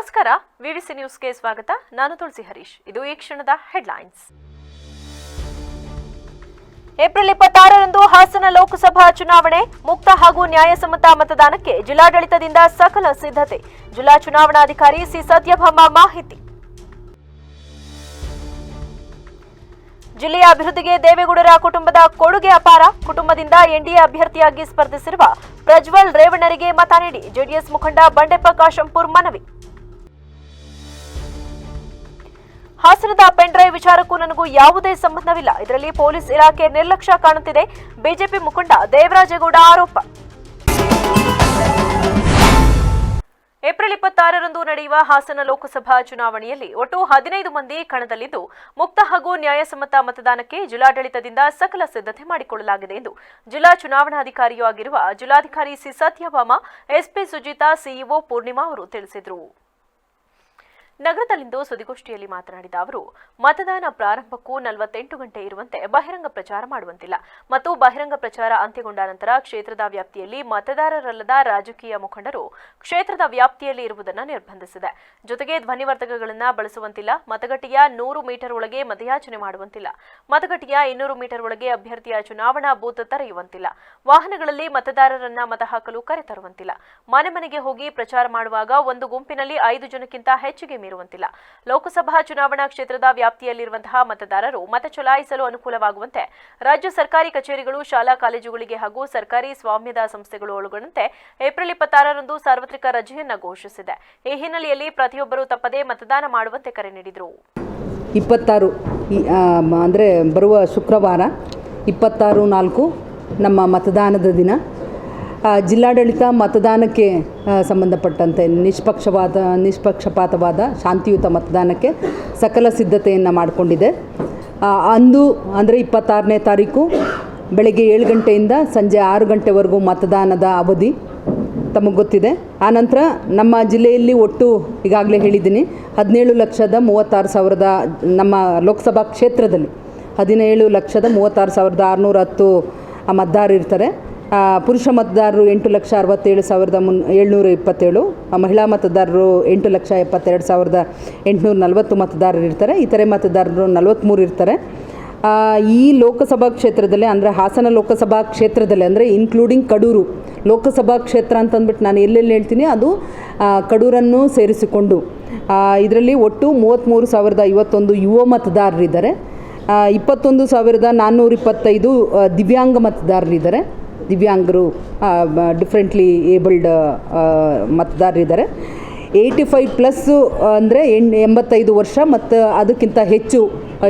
ನಮಸ್ಕಾರ, ವಿವಿಸಿ ನ್ಯೂಸ್ಗೆ ಸ್ವಾಗತ. ನಾನು ತುಳಸಿ ಹರೀಶ್. ಇದು ಈ ಕ್ಷಣದ ಹೆಡ್ಲೈನ್ಸ್. ಏಪ್ರಿಲ್ 26ರಂದು ಹಾಸನ ಲೋಕಸಭಾ ಚುನಾವಣೆ ಮುಕ್ತ ಹಾಗೂ ನ್ಯಾಯಸಮ್ಮತ ಮತದಾನಕ್ಕೆ ಜಿಲ್ಲಾಡಳಿತದಿಂದ ಸಕಲ ಸಿದ್ಧತೆ. ಜಿಲ್ಲಾ ಚುನಾವಣಾಧಿಕಾರಿ ಸಿ ಸತ್ಯಭಾಮ ಮಾಹಿತಿ. ಜಿಲ್ಲೆಯ ಅಭಿವೃದ್ಧಿಗೆ ದೇವೇಗೌಡರ ಕುಟುಂಬದ ಕೊಡುಗೆ ಅಪಾರ. ಕುಟುಂಬದಿಂದ ಎನ್ಡಿಎ ಅಭ್ಯರ್ಥಿಯಾಗಿ ಸ್ಪರ್ಧಿಸಿರುವ ಪ್ರಜ್ವಲ್ ರೇವಣ್ಣರಿಗೆ ಮತ ನೀಡಿ ಜೆಡಿಎಸ್ ಮುಖಂಡ ಬಂಡೆಪ್ಪ ಕಾಶಂಪುರ್ ಮನವಿ. ಹಾಸನದ ಪೆನ್ ಡ್ರೈವ್ ವಿಚಾರಕ್ಕೂ ನನಗೂ ಯಾವುದೇ ಸಂಬಂಧವಿಲ್ಲ. ಇದರಲ್ಲಿ ಪೊಲೀಸ್ ಇಲಾಖೆ ನಿರ್ಲಕ್ಷ್ಯ ಕಾಣುತ್ತಿದೆ. ಬಿಜೆಪಿ ಮುಖಂಡ ದೇವರಾಜೇಗೌಡ ಆರೋಪ. ಏಪ್ರಿಲ್ 26ರಂದು ನಡೆಯುವ ಹಾಸನ ಲೋಕಸಭಾ ಚುನಾವಣೆಯಲ್ಲಿ ಒಟ್ಟು 15 ಮಂದಿ ಕಣದಲ್ಲಿದ್ದು ಮುಕ್ತ ಹಾಗೂ ನ್ಯಾಯಸಮ್ಮತ ಮತದಾನಕ್ಕೆ ಜಿಲ್ಲಾಡಳಿತದಿಂದ ಸಕಲ ಸಿದ್ಧತೆ ಮಾಡಿಕೊಳ್ಳಲಾಗಿದೆ ಎಂದು ಜಿಲ್ಲಾ ಚುನಾವಣಾಧಿಕಾರಿಯೂ ಆಗಿರುವ ಜಿಲ್ಲಾಧಿಕಾರಿ C Sathyabhama, SP Sujitha, CEO Poornima ಅವರು ತಿಳಿಸಿದರು. ನಗರದಲ್ಲಿಂದು ಸುದ್ದಿಗೋಷ್ಠಿಯಲ್ಲಿ ಮಾತನಾಡಿದ ಅವರು, ಮತದಾನ ಪ್ರಾರಂಭಕ್ಕೂ 48 ಗಂಟೆ ಇರುವಂತೆ ಬಹಿರಂಗ ಪ್ರಚಾರ ಮಾಡುವಂತಿಲ್ಲ ಮತ್ತು ಬಹಿರಂಗ ಪ್ರಚಾರ ಅಂತ್ಯಗೊಂಡ ನಂತರ ಕ್ಷೇತ್ರದ ವ್ಯಾಪ್ತಿಯಲ್ಲಿ ಮತದಾರರಲ್ಲದ ರಾಜಕೀಯ ಮುಖಂಡರು ಕ್ಷೇತ್ರದ ವ್ಯಾಪ್ತಿಯಲ್ಲಿ ಇರುವುದನ್ನು ನಿರ್ಬಂಧಿಸಿದೆ. ಜೊತೆಗೆ ಧ್ವನಿವರ್ಧಕಗಳನ್ನು ಬಳಸುವಂತಿಲ್ಲ. ಮತಗಟ್ಟೆಯ 100 ಮೀಟರ್ ಒಳಗೆ ಮತಯಾಚನೆ ಮಾಡುವಂತಿಲ್ಲ. ಮತಗಟ್ಟೆಯ 200 ಮೀಟರ್ ಒಳಗೆ ಅಭ್ಯರ್ಥಿಯ ಚುನಾವಣಾ ಬೂತ್ ತೆರೆಯುವಂತಿಲ್ಲ. ವಾಹನಗಳಲ್ಲಿ ಮತದಾರರನ್ನ ಮತ ಹಾಕಲು ಕರೆತರುವಂತಿಲ್ಲ. ಮನೆ ಮನೆಗೆ ಹೋಗಿ ಪ್ರಚಾರ ಮಾಡುವಾಗ ಒಂದು ಗುಂಪಿನಲ್ಲಿ 5 ಜನಕ್ಕಿಂತ ಹೆಚ್ಚಿಗೆ ಮೀರುವಂತಿಲ್ಲ. ಲೋಕಸಭಾ ಚುನಾವಣಾ ಕ್ಷೇತ್ರದ ವ್ಯಾಪ್ತಿಯಲ್ಲಿರುವಂತಹ ಮತದಾರರು ಮತ ಚಲಾಯಿಸಲು ಅನುಕೂಲವಾಗುವಂತೆ ರಾಜ್ಯ ಸರ್ಕಾರಿ ಕಚೇರಿಗಳು, ಶಾಲಾ ಕಾಲೇಜುಗಳಿಗೆ ಹಾಗೂ ಸರ್ಕಾರಿ ಸ್ವಾಮ್ಯದ ಸಂಸ್ಥೆಗಳು ಒಳಗೊಂಡಂತೆ ಏಪ್ರಿಲ್ 26ರಂದು ಸಾರ್ವತ್ರಿಕ ರಜೆಯನ್ನು ಘೋಷಿಸಿದೆ. ಈ ಹಿನ್ನೆಲೆಯಲ್ಲಿ ಪ್ರತಿಯೊಬ್ಬರೂ ತಪ್ಪದೇ ಮತದಾನ ಮಾಡುವಂತೆ ಕರೆ ನೀಡಿದರು. 26 ಅಂದರೆ ಬರುವ ಶುಕ್ರವಾರ 26/4 ನಮ್ಮ ಮತದಾನದ ದಿನ. ಜಿಲ್ಲಾಡಳಿತ ಮತದಾನಕ್ಕೆ ಸಂಬಂಧಪಟ್ಟಂತೆ ನಿಷ್ಪಕ್ಷಪಾತವಾದ ಶಾಂತಿಯುತ ಮತದಾನಕ್ಕೆ ಸಕಲ ಸಿದ್ಧತೆಯನ್ನು ಮಾಡಿಕೊಂಡಿದೆ. ಅಂದು ಅಂದರೆ 26ನೇ ತಾರೀಕು ಬೆಳಗ್ಗೆ 7 ಗಂಟೆಯಿಂದ ಸಂಜೆ 6 ಗಂಟೆವರೆಗೂ ಮತದಾನದ ಅವಧಿ ತಮಗೆ ಗೊತ್ತಿದೆ. ಆನಂತರ ನಮ್ಮ ಜಿಲ್ಲೆಯಲ್ಲಿ ಒಟ್ಟು ಈಗಾಗಲೇ ಹೇಳಿದ್ದೀನಿ 17,36,000 ನಮ್ಮ ಲೋಕಸಭಾ ಕ್ಷೇತ್ರದಲ್ಲಿ 17,36,610 ಮತದಾರರು ಇರ್ತಾರೆ. ಪುರುಷ ಮತದಾರರು 8,67,727, ಮಹಿಳಾ ಮತದಾರರು 8,72,840 ಮತದಾರರು ಇರ್ತಾರೆ. ಇತರೆ ಮತದಾರರು 43 ಇರ್ತಾರೆ. ಈ ಲೋಕಸಭಾ ಕ್ಷೇತ್ರದಲ್ಲಿ ಅಂದರೆ ಹಾಸನ ಲೋಕಸಭಾ ಕ್ಷೇತ್ರದಲ್ಲಿ ಅಂದರೆ ಇನ್ಕ್ಲೂಡಿಂಗ್ ಕಡೂರು ಲೋಕಸಭಾ ಕ್ಷೇತ್ರ ಅಂತಂದ್ಬಿಟ್ಟು ನಾನು ಎಲ್ಲೆಲ್ಲಿ ಹೇಳ್ತೀನಿ ಅದು ಕಡೂರನ್ನು ಸೇರಿಸಿಕೊಂಡು ಇದರಲ್ಲಿ ಒಟ್ಟು 33,051 ಯುವ ಮತದಾರರಿದ್ದಾರೆ. 21,425 ದಿವ್ಯಾಂಗ ಮತದಾರರಿದ್ದಾರೆ. ದಿವ್ಯಾಂಗರು ಡಿಫ್ರೆಂಟ್ಲಿ ಏಬಲ್ಡ್ ಮತದಾರರಿದ್ದಾರೆ. 85+ ಅಂದರೆ 85 ವರ್ಷ ಮತ್ತು ಅದಕ್ಕಿಂತ ಹೆಚ್ಚು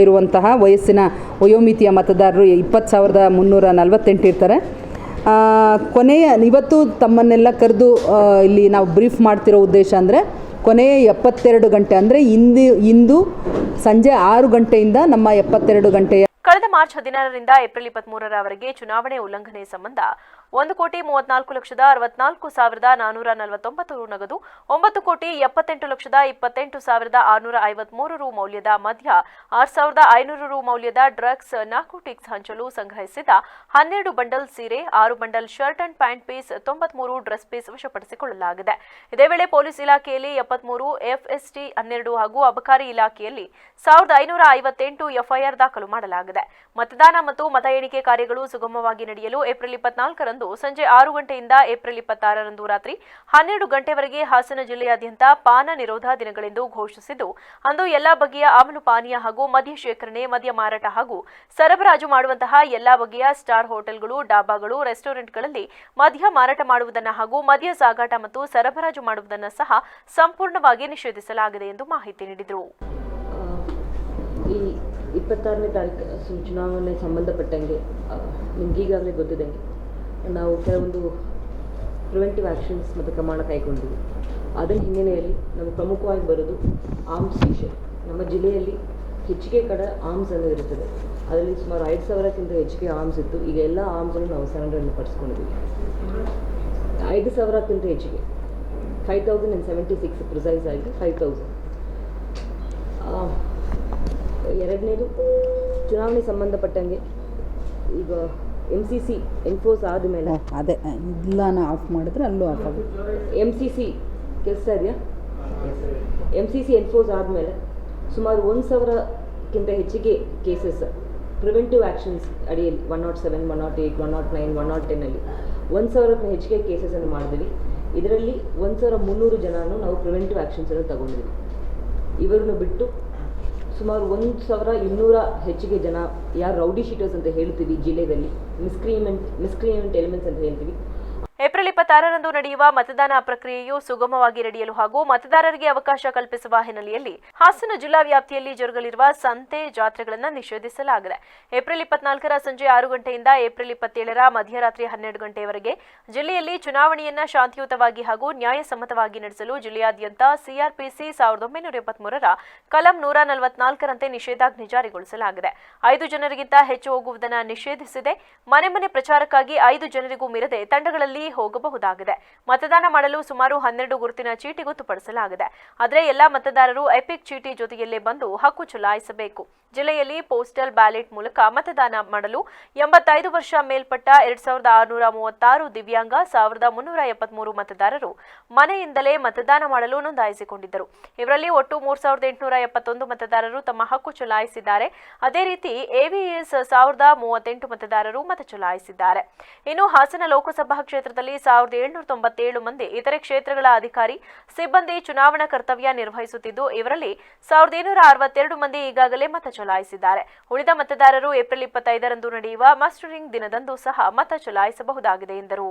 ಇರುವಂತಹ ವಯಸ್ಸಿನ ವಯೋಮಿತಿಯ ಮತದಾರರು 20,348 ಇರ್ತಾರೆ. ಇವತ್ತು ತಮ್ಮನ್ನೆಲ್ಲ ಕರೆದು ಇಲ್ಲಿ ನಾವು ಬ್ರೀಫ್ ಮಾಡ್ತಿರೋ ಉದ್ದೇಶ ಅಂದರೆ ಕೊನೆಯ 72 ಗಂಟೆ ಅಂದರೆ ಇಂದು ಸಂಜೆ 6 ಗಂಟೆಯಿಂದ ನಮ್ಮ 72 ಗಂಟೆಯ ಕಳೆದ ಮಾರ್ಚ್ 16ರಿಂದ ಏಪ್ರಿಲ್ 23ರವರೆಗೆ ಚುನಾವಣೆ ಉಲ್ಲಂಘನೆ ಸಂಬಂಧ 1,34,64,449 ರು ನಗದು, 9,78,28,653 ರು ಮೌಲ್ಯದ ಮದ್ಯ, 6,500 ರು ಮೌಲ್ಯದ ಡ್ರಗ್ಸ್, ನಾರ್ಕೋಟಿಕ್ಸ್ ಹಂಚಲು ಸಂಗ್ರಹಿಸಿದ 12 ಬಂಡಲ್ ಸೀರೆ, 6 bundle shirt and pant piece, 93 dress piece ವಶಪಡಿಸಿಕೊಳ್ಳಲಾಗಿದೆ. ಇದೇ ವೇಳೆ ಪೊಲೀಸ್ ಇಲಾಖೆಯಲ್ಲಿ 73, FST 12 ಹಾಗೂ ಅಬಕಾರಿ ಇಲಾಖೆಯಲ್ಲಿ 1,558 ಎಫ್ಐಆರ್ ದಾಖಲು ಮಾಡಲಾಗಿದೆ. ಮತದಾನ ಮತ್ತು ಮತ ಎಣಿಕೆ ಕಾರ್ಯಗಳು ಸುಗಮವಾಗಿ ನಡೆಯಲು ಏಪ್ರಿಲ್ 24ರಂದು ಸಂಜೆ 6 ಗಂಟೆಯಿಂದ ಏಪ್ರಿಲ್ 26ರಂದು ರಾತ್ರಿ 12 ಗಂಟೆವರೆಗೆ ಹಾಸನ ಜಿಲ್ಲೆಯಾದ್ಯಂತ ಪಾನ ನಿರೋಧ ದಿನಗಳೆಂದು ಘೋಷಿಸಿದ್ದು, ಅಂದು ಎಲ್ಲಾ ಬಗೆಯ ಆಮಲು ಪಾನೀಯ ಹಾಗೂ ಮದ್ಯ ಶೇಖರಣೆ, ಮದ್ಯ ಮಾರಾಟ ಹಾಗೂ ಸರಬರಾಜು ಮಾಡುವಂತಹ ಎಲ್ಲಾ ಬಗೆಯ ಸ್ಟಾರ್ ಹೋಟೆಲ್ಗಳು, ಡಾಬಾಗಳು, ರೆಸ್ಟೋರೆಂಟ್ಗಳಲ್ಲಿ ಮದ್ಯ ಮಾರಾಟ ಮಾಡುವುದನ್ನು ಹಾಗೂ ಮದ್ಯ ಸಾಗಾಟ ಮತ್ತು ಸರಬರಾಜು ಮಾಡುವುದನ್ನು ಸಹ ಸಂಪೂರ್ಣವಾಗಿ ನಿಷೇಧಿಸಲಾಗಿದೆ ಎಂದು ಮಾಹಿತಿ ನೀಡಿದರು. ಈ 26ನೇ ತಾರೀಕು ಚುನಾವಣೆ ಸಂಬಂಧಪಟ್ಟಂಗೆ ನಿಮಗೀಗಾಗಲೇ ಗೊತ್ತಿದ್ದಂಗೆ ನಾವು ಕೆಲವೊಂದು ಪ್ರಿವೆಂಟಿವ್ ಆ್ಯಕ್ಷನ್ಸ್ ಮತ್ತು ಪ್ರಮಾಣ ಕೈಗೊಂಡಿವಿ. ಅದರ ಹಿನ್ನೆಲೆಯಲ್ಲಿ ನಮಗೆ ಪ್ರಮುಖವಾಗಿ ಬರೋದು ಆರ್ಮ್ಸ್ ವಿಷಯ. ನಮ್ಮ ಜಿಲ್ಲೆಯಲ್ಲಿ ಹೆಚ್ಚಿಗೆ ಕಡೆ ಆರ್ಮ್ಸ್ ಅನ್ನೋದು ಇರುತ್ತದೆ. ಅದರಲ್ಲಿ ಸುಮಾರು 5,000ಕ್ಕಿಂತ ಹೆಚ್ಚಿಗೆ ಆರ್ಮ್ಸ್ ಇತ್ತು. ಈಗ ಎಲ್ಲ ಆರ್ಮ್ಸನ್ನು ನಾವು ಸರೆಂಡರನ್ನು ಪಡಿಸ್ಕೊಂಡಿದ್ದೀವಿ. 5,000ಕ್ಕಿಂತ ಹೆಚ್ಚಿಗೆ 5,076 ಪ್ರಿಸೈಸ್ ಆಗಿ 5,000. ಎರಡನೇದು ಚುನಾವಣೆ ಸಂಬಂಧಪಟ್ಟಂಗೆ ಈಗ MCC ಎನ್ಫೋರ್ಸ್ ಆದಮೇಲೆ ಅದೇ ಇಲ್ಲ ಆಫ್ ಮಾಡಿದ್ರೆ ಅಲ್ಲೂ ಆಫ್ ಆಗುತ್ತೆ. MCC ಕೆಲಸ ಇದೆಯಾ? MCC ಎನ್ಫೋರ್ಸ್ ಆದಮೇಲೆ ಸುಮಾರು 1,000ಕ್ಕಿಂತ ಹೆಚ್ಚಿಗೆ ಕೇಸಸ್ ಪ್ರಿವೆಂಟಿವ್ ಆ್ಯಕ್ಷನ್ಸ್ ಅಡಿಯಲ್ಲಿ 107, 108, 109, 110 1,000ಕ್ಕೂ ಹೆಚ್ಚಿಗೆ ಕೇಸಸನ್ನು ಮಾಡಿದ್ವಿ. ಇದರಲ್ಲಿ 1,300 ಜನನೂ ನಾವು ಪ್ರಿವೆಂಟಿವ್ ಆ್ಯಕ್ಷನ್ಸನ್ನು ತಗೊಂಡಿದ್ವಿ. ಇವರನ್ನು ಬಿಟ್ಟು ಸುಮಾರು 1,200 ಹೆಚ್ಚಿಗೆ ಜನ ಯಾರು ರೌಡಿ ಶೀಟರ್ಸ್ ಅಂತ ಹೇಳ್ತೀವಿ ಜಿಲ್ಲೆಯಲ್ಲಿ, ಮಿಸ್ಕ್ರಿಯೆಂಟ್ ಎಲಿಮೆಂಟ್ಸ್ ಅಂತ ಹೇಳ್ತೀವಿ. ಏಪ್ರಿಲ್ 26ರಂದು ನಡೆಯುವ ಮತದಾನ ಪ್ರಕ್ರಿಯೆಯು ಸುಗಮವಾಗಿ ನಡೆಯಲು ಹಾಗೂ ಮತದಾರರಿಗೆ ಅವಕಾಶ ಕಲ್ಪಿಸುವ ಹಿನ್ನೆಲೆಯಲ್ಲಿ ಹಾಸನ ಜಿಲ್ಲಾ ವ್ಯಾಪ್ತಿಯಲ್ಲಿ ಜರುಗಲಿರುವ ಸಂತೆ ಜಾತ್ರೆಗಳನ್ನು ನಿಷೇಧಿಸಲಾಗಿದೆ. ಏಪ್ರಿಲ್ 24ರ ಸಂಜೆ 6 ಗಂಟೆಯಿಂದ ಏಪ್ರಿಲ್ 27ರ ಮಧ್ಯರಾತ್ರಿ 12 ಗಂಟೆಯವರೆಗೆ ಜಿಲ್ಲೆಯಲ್ಲಿ ಚುನಾವಣೆಯನ್ನ ಶಾಂತಿಯುತವಾಗಿ ಹಾಗೂ ನ್ಯಾಯಸಮ್ಮತವಾಗಿ ನಡೆಸಲು ಜಿಲ್ಲೆಯಾದ್ಯಂತ ಸಿಆರ್ಪಿಸಿ 1973ರ ಕಲಂ 144ರಂತೆ ನಿಷೇಧಾಜ್ಞೆ ಜಾರಿಗೊಳಿಸಲಾಗಿದೆ. 5 ಜನರಿಗಿಂತ ಹೆಚ್ಚು ಹೋಗುವುದನ್ನು ನಿಷೇಧಿಸಿದೆ. ಮನೆ ಪ್ರಚಾರಕ್ಕಾಗಿ 5 ಜನರಿಗೂ ಮೀರದೆ ತಂಡಗಳಲ್ಲಿ ಹೋಗಬಹುದಾಗಿದೆ. ಮತದಾನ ಮಾಡಲು ಸುಮಾರು 12 ಗುರುತಿನ ಚೀಟಿ ಗೊತ್ತುಪಡಿಸಲಾಗಿದೆ. ಆದರೆ ಎಲ್ಲಾ ಮತದಾರರು ಎಪಿಕ್ ಚೀಟಿ ಜೊತೆಯಲ್ಲೇ ಬಂದು ಹಕ್ಕು ಚಲಾಯಿಸಬೇಕು. ಜಿಲ್ಲೆಯಲ್ಲಿ ಪೋಸ್ಟಲ್ ಬ್ಯಾಲೆಟ್ ಮೂಲಕ ಮತದಾನ ಮಾಡಲು 85 ವರ್ಷ ಮೇಲ್ಪಟ್ಟ 2636 ದಿವ್ಯಾಂಗ 1373 ಮತದಾರರು ಮನೆಯಿಂದಲೇ ಮತದಾನ ಮಾಡಲು ನೋಂದಾಯಿಸಿಕೊಂಡಿದ್ದರು. ಇವರಲ್ಲಿ ಒಟ್ಟು 3871 ಮತದಾರರು ತಮ್ಮ ಹಕ್ಕು ಚಲಾಯಿಸಿದ್ದಾರೆ. ಅದೇ ರೀತಿ ಎವಿಎಸ್ 1038 ಮತದಾರರು ಮತ ಚಲಾಯಿಸಿದ್ದಾರೆ. ಇನ್ನು ಹಾಸನ ಲೋಕಸಭಾ ಕ್ಷೇತ್ರದಲ್ಲಿ 1797 ಮಂದಿ ಇತರೆ ಕ್ಷೇತ್ರಗಳ ಅಧಿಕಾರಿ ಸಿಬ್ಬಂದಿ ಚುನಾವಣಾ ಕರ್ತವ್ಯ ನಿರ್ವಹಿಸುತ್ತಿದ್ದು, ಇವರಲ್ಲಿ 1762 ಮಂದಿ ಈಗಾಗಲೇ ಮತ ಚಲಾಯಿಸಿದ್ದಾರೆ. ಉಳಿದ ಮತದಾರರು ಏಪ್ರಿಲ್ 25ರಂದು ನಡೆಯುವ ಮಸ್ಟರಿಂಗ್ ದಿನದಂದು ಸಹ ಮತ ಚಲಾಯಿಸಬಹುದಾಗಿದೆ ಎಂದರು.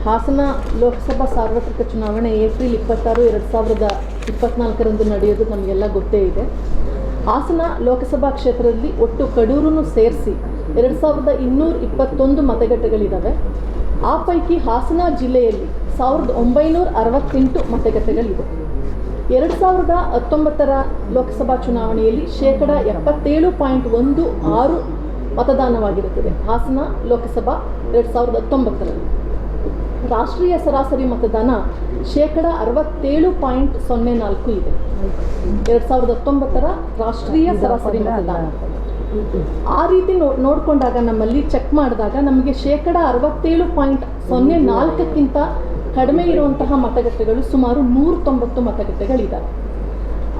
ಹಾಸನ ಲೋಕಸಭಾ ಸಾರ್ವತ್ರಿಕ ಚುನಾವಣೆ ಏಪ್ರಿಲ್ 26, 2024ರಂದು ನಡೆಯೋದು ನಮಗೆಲ್ಲ ಗೊತ್ತೇ ಇದೆ. ಹಾಸನ ಲೋಕಸಭಾ ಕ್ಷೇತ್ರದಲ್ಲಿ ಒಟ್ಟು ಕಡೂರನ್ನು ಸೇರಿಸಿ 2221 ಮತಗಟ್ಟೆಗಳಿದ್ದಾವೆ. ಆ ಪೈಕಿ ಹಾಸನ ಜಿಲ್ಲೆಯಲ್ಲಿ 1968 ಮತಗಟ್ಟೆಗಳಿವೆ. 2019ರ ಲೋಕಸಭಾ ಚುನಾವಣೆಯಲ್ಲಿ 77.16% ಮತದಾನವಾಗಿರುತ್ತದೆ. ಹಾಸನ ಲೋಕಸಭಾ 2019ರಲ್ಲಿ ರಾಷ್ಟ್ರೀಯ ಸರಾಸರಿ ಮತದಾನ 67.04% ಇದೆ. 2019ರ ರಾಷ್ಟ್ರೀಯ ಸರಾಸರಿ ಮತದಾನ ಆ ರೀತಿ ನೋಡಿಕೊಂಡಾಗ ನಮ್ಮಲ್ಲಿ ಚೆಕ್ ಮಾಡಿದಾಗ ನಮಗೆ 67.04ಕ್ಕಿಂತ ಕಡಿಮೆ ಇರುವಂತಹ ಮತಗಟ್ಟೆಗಳು ಸುಮಾರು 190 ಮತಗಟ್ಟೆಗಳಿದ್ದಾವೆ.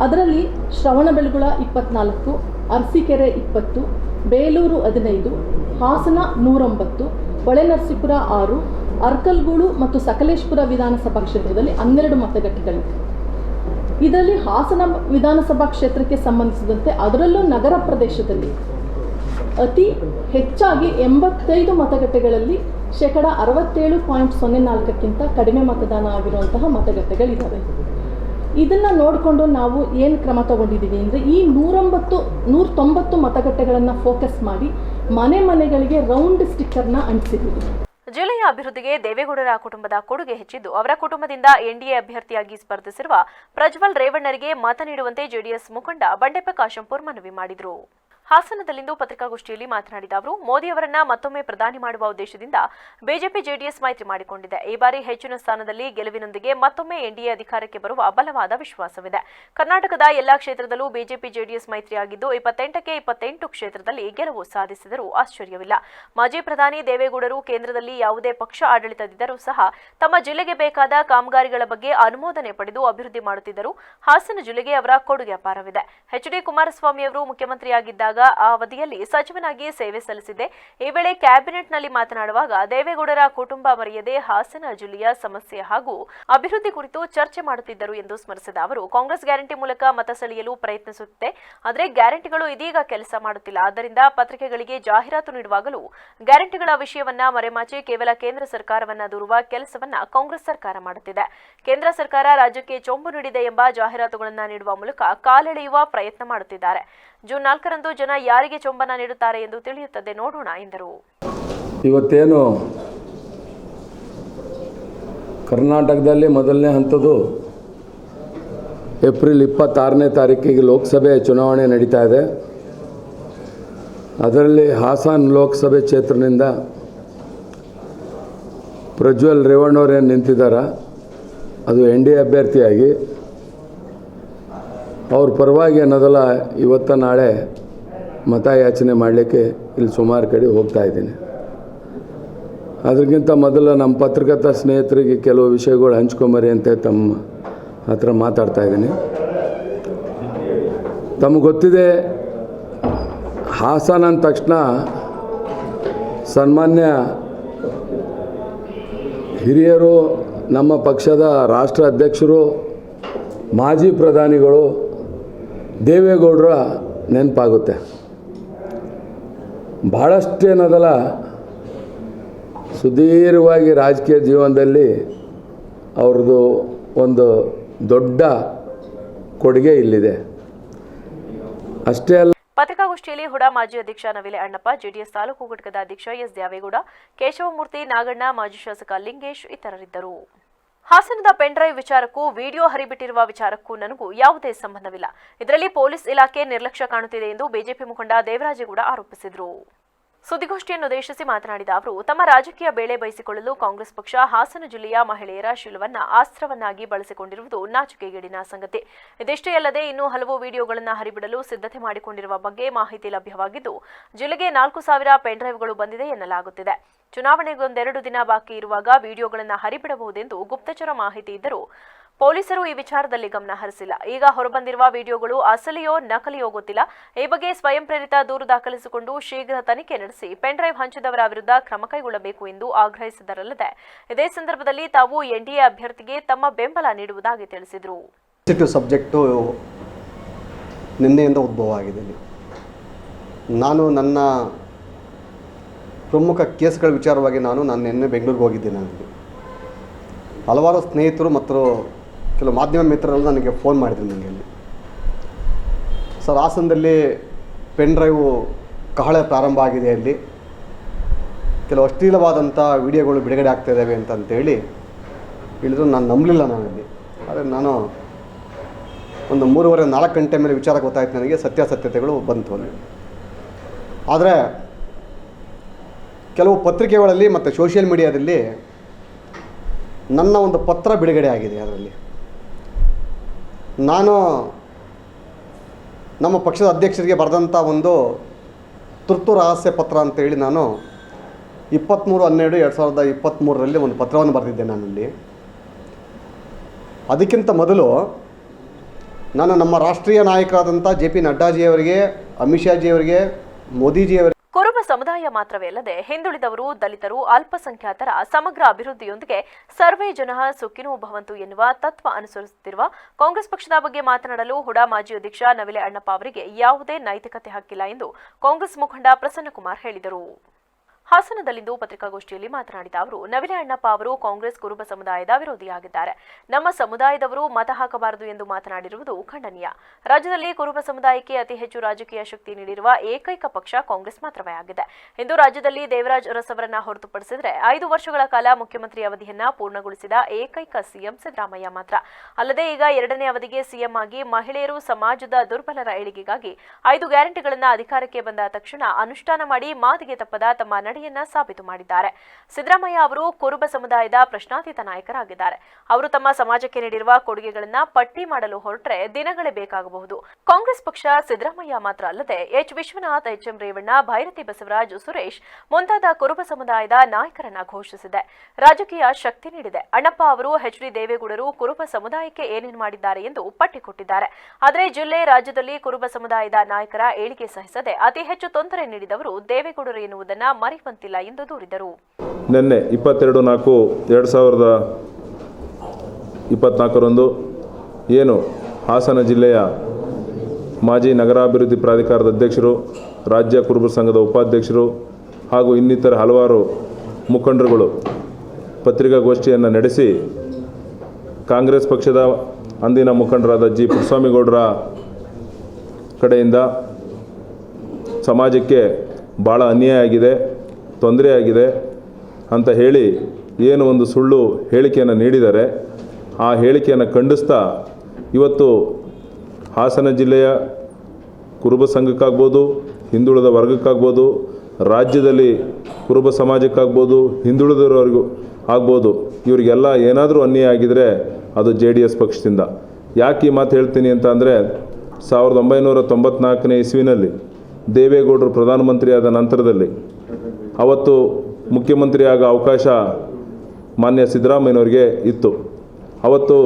ಅದರಲ್ಲಿ ಶ್ರವಣಬೆಳಗೊಳ 24, ಅರಸೀಕೆರೆ 20, ಬೇಲೂರು 15, ಹಾಸನ 109, ಹೊಳೆನರಸೀಪುರ 6, ಅರ್ಕಲ್ಗೂಡು ಮತ್ತು ಸಕಲೇಶಪುರ ವಿಧಾನಸಭಾ ಕ್ಷೇತ್ರದಲ್ಲಿ 12 ಮತಗಟ್ಟೆಗಳಿವೆ. ಇದರಲ್ಲಿ ಹಾಸನ ವಿಧಾನಸಭಾ ಕ್ಷೇತ್ರಕ್ಕೆ ಸಂಬಂಧಿಸಿದಂತೆ ಅದರಲ್ಲೂ ನಗರ ಪ್ರದೇಶದಲ್ಲಿ ಅತಿ ಹೆಚ್ಚಾಗಿ 85 ಮತಗಟ್ಟೆಗಳಲ್ಲಿ 67.04ಕ್ಕಿಂತ ಕಡಿಮೆ ಮತದಾನ ಆಗಿರುವಂತಹ ಮತಗಟ್ಟೆಗಳಿದ್ದಾವೆ. ಇದನ್ನು ನೋಡಿಕೊಂಡು ನಾವು ಏನು ಕ್ರಮ ತಗೊಂಡಿದ್ದೀವಿ ಅಂದರೆ ಈ 190 ಮತಗಟ್ಟೆಗಳನ್ನು ಫೋಕಸ್ ಮಾಡಿ ಮನೆಗಳಿಗೆ ರೌಂಡ್ ಸ್ಟಿಕ್ಕರ್ನ ಅಂಟಿಸಿದ್ದೀವಿ. ಜಿಲ್ಲೆಯ ಅಭಿವೃದ್ಧಿಗೆ ದೇವೇಗೌಡರ ಕುಟುಂಬದ ಕೊಡುಗೆ ಹೆಚ್ಚಿದ್ದು, ಅವರ ಕುಟುಂಬದಿಂದ ಎನ್ಡಿಎ ಅಭ್ಯರ್ಥಿಯಾಗಿ ಸ್ಪರ್ಧಿಸಿರುವ ಪ್ರಜ್ವಲ್ ರೇವಣ್ಣರಿಗೆ ಮತ ನೀಡುವಂತೆ ಜೆಡಿಎಸ್ ಮುಖಂಡ ಬಂಡೆಪ್ಪ ಕಾಶಂಪುರ್ ಮನವಿ ಮಾಡಿದರು. ಹಾಸನದಲ್ಲಿಂದು ಪತ್ರಿಕಾಗೋಷ್ಠಿಯಲ್ಲಿ ಮಾತನಾಡಿದ ಅವರು, ಮೋದಿ ಅವರನ್ನ ಮತ್ತೊಮ್ಮೆ ಪ್ರಧಾನಿ ಮಾಡುವ ಉದ್ದೇಶದಿಂದ ಬಿಜೆಪಿ ಜೆಡಿಎಸ್ ಮೈತ್ರಿ ಮಾಡಿಕೊಂಡಿದೆ. ಈ ಬಾರಿ ಹೆಚ್ಚಿನ ಸ್ಥಾನದಲ್ಲಿ ಗೆಲುವಿನೊಂದಿಗೆ ಮತ್ತೊಮ್ಮೆ ಎನ್ಡಿಎ ಅಧಿಕಾರಕ್ಕೆ ಬರುವ ಬಲವಾದ ವಿಶ್ವಾಸವಿದೆ. ಕರ್ನಾಟಕದ ಎಲ್ಲಾ ಕ್ಷೇತ್ರದಲ್ಲೂ ಬಿಜೆಪಿ ಜೆಡಿಎಸ್ ಮೈತ್ರಿಯಾಗಿದ್ದು 28ಕ್ಕೆ 28 ಕ್ಷೇತ್ರದಲ್ಲಿ ಗೆಲುವು ಸಾಧಿಸಿದರೂ ಆಶ್ಚರ್ಯವಿಲ್ಲ. ಮಾಜಿ ಪ್ರಧಾನಿ ದೇವೇಗೌಡರು ಕೇಂದ್ರದಲ್ಲಿ ಯಾವುದೇ ಪಕ್ಷ ಆಡಳಿತದಿದ್ದರೂ ಸಹ ತಮ್ಮ ಜಿಲ್ಲೆಗೆ ಬೇಕಾದ ಕಾಮಗಾರಿಗಳ ಬಗ್ಗೆ ಅನುಮೋದನೆ ಪಡೆದು ಅಭಿವೃದ್ಧಿ ಮಾಡುತ್ತಿದ್ದರು. ಹಾಸನ ಜಿಲ್ಲೆಗೆ ಅವರ ಕೊಡುಗೆ ಅಪಾರವಿದೆ. ಎಚ್.ಡಿ. ಕುಮಾರಸ್ವಾಮಿ ಅವರು ಮುಖ್ಯಮಂತ್ರಿಯಾಗಿದ್ದಾಗ ಆ ಅವಧಿಯಲ್ಲಿ ಸಚಿವನಾಗಿ ಸೇವೆ ಸಲ್ಲಿಸಿದೆ. ಈ ವೇಳೆ ಕ್ಯಾಬಿನೆಟ್ನಲ್ಲಿ ಮಾತನಾಡುವಾಗ ದೇವೇಗೌಡರ ಕುಟುಂಬ ಮರೆಯದೆ ಹಾಸನ ಜಿಲ್ಲೆಯ ಸಮಸ್ಯೆ ಹಾಗೂ ಅಭಿವೃದ್ಧಿ ಕುರಿತು ಚರ್ಚೆ ಮಾಡುತ್ತಿದ್ದರು ಎಂದು ಸ್ಮರಿಸಿದ ಅವರು, ಕಾಂಗ್ರೆಸ್ ಗ್ಯಾರಂಟಿ ಮೂಲಕ ಮತ ಸೆಳೆಯಲು ಪ್ರಯತ್ನಿಸುತ್ತಿದೆ. ಆದರೆ ಗ್ಯಾರಂಟಿಗಳು ಇದೀಗ ಕೆಲಸ ಮಾಡುತ್ತಿಲ್ಲ. ಆದ್ದರಿಂದ ಪತ್ರಿಕೆಗಳಿಗೆ ಜಾಹೀರಾತು ನೀಡುವಾಗಲೂ ಗ್ಯಾರಂಟಿಗಳ ವಿಷಯವನ್ನ ಮರೆಮಾಚಿ ಕೇವಲ ಕೇಂದ್ರ ಸರ್ಕಾರವನ್ನ ದೂರುವ ಕೆಲಸವನ್ನ ಕಾಂಗ್ರೆಸ್ ಸರ್ಕಾರ ಮಾಡುತ್ತಿದೆ. ಕೇಂದ್ರ ಸರ್ಕಾರ ರಾಜ್ಯಕ್ಕೆ ಚೊಂಬು ನೀಡಿದೆ ಎಂಬ ಜಾಹೀರಾತುಗಳನ್ನು ನೀಡುವ ಮೂಲಕ ಕಾಲೆಳೆಯುವ ಪ್ರಯತ್ನ ಮಾಡುತ್ತಿದ್ದಾರೆ. ಜೂನ್ 4ರಂದು ಜನ ಯಾರಿಗೆ ಚೊಂಬನ ನೀಡುತ್ತಾರೆ ಎಂದು ತಿಳಿಯುತ್ತದೆ, ನೋಡೋಣ ಎಂದರು. ಇವತ್ತೇನು ಕರ್ನಾಟಕದಲ್ಲಿ ಮೊದಲನೇ ಹಂತದ್ದು ಏಪ್ರಿಲ್ 26ನೇ ತಾರೀಕಿಗೆ ಲೋಕಸಭೆ ಚುನಾವಣೆ ನಡೀತಾ ಇದೆ. ಅದರಲ್ಲಿ ಹಾಸನ ಲೋಕಸಭೆ ಕ್ಷೇತ್ರದಿಂದ ಪ್ರಜ್ವಲ್ ರೇವಣ್ಣವರೇನು ನಿಂತಿದ್ದಾರೆ, ಅದು NDA ಅಭ್ಯರ್ಥಿಯಾಗಿ ಅವ್ರ ಪರವಾಗಿ ಅನ್ನೋದಲ್ಲ ಇವತ್ತು ನಾಳೆ ಮತಯಾಚನೆ ಮಾಡಲಿಕ್ಕೆ ಇಲ್ಲಿ ಸುಮಾರು ಕಡೆ ಹೋಗ್ತಾ ಇದ್ದೀನಿ. ಅದಕ್ಕಿಂತ ಮೊದಲು ನಮ್ಮ ಪತ್ರಕರ್ತ ಸ್ನೇಹಿತರಿಗೆ ಕೆಲವು ವಿಷಯಗಳು ಹಂಚ್ಕೊಂಬರಿ ಅಂತ ತಮ್ಮ ಹತ್ರ ಮಾತಾಡ್ತಾ ಇದ್ದೀನಿ. ತಮಗೆ ಗೊತ್ತಿದೆ, ಹಾಸನ ಅಂದ ತಕ್ಷಣ ಸನ್ಮಾನ್ಯ ಹಿರಿಯರು, ನಮ್ಮ ಪಕ್ಷದ ರಾಷ್ಟ್ರ ಅಧ್ಯಕ್ಷರು, ಮಾಜಿ ಪ್ರಧಾನಿಗಳು ದೇವೇಗೌಡರ ನೆನಪಾಗುತ್ತೆ. ಭಾಳಷ್ಟೇನದಲ್ಲ, ಸುದೀರ್ಘವಾಗಿ ರಾಜಕೀಯ ಜೀವನದಲ್ಲಿ ಅವ್ರದ್ದು ಒಂದು ದೊಡ್ಡ ಕೊಡುಗೆ ಇಲ್ಲಿದೆ. ಅಷ್ಟೇ ಅಲ್ಲ, ಪತ್ರಿಕಾಗೋಷ್ಠಿಯಲ್ಲಿ ಹುಡಾ ಮಾಜಿ ಅಧ್ಯಕ್ಷ ನವಿಲೆ ಅಣ್ಣಪ್ಪ, ಜೆಡಿಎಸ್ ತಾಲೂಕು ಘಟಕದ ಅಧ್ಯಕ್ಷ ಎಸ್ ದ್ಯಾವೇಗೌಡ, ಕೇಶವಮೂರ್ತಿ, ನಾಗಣ್ಣ, ಮಾಜಿ ಶಾಸಕ ಲಿಂಗೇಶ್ ಇತರರಿದ್ದರು. ಹಾಸನದ ಪೆನ್ಡ್ರೈವ್ ವಿಚಾರಕ್ಕೂ ವಿಡಿಯೋ ಹರಿಬಿಟ್ಟಿರುವ ವಿಚಾರಕ್ಕೂ ನನಗೂ ಯಾವುದೇ ಸಂಬಂಧವಿಲ್ಲ. ಇದರಲ್ಲಿ ಪೊಲೀಸ್ ಇಲಾಖೆ ನಿರ್ಲಕ್ಷ್ಯ ಕಾಣುತ್ತಿದೆ ಎಂದು ಬಿಜೆಪಿ ಮುಖಂಡ ದೇವರಾಜೇಗೌಡ ಆರೋಪಿಸಿದರು. ಸುದ್ದಿಗೋಷ್ಠಿಯನ್ನುದ್ದೇಶಿಸಿ ಮಾತನಾಡಿದ ಅವರು, ತಮ್ಮ ರಾಜಕೀಯ ಬೇಳೆ ಬಯಸಿಕೊಳ್ಳಲು ಕಾಂಗ್ರೆಸ್ ಪಕ್ಷ ಹಾಸನ ಜಿಲ್ಲೆಯ ಮಹಿಳೆಯರ ಶೀಲವನ್ನ ಅಸ್ತ್ರವನ್ನಾಗಿ ಬಳಸಿಕೊಂಡಿರುವುದು ನಾಚಿಕೆಗೇಡಿನ ಸಂಗತಿ. ಇದಿಷ್ಟೇ ಅಲ್ಲದೆ ಇನ್ನೂ ಹಲವು ವಿಡಿಯೋಗಳನ್ನು ಹರಿಬಿಡಲು ಸಿದ್ಧತೆ ಮಾಡಿಕೊಂಡಿರುವ ಬಗ್ಗೆ ಮಾಹಿತಿ ಲಭ್ಯವಾಗಿದ್ದು, ಜಿಲ್ಲೆಗೆ 4,000 ಪೆನ್ಡ್ರೈವ್ಗಳು ಬಂದಿದೆ ಎನ್ನಲಾಗುತ್ತಿದೆ. ಚುನಾವಣೆಗೊಂದೆರಡು ದಿನ ಬಾಕಿ ಇರುವಾಗ ವಿಡಿಯೋಗಳನ್ನು ಹರಿಬಿಡಬಹುದೆಂದು ಗುಪ್ತಚರ ಮಾಹಿತಿ ಇದ್ದರೂ ಪೊಲೀಸರು ಈ ವಿಚಾರದಲ್ಲಿ ಗಮನ ಹರಿಸಿಲ್ಲ. ಈಗ ಹೊರಬಂದಿರುವ ವಿಡಿಯೋಗಳು ಅಸಲಿಯೋ ನಕಲಿಯೋ ಗೊತ್ತಿಲ್ಲ. ಈ ಬಗ್ಗೆ ಸ್ವಯಂ ಪ್ರೇರಿತ ದೂರು ದಾಖಲಿಸಿಕೊಂಡು ಶೀಘ್ರ ತನಿಖೆ ನಡೆಸಿ ಪೆನ್ಡ್ರೈವ್ ಹಂಚಿದವರ ವಿರುದ್ಧ ಕ್ರಮ ಕೈಗೊಳ್ಳಬೇಕು ಎಂದು ಆಗ್ರಹಿಸಿದರಲ್ಲದೆ ಇದೇ ಸಂದರ್ಭದಲ್ಲಿ ತಾವು ಎನ್ಡಿಎ ಅಭ್ಯರ್ಥಿಗೆ ತಮ್ಮ ಬೆಂಬಲ ನೀಡುವುದಾಗಿ ತಿಳಿಸಿದರು. ಸಬ್ಜೆಕ್ಟು ನಿನ್ನೆಯಿಂದ ಉದ್ಭವ ಆಗಿದೆ. ನಾನು ನನ್ನ ಪ್ರಮುಖ ಕೇಸ್ಗಳ ವಿಚಾರವಾಗಿ ನಾನು ನಿನ್ನೆ ಬೆಂಗಳೂರಿಗೆ ಹೋಗಿದ್ದೇನೆ. ನನಗೆ ಹಲವಾರು ಸ್ನೇಹಿತರು ಮತ್ತು ಕೆಲವು ಮಾಧ್ಯಮ ಮಿತ್ರರು ನನಗೆ ಫೋನ್ ಮಾಡಿದ್ರು. ನನಗೆ ಸರ್, ಹಾಸನದಲ್ಲಿ ಪೆನ್ಡ್ರೈವು ಕಹಳೆ ಪ್ರಾರಂಭ ಆಗಿದೆ, ಅಲ್ಲಿ ಕೆಲವು ಅಶ್ಲೀಲವಾದಂಥ ವಿಡಿಯೋಗಳು ಬಿಡುಗಡೆ ಆಗ್ತಾಯಿದ್ದಾವೆ ಅಂತೇಳಿ ಹೇಳಿದ್ರು. ನಾನು ನಂಬಲಿಲ್ಲ ನಾನಲ್ಲಿ. ಆದರೆ ನಾನು ಒಂದು 3:30-4 ಗಂಟೆ ಮೇಲೆ ವಿಚಾರ ಗೊತ್ತಾಯ್ತು ನನಗೆ, ಸತ್ಯಾಸತ್ಯತೆಗಳು ಬಂತು ಅಲ್ಲಿ. ಆದರೆ ಕೆಲವು ಪತ್ರಿಕೆಗಳಲ್ಲಿ ಮತ್ತು ಸೋಷಿಯಲ್ ಮೀಡಿಯಾದಲ್ಲಿ ನನ್ನ ಒಂದು ಪತ್ರ ಬಿಡುಗಡೆ ಆಗಿದೆ. ಅದರಲ್ಲಿ ನಾನು ನಮ್ಮ ಪಕ್ಷದ ಅಧ್ಯಕ್ಷರಿಗೆ ಬರೆದಂಥ ಒಂದು ತುರ್ತು ರಹಸ್ಯ ಪತ್ರ ಅಂತೇಳಿ ನಾನು 23/12/2023 ಒಂದು ಪತ್ರವನ್ನು ಬರೆದಿದ್ದೆ ನಾನಲ್ಲಿ. ಅದಕ್ಕಿಂತ ಮೊದಲು ನಾನು ನಮ್ಮ ರಾಷ್ಟ್ರೀಯ ನಾಯಕರಾದಂಥ JP ನಡ್ಡಾಜಿಯವರಿಗೆ, ಅಮಿತ್ ಶಾಜಿಯವರಿಗೆ, ಮೋದಿಜಿಯವರಿಗೆ ಕುರುಬ ಸಮುದಾಯ ಮಾತ್ರವೇ ಅಲ್ಲದೆ ಹಿಂದುಳಿದವರು, ದಲಿತರು, ಅಲ್ಪಸಂಖ್ಯಾತರ ಸಮಗ್ರ ಅಭಿವೃದ್ಧಿಯೊಂದಿಗೆ ಸರ್ವೇ ಜನಃ ಸುಖಿನೋ ಭವಂತು ಎನ್ನುವ ತತ್ವ ಅನುಸರಿಸುತ್ತಿರುವ ಕಾಂಗ್ರೆಸ್ ಪಕ್ಷದ ಬಗ್ಗೆ ಮಾತನಾಡಲು ಹುಡಾ ಮಾಜಿ ಅಧ್ಯಕ್ಷ ನವಿಲೆ ಅಣ್ಣಪ್ಪ ಅವರಿಗೆ ಯಾವುದೇ ನೈತಿಕತೆ ಹಕ್ಕಿಲ್ಲ ಎಂದು ಕಾಂಗ್ರೆಸ್ ಮುಖಂಡ ಪ್ರಸನ್ನಕುಮಾರ್ ಹೇಳಿದರು. ಹಾಸನದಲ್ಲಿಂದು ಪತ್ರಿಕಾಗೋಷ್ಠಿಯಲ್ಲಿ ಮಾತನಾಡಿದ ಅವರು, ನವಿಲೆ ಅಣ್ಣಪ್ಪ ಅವರು ಕಾಂಗ್ರೆಸ್ ಕುರುಬ ಸಮುದಾಯದ ವಿರೋಧಿಯಾಗಿದ್ದಾರೆ. ನಮ್ಮ ಸಮುದಾಯದವರು ಮತ ಹಾಕಬಾರದು ಎಂದು ಮಾತನಾಡಿರುವುದು ಖಂಡನೀಯ. ರಾಜ್ಯದಲ್ಲಿ ಕುರುಬ ಸಮುದಾಯಕ್ಕೆ ಅತಿ ಹೆಚ್ಚು ರಾಜಕೀಯ ಶಕ್ತಿ ನೀಡಿರುವ ಏಕೈಕ ಪಕ್ಷ ಕಾಂಗ್ರೆಸ್ ಮಾತ್ರವೇ ಆಗಿದೆ. ಇಂದು ರಾಜ್ಯದಲ್ಲಿ ದೇವರಾಜ್ ಅರಸ್ ಅವರನ್ನ ಹೊರತುಪಡಿಸಿದರೆ 5 ವರ್ಷಗಳ ಕಾಲ ಮುಖ್ಯಮಂತ್ರಿ ಅವಧಿಯನ್ನ ಪೂರ್ಣಗೊಳಿಸಿದ ಏಕೈಕ ಸಿಎಂ ಸಿದ್ದರಾಮಯ್ಯ ಮಾತ್ರ. ಅಲ್ಲದೆ ಈಗ 2ನೇ ಅವಧಿಗೆ ಸಿಎಂ ಆಗಿ ಮಹಿಳೆಯರು, ಸಮಾಜದ ದುರ್ಬಲರ ಏಳಿಗೆಗಾಗಿ 5 ಗ್ಯಾರಂಟಿಗಳನ್ನು ಅಧಿಕಾರಕ್ಕೆ ಬಂದ ತಕ್ಷಣ ಅನುಷ್ಠಾನ ಮಾಡಿ ಮಾತಿಗೆ ತಪ್ಪದ ತಮ್ಮ ನಡೆಯನ್ನ ಸಾಬೀತು ಮಾಡಿದ್ದಾರೆ. ಸಿದ್ದರಾಮಯ್ಯ ಅವರು ಕುರುಬ ಸಮುದಾಯದ ಪ್ರಶ್ನಾತೀತ ನಾಯಕರಾಗಿದ್ದಾರೆ. ಅವರು ತಮ್ಮ ಸಮಾಜಕ್ಕೆ ನೀಡಿರುವ ಕೊಡುಗೆಗಳನ್ನ ಪಟ್ಟಿ ಮಾಡಲು ಹೊರಟ್ರೆ ದಿನಗಳೇ ಬೇಕಾಗಬಹುದು. ಕಾಂಗ್ರೆಸ್ ಪಕ್ಷ ಸಿದ್ದರಾಮಯ್ಯ ಮಾತ್ರ ಅಲ್ಲದೆ ಎಚ್ ವಿಶ್ವನಾಥ್, HM ರೇವಣ್ಣ, ಭೈರತಿ ಬಸವರಾಜ್, ಸುರೇಶ್ ಮುಂತಾದ ಕುರುಬ ಸಮುದಾಯದ ನಾಯಕರನ್ನ ಘೋಷಿಸಿದೆ. ರಾಜಕೀಯ ಶಕ್ತಿ ನೀಡಿದೆ. ಅಣ್ಣಪ್ಪ ಅವರು, HD ದೇವೇಗೌಡರು ಕುರುಬ ಸಮುದಾಯಕ್ಕೆ ಏನೇನು ಮಾಡಿದ್ದಾರೆ ಎಂದು ಪಟ್ಟಿ ಕೊಟ್ಟಿದ್ದಾರೆ. ಆದರೆ ಜಿಲ್ಲೆ, ರಾಜ್ಯದಲ್ಲಿ ಕುರುಬ ಸಮುದಾಯದ ನಾಯಕರ ಏಳಿಗೆ ಸಹಿಸದೆ ಅತಿ ಹೆಚ್ಚು ತೊಂದರೆ ನೀಡಿದವರು ದೇವೇಗೌಡರು ಎನ್ನುವುದನ್ನು ಮರೆಯುವಂತಿಲ್ಲ ಎಂದು ದೂರಿದರು. ನಿನ್ನೆ 22/4/2024 ಏನು ಹಾಸನ ಜಿಲ್ಲೆಯ ಮಾಜಿ ನಗರಾಭಿವೃದ್ಧಿ ಪ್ರಾಧಿಕಾರದ ಅಧ್ಯಕ್ಷರು, ರಾಜ್ಯ ಕುರುಬ ಸಂಘದ ಉಪಾಧ್ಯಕ್ಷರು ಹಾಗೂ ಇನ್ನಿತರ ಹಲವಾರು ಮುಖಂಡರುಗಳು ಪತ್ರಿಕಾಗೋಷ್ಠಿಯನ್ನು ನಡೆಸಿ ಕಾಂಗ್ರೆಸ್ ಪಕ್ಷದ ಅಂದಿನ ಮುಖಂಡರಾದ G. ಪುಟ್ಟಸ್ವಾಮಿಗೌಡರ ಕಡೆಯಿಂದ ಸಮಾಜಕ್ಕೆ ಭಾಳ ಅನ್ಯಾಯ ಆಗಿದೆ, ತೊಂದರೆ ಆಗಿದೆ ಅಂತ ಹೇಳಿ ಏನು ಒಂದು ಸುಳ್ಳು ಹೇಳಿಕೆಯನ್ನು ನೀಡಿದ್ದಾರೆ. ಆ ಹೇಳಿಕೆಯನ್ನು ಖಂಡಿಸ್ತಾ ಇವತ್ತು ಹಾಸನ ಜಿಲ್ಲೆಯ ಕುರುಬ ಸಂಘಕ್ಕಾಗ್ಬೋದು, ಹಿಂದುಳಿದ ವರ್ಗಕ್ಕಾಗ್ಬೋದು, ರಾಜ್ಯದಲ್ಲಿ ಕುರುಬ ಸಮಾಜಕ್ಕಾಗ್ಬೋದು, ಹಿಂದುಳಿದವರಿಗೂ ಆಗ್ಬೋದು, ಇವರಿಗೆಲ್ಲ ಏನಾದರೂ ಅನ್ಯಾಯ ಆಗಿದರೆ ಅದು JDS ಪಕ್ಷದಿಂದ. ಯಾಕೆ ಈ ಮಾತು ಹೇಳ್ತೀನಿ ಅಂತ ಅಂದರೆ 1994ನೇ ಇಸ್ವಿನಲ್ಲಿ ದೇವೇಗೌಡರು ಪ್ರಧಾನಮಂತ್ರಿಯಾದ ನಂತರದಲ್ಲಿ ಅವತ್ತು ಮುಖ್ಯಮಂತ್ರಿ ಆಗೋ ಅವಕಾಶ ಮಾನ್ಯ ಸಿದ್ದರಾಮಯ್ಯನವ್ರಿಗೆ ಇತ್ತು. ಅವತ್ತು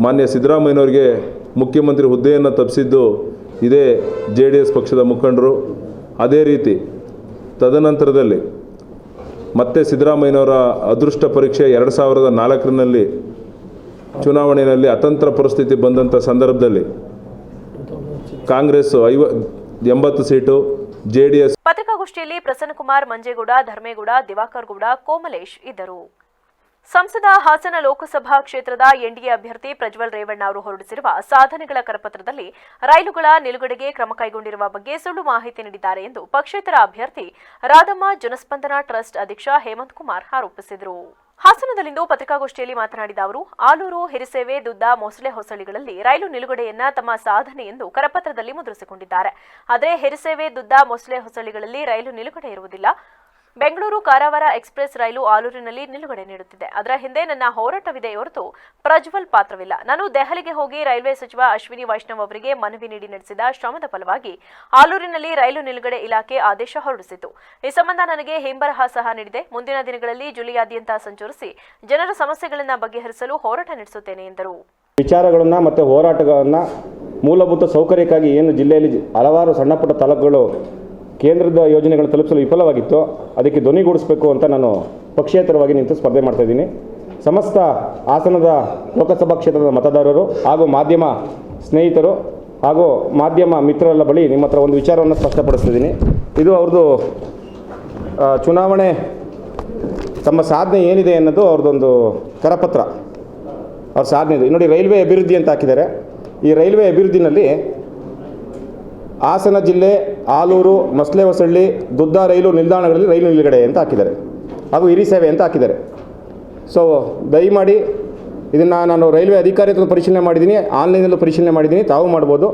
ಮಾನ್ಯ ಸಿದ್ದರಾಮಯ್ಯನವ್ರಿಗೆ ಮುಖ್ಯಮಂತ್ರಿ ಹುದ್ದೆಯನ್ನು ತಪ್ಪಿಸಿದ್ದು ಇದೇ JDS ಪಕ್ಷದ ಮುಖಂಡರು. ಅದೇ ರೀತಿ ತದನಂತರದಲ್ಲಿ ಮತ್ತೆ ಸಿದ್ದರಾಮಯ್ಯನವರ ಅದೃಷ್ಟ ಪರೀಕ್ಷೆ 2004ರಲ್ಲಿ ಚುನಾವಣೆಯಲ್ಲಿ ಅತಂತ್ರ ಪರಿಸ್ಥಿತಿ ಬಂದಂಥ ಸಂದರ್ಭದಲ್ಲಿ ಕಾಂಗ್ರೆಸ್ 80 ಸೀಟು, JDS. ಪತ್ರಿಕಾಗೋಷ್ಠಿಯಲ್ಲಿ ಪ್ರಸನ್ನಕುಮಾರ್, ಮಂಜೇಗೌಡ, ಧರ್ಮೇಗೌಡ, ದಿವಾಕರ್ ಗೌಡ, ಕೋಮಲೇಶ್ ಇದ್ದರು. ಸಂಸದ ಹಾಸನ ಲೋಕಸಭಾ ಕ್ಷೇತ್ರದ NDA ಅಭ್ಯರ್ಥಿ ಪ್ರಜ್ವಲ್ ರೇವಣ್ಣ ಅವರು ಹೊರಡಿಸಿರುವ ಸಾಧನೆಗಳ ಕರಪತ್ರದಲ್ಲಿ ರೈಲುಗಳ ನಿಲುಗಡೆಗೆ ಕ್ರಮ ಕೈಗೊಂಡಿರುವ ಬಗ್ಗೆ ಸುಳ್ಳು ಮಾಹಿತಿ ನೀಡಿದ್ದಾರೆ ಎಂದು ಪಕ್ಷೇತರ ಅಭ್ಯರ್ಥಿ ರಾಧಮ್ಮ ಜನಸ್ಪಂದನ ಟ್ರಸ್ಟ್ ಅಧ್ಯಕ್ಷ ಹೇಮಂತ್ ಕುಮಾರ್ ಆರೋಪಿಸಿದರು. ಹಾಸನದಲ್ಲಿಂದು ಪತ್ರಿಕಾಗೋಷ್ಠಿಯಲ್ಲಿ ಮಾತನಾಡಿದ ಅವರು, ಆಲೂರು, ಹಿರಿಸೇವೆ, ದುದ್ದ, ಮೊಸಳೆ ಹೊಸಳಿಗಳಲ್ಲಿ ರೈಲು ನಿಲುಗಡೆಯನ್ನ ತಮ್ಮ ಸಾಧನೆ ಎಂದು ಕರಪತ್ರದಲ್ಲಿ ಮುದ್ರಿಸಿಕೊಂಡಿದ್ದಾರೆ. ಆದರೆ ಹಿರಿಸೇವೆ, ದುದ್ದ, ಮೊಸಳೆ ಹೊಸಳಿಗಳಲ್ಲಿ ರೈಲು ನಿಲುಗಡೆ ಇರುವುದಿಲ್ಲ. ಬೆಂಗಳೂರು ಕಾರವಾರ ಎಕ್ಸ್ಪ್ರೆಸ್ ರೈಲು ಆಲೂರಿನಲ್ಲಿ ನಿಲುಗಡೆ ನೀಡುತ್ತಿದೆ. ಅದರ ಹಿಂದೆ ನನ್ನ ಹೋರಾಟವಿದೆ ಹೊರತು ಪ್ರಜ್ವಲ್ ಪಾತ್ರವಿಲ್ಲ. ನಾನು ದೆಹಲಿಗೆ ಹೋಗಿ ರೈಲ್ವೆ ಸಚಿವ ಅಶ್ವಿನಿ ವೈಷ್ಣವ್ ಅವರಿಗೆ ಮನವಿ ನೀಡಿ ನಡೆಸಿದ ಶ್ರಮದ ಫಲವಾಗಿ ಆಲೂರಿನಲ್ಲಿ ರೈಲು ನಿಲುಗಡೆ ಇಲಾಖೆ ಆದೇಶ ಹೊರಡಿಸಿತು. ಈ ಸಂಬಂಧ ನನಗೆ ಹಿಂಬರಹ ಸಹ ನೀಡಿದೆ. ಮುಂದಿನ ದಿನಗಳಲ್ಲಿ ಜಿಲ್ಲೆಯಾದ್ಯಂತ ಸಂಚರಿಸಿ ಜನರ ಸಮಸ್ಯೆಗಳನ್ನು ಬಗೆಹರಿಸಲು ಹೋರಾಟ ನಡೆಸುತ್ತೇನೆ ಎಂದರು. ವಿಚಾರಗಳನ್ನು ಮತ್ತು ಹೋರಾಟಗಳನ್ನು ಮೂಲಭೂತ ಸೌಕರ್ಯಕ್ಕಾಗಿ ಏನು ಜಿಲ್ಲೆಯಲ್ಲಿ ಹಲವಾರು ಸಣ್ಣಪುಟ್ಟ ತಾಲೂಕುಗಳು ಕೇಂದ್ರದ ಯೋಜನೆಗಳನ್ನು ತಲುಪಿಸಲು ವಿಫಲವಾಗಿತ್ತು, ಅದಕ್ಕೆ ಧ್ವನಿಗೂಡಿಸಬೇಕು ಅಂತ ನಾನು ಪಕ್ಷೇತರವಾಗಿ ನಿಂತು ಸ್ಪರ್ಧೆ ಮಾಡ್ತಾಯಿದ್ದೀನಿ. ಸಮಸ್ತ ಹಾಸನದ ಲೋಕಸಭಾ ಕ್ಷೇತ್ರದ ಮತದಾರರು ಹಾಗೂ ಮಾಧ್ಯಮ ಸ್ನೇಹಿತರು ಹಾಗೂ ಮಾಧ್ಯಮ ಮಿತ್ರರ ಬಳಿ ನಿಮ್ಮ ಹತ್ರ ಒಂದು ವಿಚಾರವನ್ನು ಸ್ಪಷ್ಟಪಡಿಸ್ತಿದ್ದೀನಿ. ಇದು ಅವ್ರದ್ದು ಚುನಾವಣೆ ತಮ್ಮ ಸಾಧನೆ ಏನಿದೆ ಅನ್ನೋದು ಅವ್ರದ್ದೊಂದು ಕರಪತ್ರ, ಅವ್ರ ಸಾಧನೆ. ನೋಡಿ, ರೈಲ್ವೆ ಅಭಿವೃದ್ಧಿ ಅಂತ ಹಾಕಿದ್ದಾರೆ. ಈ ರೈಲ್ವೆ ಅಭಿವೃದ್ಧಿನಲ್ಲಿ ಹಾಸನ ಜಿಲ್ಲೆ ಆಲೂರು, ಮೊಸಳೆ ಹೊಸಳ್ಳಿ, ದುದ್ದ ರೈಲು ನಿಲ್ದಾಣಗಳಲ್ಲಿ ರೈಲು ನಿಲುಗಡೆ ಅಂತ ಹಾಕಿದ್ದಾರೆ, ಹಾಗೂ ಹಿರಿಸೇವೆ ಅಂತ ಹಾಕಿದ್ದಾರೆ. ಸೊ ದಯಮಾಡಿ ಇದನ್ನು ನಾನು ರೈಲ್ವೆ ಅಧಿಕಾರಿ ಹತ್ರ ಪರಿಶೀಲನೆ ಮಾಡಿದ್ದೀನಿ, ಆನ್ಲೈನಲ್ಲೂ ಪರಿಶೀಲನೆ ಮಾಡಿದ್ದೀನಿ, ತಾವು ಮಾಡ್ಬೋದು.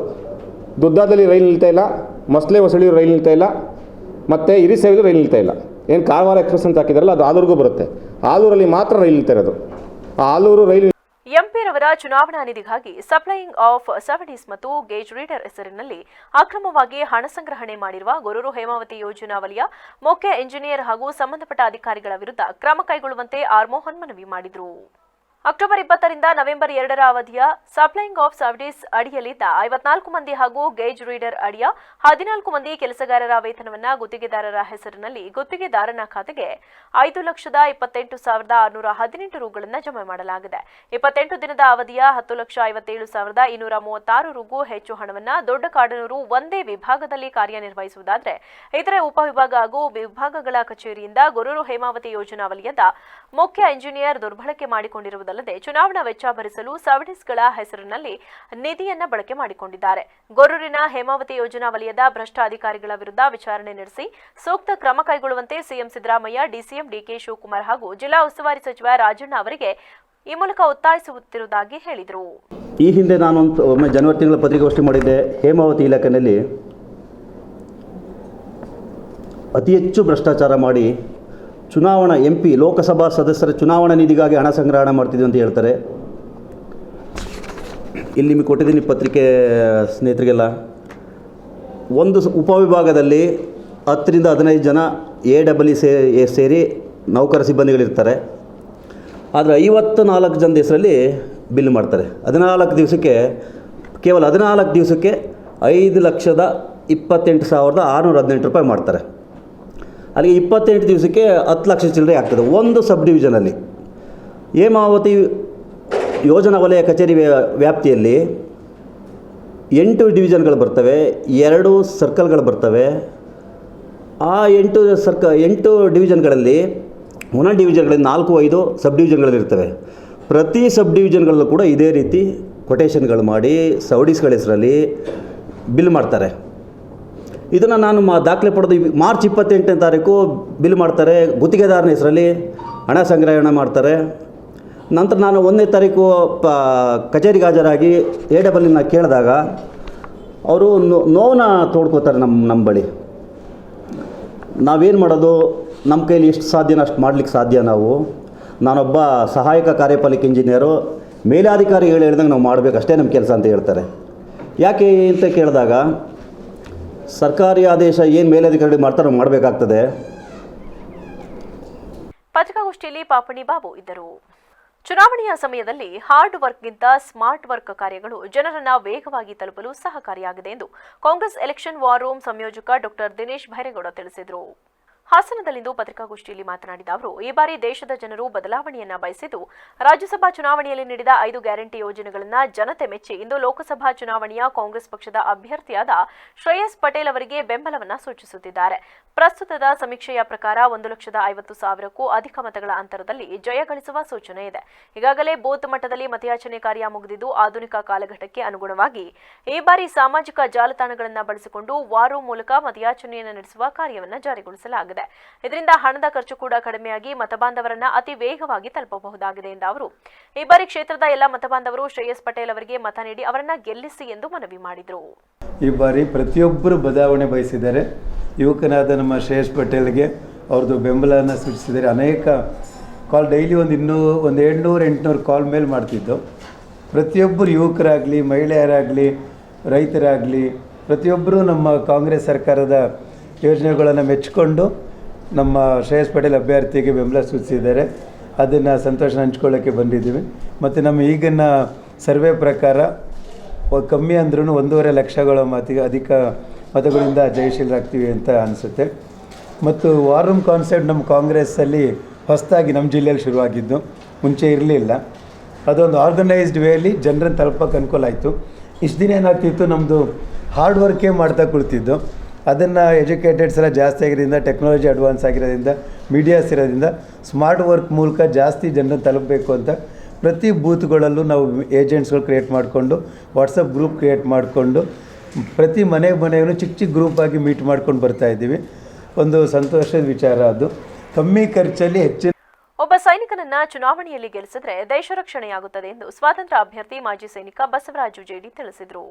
ದುದ್ದಾದಲ್ಲಿ ರೈಲು ನಿಲ್ತಾ ಇಲ್ಲ, ಮೊಸಳೆ ಹೊಸಳ್ಳಿ ರೈಲು ನಿಲ್ತಾ ಇಲ್ಲ, ಮತ್ತು ಹಿರಿಸೇವೆಗೂ ರೈಲು ನಿಲ್ತಾ ಇಲ್ಲ. ಏನು ಕಾರವಾರ ಎಕ್ಸ್ಪ್ರೆಸ್ ಅಂತ ಹಾಕಿದಾರಲ್ಲ, ಅದು ಆಲೂರಿಗೂ ಬರುತ್ತೆ. ಆಲೂರಲ್ಲಿ ಮಾತ್ರ ರೈಲು ನಿಲ್ತಾ ಇರೋದು. ಆ ಆಲೂರು ರೈಲು ಎಂಪಿರವರ ಚುನಾವಣಾ ನಿಧಿಗಾಗಿ ಸಪ್ಲೈಯಿಂಗ್ ಆಫ್ ಸವಡೀಸ್ ಮತ್ತು ಗೇಜ್ ರೀಡರ್ ಹೆಸರಿನಲ್ಲಿ ಅಕ್ರಮವಾಗಿ ಹಣ ಸಂಗ್ರಹಣೆ ಮಾಡಿರುವ ಗೊರೂರು ಹೇಮಾವತಿ ಯೋಜನಾ ವಲಯ ಮುಖ್ಯ ಎಂಜಿನಿಯರ್ ಹಾಗೂ ಸಂಬಂಧಪಟ್ಟ ಅಧಿಕಾರಿಗಳ ವಿರುದ್ಧ ಕ್ರಮ ಕೈಗೊಳ್ಳುವಂತೆ ಆರ್ ಮೋಹನ್ ಮನವಿ ಮಾಡಿದರು. ಅಕ್ಟೋಬರ್ 20ರಿಂದ ನವೆಂಬರ್ 2ರ ಅವಧಿಯ ಸಪ್ಲೈಯಿಂಗ್ ಆಫ್ ಸವಡೀಸ್ ಅಡಿಯಲ್ಲಿದ್ದ 54 ಮಂದಿ ಹಾಗೂ ಗೇಜ್ ರೀಡರ್ ಅಡಿಯ 14 ಮಂದಿ ಕೆಲಸಗಾರರ ವೇತನವನ್ನು ಗುತ್ತಿಗೆದಾರರ ಹೆಸರಿನಲ್ಲಿ ಗುತ್ತಿಗೆದಾರನ ಖಾತೆಗೆ 5,28,618 ರೂಗಳನ್ನು ಜಮೆ ಮಾಡಲಾಗಿದೆ. 28 ದಿನದ ಅವಧಿಯ 10,57,236 ರೂಗೂ ಹೆಚ್ಚು ಹಣವನ್ನು ದೊಡ್ಡ ಕಾಡನೂರು ಒಂದೇ ವಿಭಾಗದಲ್ಲಿ ಕಾರ್ಯನಿರ್ವಹಿಸುವುದಾದರೆ ಇತರೆ ಉಪವಿಭಾಗ ಹಾಗೂ ವಿಭಾಗಗಳ ಕಚೇರಿಯಿಂದ ಗೊರೂರು ಹೇಮಾವತಿ ಯೋಜನಾ ವಲಯದ ಮುಖ್ಯ ಎಂಜಿನಿಯರ್ ದುರ್ಬಳಕೆ ಮಾಡಿಕೊಂಡಿರುವುದು ಅಲ್ಲದೆ ಚುನಾವಣಾ ವೆಚ್ಚ ಭರಿಸಲು ಸವಡೀಸ್ಗಳ ಹೆಸರಿನಲ್ಲಿ ನಿಧಿಯನ್ನ ಬಳಕೆ ಮಾಡಿಕೊಂಡಿದ್ದಾರೆ. ಗೊರೂರಿನ ಹೇಮಾವತಿ ಯೋಜನಾ ವಲಯದ ಭ್ರಷ್ಟ ಅಧಿಕಾರಿಗಳ ವಿರುದ್ಧ ವಿಚಾರಣೆ ನಡೆಸಿ ಸೂಕ್ತ ಕ್ರಮ ಕೈಗೊಳ್ಳುವಂತೆ ಸಿಎಂ ಸಿದ್ದರಾಮಯ್ಯ, ಡಿಸಿಎಂ ಡಿಕೆ ಶಿವಕುಮಾರ್ ಹಾಗೂ ಜಿಲ್ಲಾ ಉಸ್ತುವಾರಿ ಸಚಿವ ರಾಜಣ್ಣ ಅವರಿಗೆ ಈ ಮೂಲಕ ಒತ್ತಾಯಿಸುತ್ತಿರುವುದಾಗಿ ಹೇಳಿದರು. ಈ ಹಿಂದೆ ನಾನು ಒಮ್ಮೆ ಜನವರಿ ತಿಂಗಳ ಪತ್ರಿಕಾಗೋಷ್ಠಿ ಮಾಡಿದ್ದೆ. ಹೇಮಾವತಿ ಇಲಾಖೆಯಲ್ಲಿ ಅತಿ ಹೆಚ್ಚು ಭ್ರಷ್ಟಾಚಾರ ಮಾಡಿ ಚುನಾವಣಾ MP ಲೋಕಸಭಾ ಸದಸ್ಯರ ಚುನಾವಣಾ ನಿಧಿಗಾಗಿ ಹಣ ಸಂಗ್ರಹಣೆ ಮಾಡ್ತಿದ್ವಿ ಅಂತ ಹೇಳ್ತಾರೆ. ಇಲ್ಲಿ ನಿಮಗೆ ಕೊಟ್ಟಿದ್ದೀನಿ ಪತ್ರಿಕೆ ಸ್ನೇಹಿತರಿಗೆಲ್ಲ. ಒಂದು ಉಪವಿಭಾಗದಲ್ಲಿ 10ರಿಂದ 15 ಜನ AEE ಸೇರಿ ನೌಕರ ಸಿಬ್ಬಂದಿಗಳಿರ್ತಾರೆ. ಆದರೆ 54 ಜನದ ಹೆಸರಲ್ಲಿ ಬಿಲ್ ಮಾಡ್ತಾರೆ. 14 ದಿವಸಕ್ಕೆ, ಕೇವಲ 14 ದಿವಸಕ್ಕೆ 5,28,618 ರೂಪಾಯಿ ಮಾಡ್ತಾರೆ. ಅಲ್ಲಿಗೆ 28 ದಿವಸಕ್ಕೆ 10 ಲಕ್ಷ ಚಿಲ್ಲರೆ ಆಗ್ತದೆ ಒಂದು ಸಬ್ ಡಿವಿಷನಲ್ಲಿ. ಹೇಮಾವತಿ ಯೋಜನಾ ವಲಯ ಕಚೇರಿ ವ್ಯಾಪ್ತಿಯಲ್ಲಿ 8 ಡಿವಿಷನ್ಗಳು ಬರ್ತವೆ, 2 ಸರ್ಕಲ್ಗಳು ಬರ್ತವೆ. ಆ 8 ಡಿವಿಷನ್ಗಳಲ್ಲಿ ಒಂದೊಂದು ಡಿವಿಷನ್ಗಳಲ್ಲಿ 4-5 ಸಬ್ ಡಿವಿಷನ್ಗಳಿರ್ತವೆ. ಪ್ರತಿ ಸಬ್ ಡಿವಿಷನ್ಗಳಲ್ಲೂ ಕೂಡ ಇದೇ ರೀತಿ ಕೊಟೇಶನ್ಗಳು ಮಾಡಿ ಸವಡೀಸ್ಗಳ ಹೆಸರಲ್ಲಿ ಬಿಲ್ ಮಾಡ್ತಾರೆ. ಇದನ್ನು ನಾನು ದಾಖಲೆ ಪಡೆದು ಮಾರ್ಚ್ 28ನೇ ತಾರೀಕು ಬಿಲ್ ಮಾಡ್ತಾರೆ. ಗುತ್ತಿಗೆದಾರನ ಹೆಸರಲ್ಲಿ ಹಣ ಸಂಗ್ರಹಣೆ ಮಾಡ್ತಾರೆ. ನಂತರ ನಾನು 1ನೇ ತಾರೀಕು ಕಚೇರಿಗೆ ಹಾಜರಾಗಿ AEE ಕೇಳಿದಾಗ ಅವರು ನೋವನ್ನ ತೋಡ್ಕೋತಾರೆ ನಮ್ಮ ಬಳಿ. ನಾವೇನು ಮಾಡೋದು, ನಮ್ಮ ಕೈಲಿ ಎಷ್ಟು ಸಾಧ್ಯನೋ ಅಷ್ಟು ಮಾಡಲಿಕ್ಕೆ ಸಾಧ್ಯ. ನಾನೊಬ್ಬ ಸಹಾಯಕ ಕಾರ್ಯಪಾಲಕ ಇಂಜಿನಿಯರು, ಮೇಲಾಧಿಕಾರಿಗಳು ಹೇಳ್ದಂಗೆ ನಾವು ಮಾಡಬೇಕು, ಅಷ್ಟೇ ನಮ್ಮ ಕೆಲಸ ಅಂತ ಹೇಳ್ತಾರೆ. ಯಾಕೆ ಅಂತ ಕೇಳಿದಾಗ, ಸರ್ಕಾರಿ ಆದೇಶ ಏನು ಮೇಲಧಿಕಾರಿ ಮಾಡ್ತಾರೋ ಮಾಡಬೇಕಾಗ್ತದೆ. ಪತ್ರಿಕಾಗೋಷ್ಠಿಯಲ್ಲಿ ಪಾಪಣಿ ಬಾಬು ಇದ್ದರು. ಚುನಾವಣೆಯ ಸಮಯದಲ್ಲಿ ಹಾರ್ಡ್ ವರ್ಕ್ಗಿಂತ ಸ್ಮಾರ್ಟ್ ವರ್ಕ್ ಕಾರ್ಯಗಳು ಜನರನ್ನ ವೇಗವಾಗಿ ತಲುಪಲು ಸಹಕಾರಿಯಾಗಿದೆ ಎಂದು ಕಾಂಗ್ರೆಸ್ ಎಲೆಕ್ಷನ್ ವಾರ್ ರೂಮ್ ಸಂಯೋಜಕ ಡಾಕ್ಟರ್ ದಿನೇಶ್ ಭೈರೇಗೌಡ ತಿಳಿಸಿದರು. ಹಾಸನದಲ್ಲಿಂದು ಪತ್ರಿಕಾಗೋಷ್ಠಿಯಲ್ಲಿ ಮಾತನಾಡಿದ ಅವರು, ಈ ಬಾರಿ ದೇಶದ ಜನರು ಬದಲಾವಣೆಯನ್ನ ಬಯಸಿದ್ದು, ರಾಜ್ಯಸಭಾ ಚುನಾವಣೆಯಲ್ಲಿ ನೀಡಿದ 5 ಗ್ಯಾರಂಟಿ ಯೋಜನೆಗಳನ್ನು ಜನತೆ ಮೆಚ್ಚಿ ಇಂದು ಲೋಕಸಭಾ ಚುನಾವಣೆಯ ಕಾಂಗ್ರೆಸ್ ಪಕ್ಷದ ಅಭ್ಯರ್ಥಿಯಾದ ಶ್ರೇಯಸ್ ಪಟೇಲ್ ಅವರಿಗೆ ಬೆಂಬಲವನ್ನ ಸೂಚಿಸುತ್ತಿದ್ದಾರೆ. ಪ್ರಸ್ತುತದ ಸಮೀಕ್ಷೆಯ ಪ್ರಕಾರ 1,50,000ಕ್ಕೂ ಅಧಿಕ ಮತಗಳ ಅಂತರದಲ್ಲಿ ಜಯ ಗಳಿಸುವ ಸೂಚನೆ ಇದೆ. ಈಗಾಗಲೇ ಬೂತ್ ಮಟ್ಟದಲ್ಲಿ ಮತಯಾಚನೆ ಕಾರ್ಯ ಮುಗಿದಿದ್ದು, ಆಧುನಿಕ ಕಾಲಘಟ್ಟಕ್ಕೆ ಅನುಗುಣವಾಗಿ ಈ ಬಾರಿ ಸಾಮಾಜಿಕ ಜಾಲತಾಣಗಳನ್ನು ಬಳಸಿಕೊಂಡು ವಾರ್ ರೂಮ್ ಮೂಲಕ ಮತಯಾಚನೆಯನ್ನು ನಡೆಸುವ ಕಾರ್ಯವನ್ನು ಜಾರಿಗೊಳಿಸಲಾಗಿದೆ. ಇದರಿಂದ ಹಣದ ಖರ್ಚು ಕೂಡ ಕಡಿಮೆಯಾಗಿ ಮತಬಾಂಧವರನ್ನ ಅತಿ ವೇಗವಾಗಿ ತಲುಪಬಹುದಾಗಿದೆ ಎಂದ ಅವರು, ಈ ಬಾರಿ ಕ್ಷೇತ್ರದ ಎಲ್ಲ ಮತಬಾಂಧವರು ಶ್ರೇಯಸ್ ಪಟೇಲ್ ಅವರಿಗೆ ಮತ ನೀಡಿ ಅವರನ್ನ ಗೆಲ್ಲಿಸಿ ಎಂದು ಮನವಿ ಮಾಡಿದರು. ಈ ಬಾರಿ ಪ್ರತಿಯೊಬ್ಬರು ಬದಲಾವಣೆ ಬಯಸಿದ್ದಾರೆ. ಯುವಕನಾದ ನಮ್ಮ ಶ್ರೇಯಸ್ ಪಟೇಲ್ಗೆ ಅವ್ರದ್ದು ಬೆಂಬಲವನ್ನು ಸೂಚಿಸಿದ್ದಾರೆ. ಅನೇಕ ಕಾಲ್ ಡೈಲಿ ಒಂದು 700-800 ಕಾಲ್ ಮೇಲೆ ಮಾಡ್ತಿದ್ದು. ಪ್ರತಿಯೊಬ್ಬರು ಯುವಕರಾಗಲಿ, ಮಹಿಳೆಯರಾಗಲಿ, ರೈತರಾಗಲಿ ಪ್ರತಿಯೊಬ್ಬರು ನಮ್ಮ ಕಾಂಗ್ರೆಸ್ ಸರ್ಕಾರದ ಯೋಜನೆಗಳನ್ನು ಮೆಚ್ಚಿಕೊಂಡು ನಮ್ಮ ಶ್ರೇಯಸ್ ಪಟೇಲ್ ಅಭ್ಯರ್ಥಿಗೆ ಬೆಂಬಲ ಸೂಚಿಸಿದ್ದಾರೆ. ಅದನ್ನು ಸಂತೋಷ ಹಂಚ್ಕೊಳ್ಳೋಕ್ಕೆ ಬಂದಿದ್ದೀವಿ. ಮತ್ತು ನಮ್ಮ ಈಗಿನ ಸರ್ವೆ ಪ್ರಕಾರ ಕಮ್ಮಿ ಅಂದ್ರೂ 1.5 ಲಕ್ಷಗಳ ಅಧಿಕ ಮತಗಳಿಂದ ಜಯಶೀಲರಾಗ್ತೀವಿ ಅಂತ ಅನಿಸುತ್ತೆ. ಮತ್ತು ವಾರ್ ರೂಮ್ ಕಾನ್ಸೆಪ್ಟ್ ನಮ್ಮ ಕಾಂಗ್ರೆಸ್ಸಲ್ಲಿ ಹೊಸದಾಗಿ ನಮ್ಮ ಜಿಲ್ಲೆಯಲ್ಲಿ ಶುರುವಾಗಿದ್ದು, ಮುಂಚೆ ಇರಲಿಲ್ಲ. ಅದೊಂದು ಆರ್ಗನೈಸ್ಡ್ ವೇಯಲ್ಲಿ ಜನರನ್ನು ತಲುಪೋಕ್ಕೆ ಅನುಕೂಲ ಆಯಿತು. ಇಷ್ಟು ದಿನ ಏನಾಗ್ತಿತ್ತು, ನಮ್ಮದು ಹಾರ್ಡ್ ವರ್ಕೇ ಮಾಡ್ತಾ ಕುಳಿತಿದ್ದು. ಅದನ್ನು ಎಜುಕೇಟೆಡ್ಸ್ ಎಲ್ಲ ಜಾಸ್ತಿ ಆಗಿರೋದ್ರಿಂದ, ಟೆಕ್ನಾಲಜಿ ಅಡ್ವಾನ್ಸ್ ಆಗಿರೋದ್ರಿಂದ, ಮೀಡಿಯಾಸ್ ಇರೋದ್ರಿಂದ ಸ್ಮಾರ್ಟ್ ವರ್ಕ್ ಮೂಲಕ ಜಾಸ್ತಿ ಜನರನ್ನು ತಲುಪಬೇಕು ಅಂತ ಪ್ರತಿ ಬೂತ್ಗಳಲ್ಲೂ ನಾವು ಏಜೆಂಟ್ಸ್ಗಳು ಕ್ರಿಯೇಟ್ ಮಾಡಿಕೊಂಡು, ವಾಟ್ಸಪ್ ಗ್ರೂಪ್ ಕ್ರಿಯೇಟ್ ಮಾಡಿಕೊಂಡು, ಪ್ರತಿ ಮನೆಯೂ ಚಿಕ್ಕ ಗ್ರೂಪಾಗಿ ಮೀಟ್ ಮಾಡ್ಕೊಂಡು ಬರ್ತಾಯಿದ್ದೀವಿ. ಒಂದು ಸಂತೋಷದ ವಿಚಾರ. ಅದು ಕಮ್ಮಿ ಖರ್ಚಲ್ಲಿ ಹೆಚ್ಚಿನ ಒಬ್ಬ ಸೈನಿಕನನ್ನ ಚುನಾವಣೆಯಲ್ಲಿ ಗೆಲ್ಲಿಸಿದ್ರೆ ದೇಶ ರಕ್ಷಣೆಯಾಗುತ್ತದೆ ಎಂದು ಸ್ವಾತಂತ್ರ್ಯ ಅಭ್ಯರ್ಥಿ ಮಾಜಿ ಸೈನಿಕ ಬಸವರಾಜು ಜೇಡಿ ತಿಳಿಸಿದರು.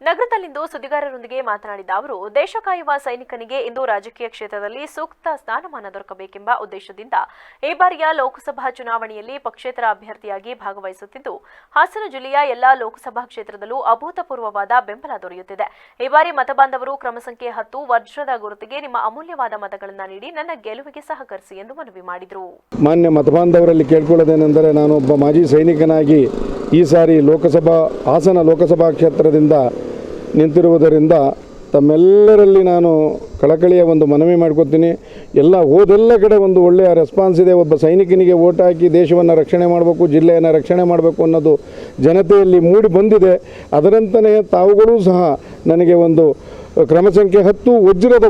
ನಗರದಲ್ಲಿಂದು ಸುದ್ದಿಗಾರರೊಂದಿಗೆ ಮಾತನಾಡಿದ ಅವರು, ದೇಶ ಕಾಯುವ ಸೈನಿಕನಿಗೆ ಇಂದು ರಾಜಕೀಯ ಕ್ಷೇತ್ರದಲ್ಲಿ ಸೂಕ್ತ ಸ್ಥಾನಮಾನ ದೊರಕಬೇಕೆಂಬ ಉದ್ದೇಶದಿಂದ ಈ ಬಾರಿಯ ಲೋಕಸಭಾ ಚುನಾವಣೆಯಲ್ಲಿ ಪಕ್ಷೇತರ ಅಭ್ಯರ್ಥಿಯಾಗಿ ಭಾಗವಹಿಸುತ್ತಿದ್ದು, ಹಾಸನ ಜಿಲ್ಲೆಯ ಎಲ್ಲಾ ಲೋಕಸಭಾ ಕ್ಷೇತ್ರದಲ್ಲೂ ಅಭೂತಪೂರ್ವವಾದ ಬೆಂಬಲ ದೊರೆಯುತ್ತಿದೆ. ಈ ಬಾರಿ ಮತಬಾಂಧವರು ಕ್ರಮ ಸಂಖ್ಯೆ 10 ವಜ್ರದ ಗುರುತಿಗೆ ನಿಮ್ಮ ಅಮೂಲ್ಯವಾದ ಮತಗಳನ್ನು ನೀಡಿ ನನ್ನ ಗೆಲುವಿಗೆ ಸಹಕರಿಸಿ ಎಂದು ಮನವಿ ಮಾಡಿದರು. ಮಾನ್ಯ ಮತಬಾಂಧವರಲ್ಲಿ ಕೇಳ್ಕೊಳ್ಳೋದೇನೆಂದರೆ, ನಾನೊಬ್ಬ ಮಾಜಿ ಸೈನಿಕನಾಗಿ ಈ ಸಾರಿ ಹಾಸನ ಲೋಕಸಭಾ ಕ್ಷೇತ್ರದಿಂದ ನಿಂತಿರುವುದರಿಂದ ತಮ್ಮೆಲ್ಲರಲ್ಲಿ ನಾನು ಕಳಕಳಿಯ ಒಂದು ಮನವಿ ಮಾಡ್ಕೊತೀನಿ. ಹೋದೆಲ್ಲ ಕಡೆ ಒಂದು ಒಳ್ಳೆಯ ರೆಸ್ಪಾನ್ಸ್ ಇದೆ. ಒಬ್ಬ ಸೈನಿಕನಿಗೆ ವೋಟ್ ಹಾಕಿ ದೇಶವನ್ನು ರಕ್ಷಣೆ ಮಾಡಬೇಕು, ಜಿಲ್ಲೆಯನ್ನು ರಕ್ಷಣೆ ಮಾಡಬೇಕು ಅನ್ನೋದು ಜನತೆಯಲ್ಲಿ ಮೂಡಿ ಬಂದಿದೆ. ಅದರಂತೆಯೇ ತಾವುಗಳೂ ಸಹ ನನಗೆ ಒಂದು ಕ್ರಮ ಸಂಖ್ಯೆ 10 ವಜ್ರದ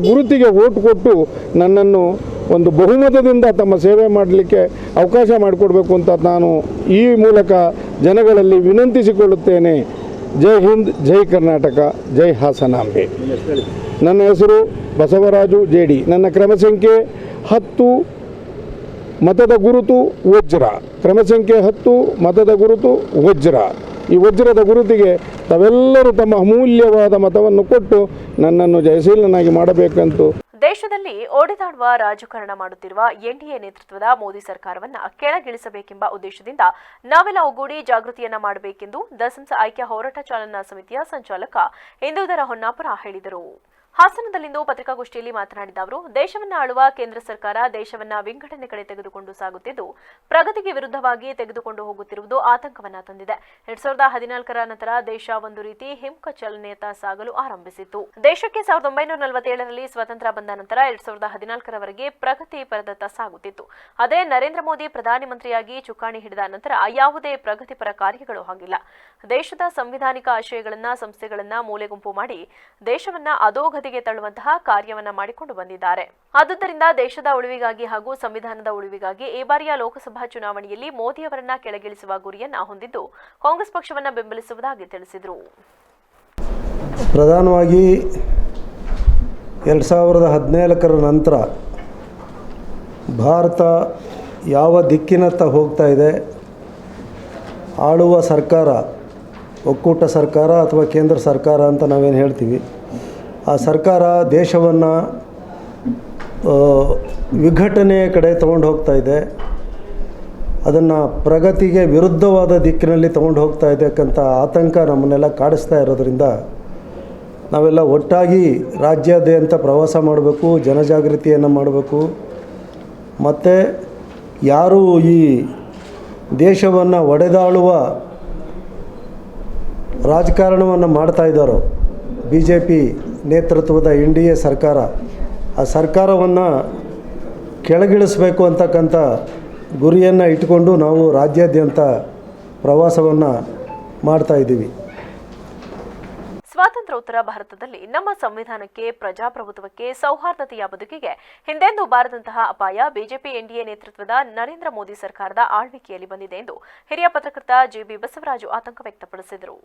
ಗುರುತಿಗೆ ವೋಟ್ ಕೊಟ್ಟು ನನ್ನನ್ನು ಒಂದು ಬಹುಮತದಿಂದ ತಮ್ಮ ಸೇವೆ ಮಾಡಲಿಕ್ಕೆ ಅವಕಾಶ ಮಾಡಿಕೊಡ್ಬೇಕು ಅಂತ ನಾನು ಈ ಮೂಲಕ ಜನಗಳಲ್ಲಿ ವಿನಂತಿಸಿಕೊಳ್ಳುತ್ತೇನೆ. ಜೈ ಹಿಂದ್, ಜೈ ಕರ್ನಾಟಕ, ಜೈ ಹಾಸನಾಂಬೆ. ನನ್ನ ಹೆಸರು ಬಸವರಾಜು ಜೇಡಿ. ನನ್ನ ಕ್ರಮ ಸಂಖ್ಯೆ 10, ಮತದ ಗುರುತು ವಜ್ರ. ಕ್ರಮ ಸಂಖ್ಯೆ 10, ಮತದ ಗುರುತು ವಜ್ರ. ಈ ವಜ್ರದ ಗುರುತಿಗೆ ತಾವೆಲ್ಲರೂ ತಮ್ಮ ಅಮೂಲ್ಯವಾದ ಮತವನ್ನು ಕೊಟ್ಟು ನನ್ನನ್ನು ಜಯಶೀಲನಾಗಿ ಮಾಡಬೇಕಂತ. ದೇಶದಲ್ಲಿ ಓಡಿದಾಡುವ ರಾಜಕಾರಣ ಮಾಡುತ್ತಿರುವ ಎನ್ಡಿಎ ನೇತೃತ್ವದ ಮೋದಿ ಸರ್ಕಾರವನ್ನ ಕೆಳಗಿಳಿಸಬೇಕೆಂಬ ಉದ್ದೇಶದಿಂದ ನಾವೆಲ್ಲ ಒಗ್ಗೂಡಿ ಜಾಗೃತಿಯನ್ನ ಮಾಡಬೇಕೆಂದು ದಸಂಸ ಐಕ್ಯ ಹೋರಾಟ ಚಾಲನಾ ಸಮಿತಿಯ ಸಂಚಾಲಕ ಇಂದೂಧರ ಹೊನ್ನಾಪುರ ಹೇಳಿದರು. ಹಾಸನದಲ್ಲಿಂದು ಪತ್ರಿಕಾಗೋಷ್ಠಿಯಲ್ಲಿ ಮಾತನಾಡಿದ ಅವರು, ದೇಶವನ್ನ ಆಳುವ ಕೇಂದ್ರ ಸರ್ಕಾರ ದೇಶವನ್ನ ವಿಂಗಡಣೆ ಕಡೆ ತೆಗೆದುಕೊಂಡು ಸಾಗುತ್ತಿದ್ದು, ಪ್ರಗತಿಗೆ ವಿರುದ್ಧವಾಗಿ ತೆಗೆದುಕೊಂಡು ಹೋಗುತ್ತಿರುವುದು ಆತಂಕವನ್ನ ತಂದಿದೆ. 2014ರ ನಂತರ ದೇಶ ಒಂದು ರೀತಿ ಹಿಮಕಚಲನೆಯತ್ತ ಸಾಗಲು ಆರಂಭಿಸಿತ್ತು. ದೇಶಕ್ಕೆ 1947ರಲ್ಲಿ ಸ್ವಾತಂತ್ರ್ಯ ಬಂದ ನಂತರ 2014ರವರೆಗೆ ಪ್ರಗತಿ ಪರದತ್ತ ಸಾಗುತ್ತಿತ್ತು. ಅದೇ ನರೇಂದ್ರ ಮೋದಿ ಪ್ರಧಾನಮಂತ್ರಿಯಾಗಿ ಚುಕ್ಕಾಣಿ ಹಿಡಿದ ನಂತರ ಯಾವುದೇ ಪ್ರಗತಿಪರ ಕಾರ್ಯಗಳು ಆಗಿಲ್ಲ. ದೇಶದ ಸಂವಿಧಾನಿಕ ಆಶಯಗಳನ್ನ, ಸಂಸ್ಥೆಗಳನ್ನ ಮೂಲೆಗುಂಪು ಮಾಡಿ ದೇಶವನ್ನ ಅಧೋಗತಿಗೆ ತಳ್ಳುವಂತಹ ಕಾರ್ಯವನ್ನ ಮಾಡಿಕೊಂಡು ಬಂದಿದ್ದಾರೆ. ಆದುದರಿಂದ ದೇಶದ ಉಳಿವಿಗಾಗಿ ಹಾಗೂ ಸಂವಿಧಾನದ ಉಳಿವಿಗಾಗಿ ಈ ಬಾರಿಯ ಲೋಕಸಭಾ ಚುನಾವಣೆಯಲ್ಲಿ ಮೋದಿ ಅವರನ್ನ ಕೆಳಗಿಳಿಸುವ ಗುರಿಯನ್ನ ಹೊಂದಿದ್ದು ಕಾಂಗ್ರೆಸ್ ಪಕ್ಷವನ್ನ ಬೆಂಬಲಿಸುವುದಾಗಿ ತಿಳಿಸಿದರು. ಪ್ರಧಾನವಾಗಿ 2014ರ ನಂತರ ಭಾರತ ಯಾವ ದಿಕ್ಕಿನತ್ತ ಹೋಗ್ತಾ ಇದೆ, ಆಳುವ ಸರ್ಕಾರ, ಒಕ್ಕೂಟ ಸರ್ಕಾರ ಅಥವಾ ಕೇಂದ್ರ ಸರ್ಕಾರ ಅಂತ ನಾವೇನು ಹೇಳ್ತೀವಿ, ಆ ಸರ್ಕಾರ ದೇಶವನ್ನು ವಿಘಟನೆಯ ಕಡೆ ತೊಗೊಂಡು ಹೋಗ್ತಾ ಇದೆ. ಅದನ್ನು ಪ್ರಗತಿಗೆ ವಿರುದ್ಧವಾದ ದಿಕ್ಕಿನಲ್ಲಿ ತೊಗೊಂಡು ಹೋಗ್ತಾ ಇದಕ್ಕಂಥ ಆತಂಕ ನಮ್ಮನ್ನೆಲ್ಲ ಕಾಡಿಸ್ತಾ ಇರೋದ್ರಿಂದ ನಾವೆಲ್ಲ ಒಟ್ಟಾಗಿ ರಾಜ್ಯಾದ್ಯಂತ ಪ್ರವಾಸ ಮಾಡಬೇಕು, ಜನಜಾಗೃತಿಯನ್ನು ಮಾಡಬೇಕು. ಮತ್ತು ಯಾರು ಈ ದೇಶವನ್ನು ಒಡೆದಾಳುವ ರಾಜಕಾರಣವನ್ನು ಮಾಡ್ತಾ ಇದ್ದಾರೋ BJP ನೇತೃತ್ವದ NDA ಸರ್ಕಾರ, ಆ ಸರ್ಕಾರವನ್ನು ಕೆಳಗಿಳಿಸಬೇಕು ಅಂತಕ್ಕಂಥ ಗುರಿಯನ್ನು ಇಟ್ಟುಕೊಂಡು ನಾವು ರಾಜ್ಯಾದ್ಯಂತ ಪ್ರವಾಸವನ್ನು ಮಾಡ್ತಾ ಇದ್ದೀವಿ. ಸ್ವಾತಂತ್ರ್ಯೋತ್ತರ ಭಾರತದಲ್ಲಿ ನಮ್ಮ ಸಂವಿಧಾನಕ್ಕೆ, ಪ್ರಜಾಪ್ರಭುತ್ವಕ್ಕೆ, ಸೌಹಾರ್ದತೆಯ ಬದುಕಿಗೆ ಹಿಂದೆಂದೂ ಬಾರದಂತಹ ಅಪಾಯ ಬಿಜೆಪಿ NDA ನೇತೃತ್ವದ ನರೇಂದ್ರ ಮೋದಿ ಸರ್ಕಾರದ ಆಳ್ವಿಕೆಯಲ್ಲಿ ಬಂದಿದೆ ಎಂದು ಹಿರಿಯ ಪತ್ರಕರ್ತ JB ಬಸವರಾಜು ಆತಂಕ ವ್ಯಕ್ತಪಡಿಸಿದರು.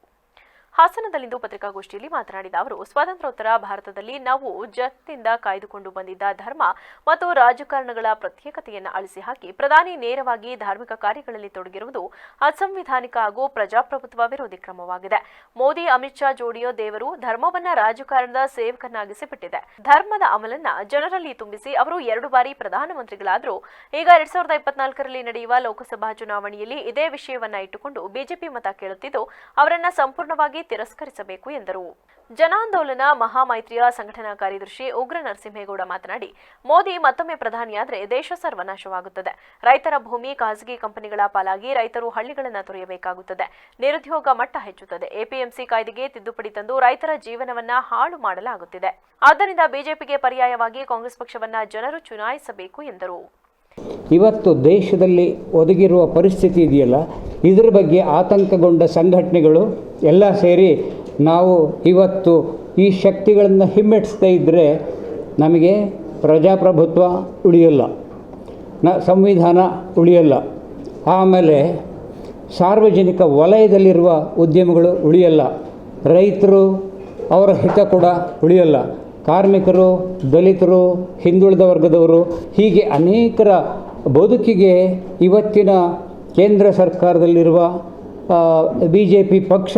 ಹಾಸನದಲ್ಲಿಂದು ಪತ್ರಿಕಾಗೋಷ್ಠಿಯಲ್ಲಿ ಮಾತನಾಡಿದ ಅವರು, ಸ್ವಾತಂತ್ರ್ಯೋತ್ತರ ಭಾರತದಲ್ಲಿ ನಾವು ಜನತೆಯಿಂದ ಕಾಯ್ದುಕೊಂಡು ಬಂದಿದ್ದ ಧರ್ಮ ಮತ್ತು ರಾಜಕಾರಣಗಳ ಪ್ರತ್ಯೇಕತೆಯನ್ನು ಅಳಿಸಿ ಹಾಕಿ ಪ್ರಧಾನಿ ನೇರವಾಗಿ ಧಾರ್ಮಿಕ ಕಾರ್ಯಗಳಲ್ಲಿ ತೊಡಗಿರುವುದು ಅಸಂವಿಧಾನಿಕ ಹಾಗೂ ಪ್ರಜಾಪ್ರಭುತ್ವ ವಿರೋಧಿ ಕ್ರಮವಾಗಿದೆ. ಮೋದಿ ಅಮಿತ್ ಶಾ ಜೋಡಿಯೋ ದೇವರು ಧರ್ಮವನ್ನ ರಾಜಕಾರಣದ ಸೇವಕನಾಗಿಸಿ ಬಿಟ್ಟಿದೆ. ಧರ್ಮದ ಅಮಲನ್ನ ಜನರಲ್ಲಿ ತುಂಬಿಸಿ ಅವರು 2 ಬಾರಿ ಪ್ರಧಾನಮಂತ್ರಿಗಳಾದರೂ ಈಗ 2024ರಲ್ಲಿ ನಡೆಯುವ ಲೋಕಸಭಾ ಚುನಾವಣೆಯಲ್ಲಿ ಇದೇ ವಿಷಯವನ್ನ ಇಟ್ಟುಕೊಂಡು ಬಿಜೆಪಿ ಮತ ಕೇಳುತ್ತಿದ್ದು ಅವರನ್ನ ಸಂಪೂರ್ಣವಾಗಿ ತಿರಸ್ಕರಿಸಬೇಕು ಎಂದರು. ಜನಾಂದೋಲನ ಮಹಾಮೈತ್ರಿಯ ಸಂಘಟನಾ ಕಾರ್ಯದರ್ಶಿ ಉಗ್ರ ನರಸಿಂಹೇಗೌಡ ಮಾತನಾಡಿ, ಮೋದಿ ಮತ್ತೊಮ್ಮೆ ಪ್ರಧಾನಿಯಾದರೆ ದೇಶ ಸರ್ವನಾಶವಾಗುತ್ತದೆ. ರೈತರ ಭೂಮಿ ಖಾಸಗಿ ಕಂಪನಿಗಳ ಪಾಲಾಗಿ ರೈತರು ಹಳ್ಳಿಗಳನ್ನು ತೊರೆಯಬೇಕಾಗುತ್ತದೆ. ನಿರುದ್ಯೋಗ ಮಟ್ಟ ಹೆಚ್ಚುತ್ತದೆ. APMC ಕಾಯ್ದೆಗೆ ತಿದ್ದುಪಡಿ ತಂದು ರೈತರ ಜೀವನವನ್ನ ಹಾಳು ಮಾಡಲಾಗುತ್ತಿದೆ. ಆದ್ದರಿಂದ ಬಿಜೆಪಿಗೆ ಪರ್ಯಾಯವಾಗಿ ಕಾಂಗ್ರೆಸ್ ಪಕ್ಷವನ್ನ ಜನರು ಚುನಾಯಿಸಬೇಕು ಎಂದರು. ಇವತ್ತು ದೇಶದಲ್ಲಿ ಒದಗಿರುವ ಪರಿಸ್ಥಿತಿ ಇದೆಯಲ್ಲ, ಇದರ ಬಗ್ಗೆ ಆತಂಕಗೊಂಡ ಸಂಘಟನೆಗಳು ಎಲ್ಲ ಸೇರಿ ನಾವು ಇವತ್ತು ಈ ಶಕ್ತಿಗಳನ್ನು ಹಿಮ್ಮೆಟ್ಟಿಸ್ತಾ ಇದ್ದರೆ ನಮಗೆ ಪ್ರಜಾಪ್ರಭುತ್ವ ಉಳಿಯಲ್ಲ, ಸಂವಿಧಾನ ಉಳಿಯಲ್ಲ, ಆಮೇಲೆ ಸಾರ್ವಜನಿಕ ವಲಯದಲ್ಲಿರುವ ಉದ್ಯಮಗಳು ಉಳಿಯಲ್ಲ, ರೈತರು ಅವರ ಹಿತ ಕೂಡ ಉಳಿಯಲ್ಲ, ಕಾರ್ಮಿಕರು, ದಲಿತರು, ಹಿಂದುಳಿದ ವರ್ಗದವರು, ಹೀಗೆ ಅನೇಕರ ಬದುಕಿಗೆ ಇವತ್ತಿನ ಕೇಂದ್ರ ಸರ್ಕಾರದಲ್ಲಿರುವ BJP ಪಕ್ಷ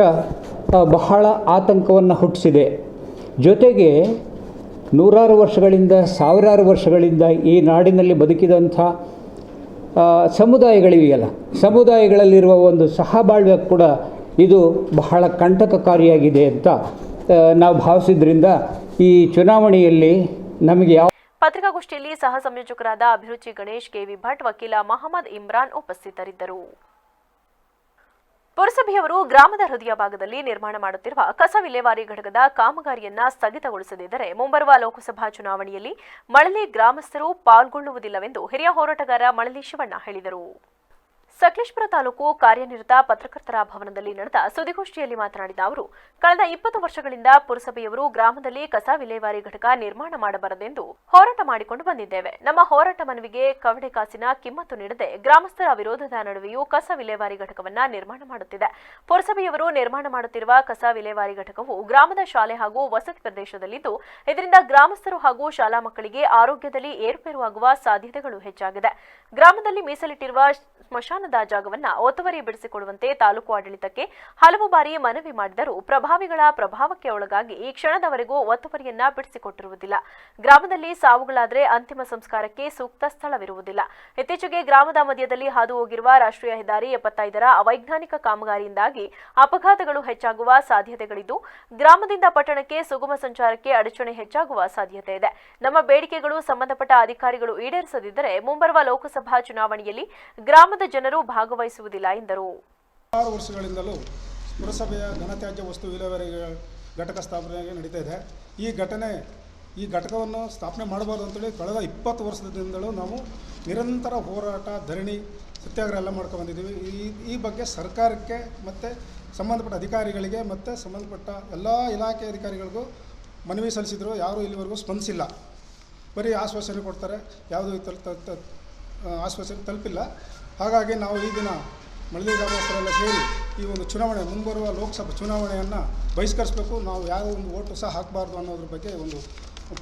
ಬಹಳ ಆತಂಕವನ್ನು ಹುಟ್ಟಿಸಿದೆ. ಜೊತೆಗೆ ನೂರಾರು ವರ್ಷಗಳಿಂದ, ಸಾವಿರಾರು ವರ್ಷಗಳಿಂದ ಈ ನಾಡಿನಲ್ಲಿ ಬದುಕಿದಂಥ ಸಮುದಾಯಗಳಿವೆಯಲ್ಲ, ಸಮುದಾಯಗಳಲ್ಲಿರುವ ಒಂದು ಸಹಬಾಳ್ವೆ ಕೂಡ ಇದು ಬಹಳ ಕಂಟಕಕಾರಿಯಾಗಿದೆ ಅಂತ ನಾವು ಭಾವಿಸಿದ್ರಿಂದ ಈ ಚುನಾವಣೆಯಲ್ಲಿ ನಮಗೆ ಯಾವ. ಪತ್ರಿಕಾಗೋಷ್ಠಿಯಲ್ಲಿ ಸಹ ಸಂಯೋಜಕರಾದ ಅಭಿರುಚಿ ಗಣೇಶ್, KV ಭಟ್, ವಕೀಲ ಮಹಮ್ಮದ್ ಇಮ್ರಾನ್ ಉಪಸ್ಥಿತರಿದ್ದರು. ಪುರಸಭೆಯವರು ಗ್ರಾಮದ ಹೃದಯ ಭಾಗದಲ್ಲಿ ನಿರ್ಮಾಣ ಮಾಡುತ್ತಿರುವ ಕಸ ವಿಲೇವಾರಿ ಘಟಕದ ಕಾಮಗಾರಿಯನ್ನ ಸ್ಥಗಿತಗೊಳಿಸದಿದ್ದರೆ ಮುಂಬರುವ ಲೋಕಸಭಾ ಚುನಾವಣೆಯಲ್ಲಿ ಮಳಲಿ ಗ್ರಾಮಸ್ಥರು ಪಾಲ್ಗೊಳ್ಳುವುದಿಲ್ಲವೆಂದು ಹಿರಿಯ ಹೋರಾಟಗಾರ ಮಳಲಿ ಶಿವಣ್ಣ ಹೇಳಿದರು. ಸಕಲೇಶಪುರ ತಾಲೂಕು ಕಾರ್ಯನಿರತ ಪತ್ರಕರ್ತರ ಭವನದಲ್ಲಿ ನಡೆದ ಸುದ್ದಿಗೋಷ್ಠಿಯಲ್ಲಿ ಮಾತನಾಡಿದ ಅವರು, ಕಳೆದ 20 ವರ್ಷಗಳಿಂದ ಪುರಸಭೆಯವರು ಗ್ರಾಮದಲ್ಲಿ ಕಸ ವಿಲೇವಾರಿ ಘಟಕ ನಿರ್ಮಾಣ ಮಾಡಬಾರದೆಂದು ಹೋರಾಟ ಮಾಡಿಕೊಂಡು ಬಂದಿದ್ದೇವೆ. ನಮ್ಮ ಹೋರಾಟ ಮನವಿಗೆ ಕವಡೆ ಕಾಸಿನ ಕಿಮ್ಮತ್ತು ನೀಡದೆ ಗ್ರಾಮಸ್ಥರ ವಿರೋಧದ ನಡುವೆಯೂ ಕಸ ವಿಲೇವಾರಿ ಘಟಕವನ್ನ ನಿರ್ಮಾಣ ಮಾಡುತ್ತಿದೆ. ಪುರಸಭೆಯವರು ನಿರ್ಮಾಣ ಮಾಡುತ್ತಿರುವ ಕಸ ವಿಲೇವಾರಿ ಘಟಕವು ಗ್ರಾಮದ ಶಾಲೆ ಹಾಗೂ ವಸತಿ ಪ್ರದೇಶದಲ್ಲಿದ್ದು ಇದರಿಂದ ಗ್ರಾಮಸ್ಥರು ಹಾಗೂ ಶಾಲಾ ಮಕ್ಕಳಿಗೆ ಆರೋಗ್ಯದಲ್ಲಿ ಏರುಪೇರುವಾಗುವ ಸಾಧ್ಯತೆಗಳು ಹೆಚ್ಚಾಗಿದೆ. ಗ್ರಾಮದಲ್ಲಿ ಮೀಸಲಿಟ್ಟಿರುವ ಸ್ಮಶಾನದ ಜಾಗವನ್ನ ಒತ್ತುವರಿ ಬಿಡಿಸಿಕೊಡುವಂತೆ ತಾಲೂಕು ಆಡಳಿತಕ್ಕೆ ಹಲವು ಬಾರಿ ಮನವಿ ಮಾಡಿದರೂ ಪ್ರಭಾವಿಗಳ ಪ್ರಭಾವಕ್ಕೆ ಒಳಗಾಗಿ ಈ ಕ್ಷಣದವರೆಗೂ ಒತ್ತುವರಿಯನ್ನ ಬಿಡಿಸಿಕೊಟ್ಟಿರುವುದಿಲ್ಲ. ಗ್ರಾಮದಲ್ಲಿ ಸಾವುಗಳಾದರೆ ಅಂತಿಮ ಸಂಸ್ಕಾರಕ್ಕೆ ಸೂಕ್ತ ಸ್ಥಳವಿರುವುದಿಲ್ಲ. ಇತ್ತೀಚೆಗೆ ಗ್ರಾಮದ ಮಧ್ಯದಲ್ಲಿ ಹಾದು ಹೋಗಿರುವ ರಾಷ್ಟ್ರೀಯ ಹೆದ್ದಾರಿ 75ರ ಅವೈಜ್ಞಾನಿಕ ಕಾಮಗಾರಿಯಿಂದಾಗಿ ಅಪಘಾತಗಳು ಹೆಚ್ಚಾಗುವ ಸಾಧ್ಯತೆಗಳಿದ್ದು ಗ್ರಾಮದಿಂದ ಪಟ್ಟಣಕ್ಕೆ ಸುಗಮ ಸಂಚಾರಕ್ಕೆ ಅಡಚಣೆ ಹೆಚ್ಚಾಗುವ ಸಾಧ್ಯತೆ ಇದೆ. ನಮ್ಮ ಬೇಡಿಕೆಗಳು ಸಂಬಂಧಪಟ್ಟ ಅಧಿಕಾರಿಗಳು ಈಡೇರಿಸದಿದ್ದರೆ ಮುಂಬರುವ ಲೋಕಸಭಾ ಚುನಾವಣೆಯಲ್ಲಿ ಗ್ರಾಮದ ಜನರು ಭಾಗವಹಿಸುವುದಿಲ್ಲ ಎಂದರು. 6 ವರ್ಷಗಳಿಂದಲೂ ಪುರಸಭೆಯ ಘನತ್ಯಾಜ್ಯ ವಸ್ತು ವಿಲೇವಾರಿ ಘಟಕ ಸ್ಥಾಪನೆ ನಡೀತಾ ಇದೆ. ಈ ಘಟಕವನ್ನು ಸ್ಥಾಪನೆ ಮಾಡಬಾರ್ದು ಅಂತೇಳಿ ಕಳೆದ 20 ವರ್ಷದಿಂದಲೂ ನಾವು ನಿರಂತರ ಹೋರಾಟ, ಧರಣಿ, ಸತ್ಯಾಗ್ರಹ ಎಲ್ಲ ಮಾಡ್ಕೊಂಡು ಬಂದಿದ್ದೀವಿ. ಈ ಬಗ್ಗೆ ಸರ್ಕಾರಕ್ಕೆ ಮತ್ತು ಸಂಬಂಧಪಟ್ಟ ಅಧಿಕಾರಿಗಳಿಗೆ ಮತ್ತು ಸಂಬಂಧಪಟ್ಟ ಎಲ್ಲ ಇಲಾಖೆ ಅಧಿಕಾರಿಗಳಿಗೂ ಮನವಿ ಸಲ್ಲಿಸಿದ್ರು. ಯಾರೂ ಇಲ್ಲಿವರೆಗೂ ಸ್ಪಂದಿಸಿಲ್ಲ. ಬರೀ ಆಶ್ವಾಸನೆ ಕೊಡ್ತಾರೆ, ಯಾವುದೂ ಆಶ್ವಾಸನೆ ತಲುಪಿಲ್ಲ. ಹಾಗಾಗಿ ನಾವು ಈ ದಿನ ಮಳಲಿ ಗ್ರಾಮಸ್ಥರೆಲ್ಲ ಸೇರಿ ಈ ಒಂದು ಚುನಾವಣೆ, ಮುಂಬರುವ ಲೋಕಸಭಾ ಚುನಾವಣೆಯನ್ನು ಬಹಿಷ್ಕರಿಸಬೇಕು, ನಾವು ಯಾವ ಒಂದು ಓಟು ಸಹ ಹಾಕಬಾರ್ದು ಅನ್ನೋದ್ರ ಬಗ್ಗೆ ಒಂದು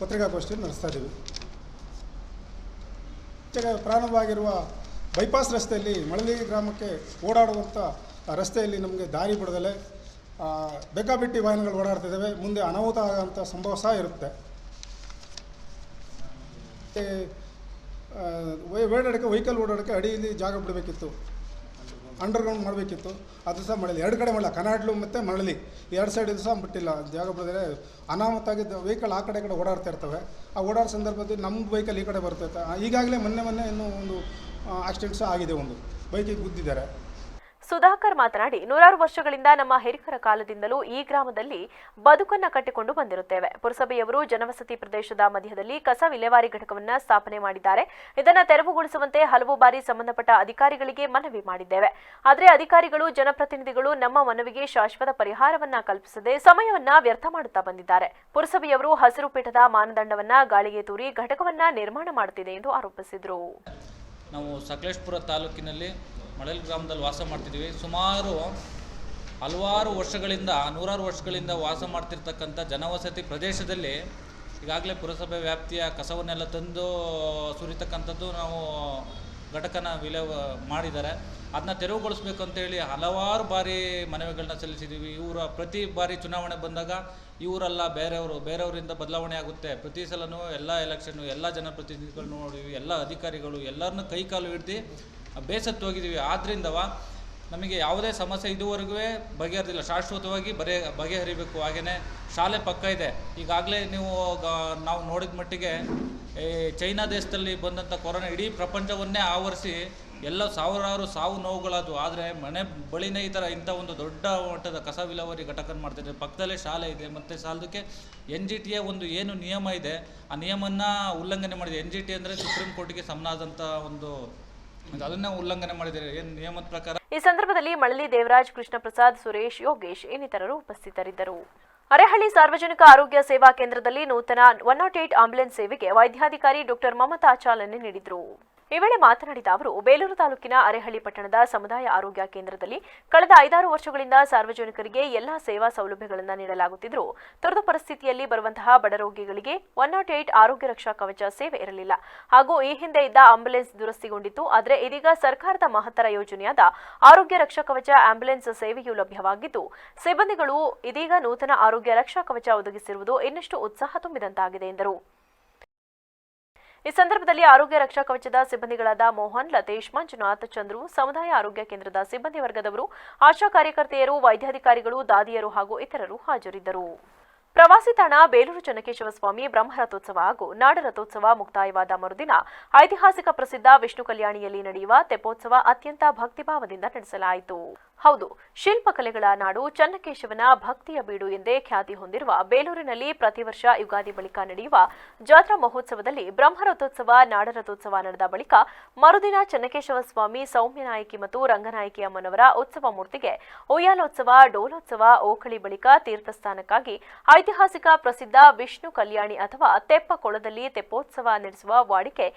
ಪತ್ರಿಕಾಗೋಷ್ಠಿಯನ್ನು ನಡೆಸ್ತಾ ಇದ್ದೀವಿ. ಪ್ರಾರಂಭವಾಗಿರುವ ಬೈಪಾಸ್ ರಸ್ತೆಯಲ್ಲಿ ಮಳಲಿ ಗ್ರಾಮಕ್ಕೆ ಓಡಾಡುವಂಥ ರಸ್ತೆಯಲ್ಲಿ ನಮಗೆ ದಾರಿ ಬಿಡದಲೆ ಬೇಕಾಬಿಟ್ಟಿ ವಾಹನಗಳು ಓಡಾಡ್ತಿದ್ದಾವೆ. ಮುಂದೆ ಅನಾಹುತ ಆಗೋಂಥ ಸಂಭವ ಸಹ ಇರುತ್ತೆ. ವೆಹಿಕಲ್ ಓಡಾಡೋಕ್ಕೆ ಅಡಿಯಲ್ಲಿ ಜಾಗ ಬಿಡಬೇಕಿತ್ತು. ಅಂಡರ್ಗ್ರೌಂಡ್ ಮಾಡಬೇಕಿತ್ತು, ಅದು ಸಹ ಮಾಡಿಲ್ಲ. 2 ಕಡೆ ಮಾಡಿಲ್ಲ, ಕನಾಡ್ಲು ಮತ್ತು ಮರಳಿ 2 ಸೈಡ್ ಸಹ ಬಿಟ್ಟಿಲ್ಲ. ಜಾಗ ಬಿಡಿದ್ರೆ ಅನಾಹುತಾಗಿದ್ದ ವೆಹಿಕಲ್ ಆ ಕಡೆ ಈ ಕಡೆ ಓಡಾಡ್ತಾ ಇರ್ತವೆ. ಆ ಓಡಾಡೋ ಸಂದರ್ಭದಲ್ಲಿ ನಮ್ಮ ವೆಹಿಕಲ್ ಈ ಕಡೆ ಬರ್ತೈತೆ. ಈಗಾಗಲೇ ಮೊನ್ನೆ ಇನ್ನೂ ಒಂದು ಆಕ್ಸಿಡೆಂಟ್ ಸಹ ಆಗಿದೆ, ಒಂದು ಬೈಕಿಗೆ ಗುದ್ದಿದ್ದಾರೆ. ಸುಧಾಕರ್ ಮಾತನಾಡಿ, 100 ವರ್ಷಗಳಿಂದ ನಮ್ಮ ಹಿರಿಕರ ಕಾಲದಿಂದಲೂ ಈ ಗ್ರಾಮದಲ್ಲಿ ಬದುಕನ್ನ ಕಟ್ಟಿಕೊಂಡು ಬಂದಿರುತ್ತೇವೆ. ಪುರಸಭೆಯವರು ಜನವಸತಿ ಪ್ರದೇಶದ ಮಧ್ಯದಲ್ಲಿ ಕಸ ವಿಲೇವಾರಿ ಘಟಕವನ್ನ ಸ್ಥಾಪನೆ ಮಾಡಿದ್ದಾರೆ. ಇದನ್ನು ತೆರವುಗೊಳಿಸುವಂತೆ ಹಲವು ಬಾರಿ ಸಂಬಂಧಪಟ್ಟ ಅಧಿಕಾರಿಗಳಿಗೆ ಮನವಿ ಮಾಡಿದ್ದೇವೆ. ಆದರೆ ಅಧಿಕಾರಿಗಳು, ಜನಪ್ರತಿನಿಧಿಗಳು ನಮ್ಮ ಮನವಿಗೆ ಶಾಶ್ವತ ಪರಿಹಾರವನ್ನ ಕಲ್ಪಿಸದೆ ಸಮಯವನ್ನ ವ್ಯರ್ಥ ಮಾಡುತ್ತಾ ಬಂದಿದ್ದಾರೆ. ಪುರಸಭೆಯವರು ಹಸಿರು ಪೀಠದ ಮಾನದಂಡವನ್ನ ಗಾಳಿಗೆ ತೂರಿ ಘಟಕವನ್ನ ನಿರ್ಮಾಣ ಮಾಡುತ್ತಿದೆ ಎಂದು ಆರೋಪಿಸಿದರು. ನಾವು ಸಕಲೇಶಪುರ ತಾಲೂಕಿನಲ್ಲಿ ಮಳೇಲ್ ಗ್ರಾಮದಲ್ಲಿ ವಾಸ ಮಾಡ್ತಿದ್ದೀವಿ. ಸುಮಾರು ಹಲವಾರು ವರ್ಷಗಳಿಂದ 100 ವರ್ಷಗಳಿಂದ ವಾಸ ಮಾಡ್ತಿರ್ತಕ್ಕಂಥ ಜನವಸತಿ ಪ್ರದೇಶದಲ್ಲಿ ಈಗಾಗಲೇ ಪುರಸಭೆ ವ್ಯಾಪ್ತಿಯ ಕಸವನ್ನೆಲ್ಲ ತಂದು ಸುರಿತಕ್ಕಂಥದ್ದು ನಾವು ಘಟಕನ ಮಾಡಿದ್ದಾರೆ. ಅದನ್ನ ತೆರವುಗೊಳಿಸಬೇಕು ಅಂತೇಳಿ ಹಲವಾರು ಬಾರಿ ಮನವಿಗಳನ್ನ ಸಲ್ಲಿಸಿದ್ದೀವಿ. ಇವರ ಪ್ರತಿ ಬಾರಿ ಚುನಾವಣೆ ಬಂದಾಗ ಇವರೆಲ್ಲ ಬೇರೆಯವರಿಂದ ಬದಲಾವಣೆ ಆಗುತ್ತೆ. ಪ್ರತಿ ಸಲನೂ ಎಲ್ಲ ಎಲೆಕ್ಷನ್ನು ಎಲ್ಲ ಜನಪ್ರತಿನಿಧಿಗಳು ನೋಡಿದ್ವಿ, ಎಲ್ಲ ಅಧಿಕಾರಿಗಳು ಎಲ್ಲರನ್ನೂ ಕೈಕಾಲು ಹಿಡ್ದು ಬೇಸತ್ತು ಹೋಗಿದ್ದೀವಿ. ಆದ್ದರಿಂದವ ನಮಗೆ ಯಾವುದೇ ಸಮಸ್ಯೆ ಇದುವರೆಗೂ ಬಗೆಹರಿದಿಲ್ಲ. ಶಾಶ್ವತವಾಗಿ ಬಗೆಹರಿಬೇಕು. ಹಾಗೆಯೇ ಶಾಲೆ ಪಕ್ಕ ಇದೆ. ಈಗಾಗಲೇ ನಾವು ನೋಡಿದ ಮಟ್ಟಿಗೆ ಚೈನಾ ದೇಶದಲ್ಲಿ ಬಂದಂಥ ಕೊರೋನಾ ಇಡೀ ಪ್ರಪಂಚವನ್ನೇ ಆವರಿಸಿ ಎಲ್ಲ ಸಾವಿರಾರು ಸಾವು ನೋವುಗಳಾದವು. ಆದರೆ ಮನೆ ಬಳಿನೇ ಇಂಥ ಒಂದು ದೊಡ್ಡ ಮಟ್ಟದ ಕಸ ವಿಲೇವಾರಿ ಘಟಕ ಮಾಡ್ತಿದ್ದಾರೆ. ಪಕ್ಕದಲ್ಲೇ ಶಾಲೆ ಇದೆ. ಮತ್ತು ಸಾಲದಕ್ಕೆ NGTಯ ಒಂದು ಏನು ನಿಯಮ ಇದೆ, ಆ ನಿಯಮವನ್ನು ಉಲ್ಲಂಘನೆ ಮಾಡಿದೆ. NGT ಅಂದರೆ ಸುಪ್ರೀಂ ಕೋರ್ಟಿಗೆ ಸಮನಾದಂಥ ಒಂದು ಅದನ್ನ ಉಲ್ಲಂಘನೆ ಮಾಡಿದ್ದಾರೆ ಏನು ನಿಯಮದ ಪ್ರಕಾರ. ಈ ಸಂದರ್ಭದಲ್ಲಿ ಮಳಲಿ ದೇವರಾಜ್, ಕೃಷ್ಣ ಪ್ರಸಾದ್, ಸುರೇಶ್, ಯೋಗೇಶ್ ಇನ್ನಿತರರು ಉಪಸ್ಥಿತರಿದ್ದರು. ಅರೆಹಳ್ಳಿ ಸಾರ್ವಜನಿಕ ಆರೋಗ್ಯ ಸೇವಾ ಕೇಂದ್ರದಲ್ಲಿ ನೂತನ 108 ಆಂಬ್ಯುಲೆನ್ಸ್ ಸೇವೆಗೆ ವೈದ್ಯಾಧಿಕಾರಿ ಡಾಕ್ಟರ್ ಮಮತಾ ಚಾಲನೆ ನೀಡಿದರು. ಈ ವೇಳೆ ಮಾತನಾಡಿದ ಅವರು, ಬೇಲೂರು ತಾಲೂಕಿನ ಅರೆಹಳ್ಳಿ ಪಟ್ಟಣದ ಸಮುದಾಯ ಆರೋಗ್ಯ ಕೇಂದ್ರದಲ್ಲಿ ಕಳೆದ 5-6 ವರ್ಷಗಳಿಂದ ಸಾರ್ವಜನಿಕರಿಗೆ ಎಲ್ಲಾ ಸೇವಾ ಸೌಲಭ್ಯಗಳನ್ನು ನೀಡಲಾಗುತ್ತಿದ್ದರೂ ತುರ್ತು ಪರಿಸ್ಥಿತಿಯಲ್ಲಿ ಬರುವಂತಹ ಬಡ ರೋಗಿಗಳಿಗೆ 108 ಆರೋಗ್ಯ ರಕ್ಷಾ ಕವಚ ಸೇವೆ ಇರಲಿಲ್ಲ. ಹಾಗೂ ಈ ಹಿಂದೆ ಇದ್ದ ಆಂಬ್ಯುಲೆನ್ಸ್ ದುರಸ್ತಿಗೊಂಡಿತ್ತು. ಆದರೆ ಇದೀಗ ಸರ್ಕಾರದ ಮಹತ್ತರ ಯೋಜನೆಯಾದ ಆರೋಗ್ಯ ರಕ್ಷಾ ಕವಚ ಆಂಬ್ಯುಲೆನ್ಸ್ ಸೇವೆಯೂ ಲಭ್ಯವಾಗಿದ್ದು, ಸಿಬ್ಬಂದಿಗಳು ಇದೀಗ ನೂತನ ಆರೋಗ್ಯ ರಕ್ಷಾ ಕವಚ ಒದಗಿಸಿರುವುದು ಇನ್ನಷ್ಟು ಉತ್ಸಾಹ ತುಂಬಿದಂತಾಗಿದೆ ಎಂದರು. ಈ ಸಂದರ್ಭದಲ್ಲಿ ಆರೋಗ್ಯ ರಕ್ಷಾ ಕವಚದ ಸಿಬ್ಬಂದಿಗಳಾದ ಮೋಹನ್, ಲತೇಶ್, ಮಂಜುನಾಥ್, ಚಂದ್ರು, ಸಮುದಾಯ ಆರೋಗ್ಯ ಕೇಂದ್ರದ ಸಿಬ್ಬಂದಿ ವರ್ಗದವರು, ಆಶಾ ಕಾರ್ಯಕರ್ತೆಯರು, ವೈದ್ಯಾಧಿಕಾರಿಗಳು, ದಾದಿಯರು ಹಾಗೂ ಇತರರು ಹಾಜರಿದ್ದರು. ಪ್ರವಾಸಿ ತಾಣ ಬೇಲೂರು ಚೆನ್ನಕೇಶವ ಸ್ವಾಮಿ ಬ್ರಹ್ಮರಥೋತ್ಸವ ಹಾಗೂ ನಾಡರಥೋತ್ಸವ ಮುಕ್ತಾಯವಾದ ಮರುದಿನ ಐತಿಹಾಸಿಕ ಪ್ರಸಿದ್ಧ ವಿಷ್ಣು ಕಲ್ಯಾಣಿಯಲ್ಲಿ ನಡೆಯುವ ತೆಪ್ಪೋತ್ಸವ ಅತ್ಯಂತ ಭಕ್ತಿಭಾವದಿಂದ ನಡೆಸಲಾಯಿತು. ಹೌದು, ಶಿಲ್ಪಕಲೆಗಳ ನಾಡು ಚೆನ್ನಕೇಶವನ ಭಕ್ತಿಯ ಬೀಡು ಎಂದೇ ಖ್ಯಾತಿ ಹೊಂದಿರುವ ಬೇಲೂರಿನಲ್ಲಿ ಪ್ರತಿ ವರ್ಷ ಯುಗಾದಿ ಬಳಿಕ ನಡೆಯುವ ಜಾತ್ರಾ ಮಹೋತ್ಸವದಲ್ಲಿ ಬ್ರಹ್ಮರಥೋತ್ಸವ, ನಾಡರಥೋತ್ಸವ ನಡೆದ ಬಳಿಕ ಮರುದಿನ ಚೆನ್ನಕೇಶವ ಸ್ವಾಮಿ, ಸೌಮ್ಯನಾಯಕಿ ಮತ್ತು ರಂಗನಾಯಕಿ ಅಮ್ಮನವರ ಉತ್ಸವ ಮೂರ್ತಿಗೆ ಉಯ್ಯಾಲೋತ್ಸವ, ಡೋಲೋತ್ಸವ, ಓಕಳಿ ಬಳಿಕ ತೀರ್ಥಸ್ಥಾನಕ್ಕಾಗಿ ಐತಿಹಾಸಿಕ ಪ್ರಸಿದ್ಧ ವಿಷ್ಣು ಕಲ್ಯಾಣಿ ಅಥವಾ ತೆಪ್ಪ ಕೊಳದಲ್ಲಿ ತೆಪ್ಪೋತ್ಸವ ನಡೆಸುವ ವಾಡಿಕೆ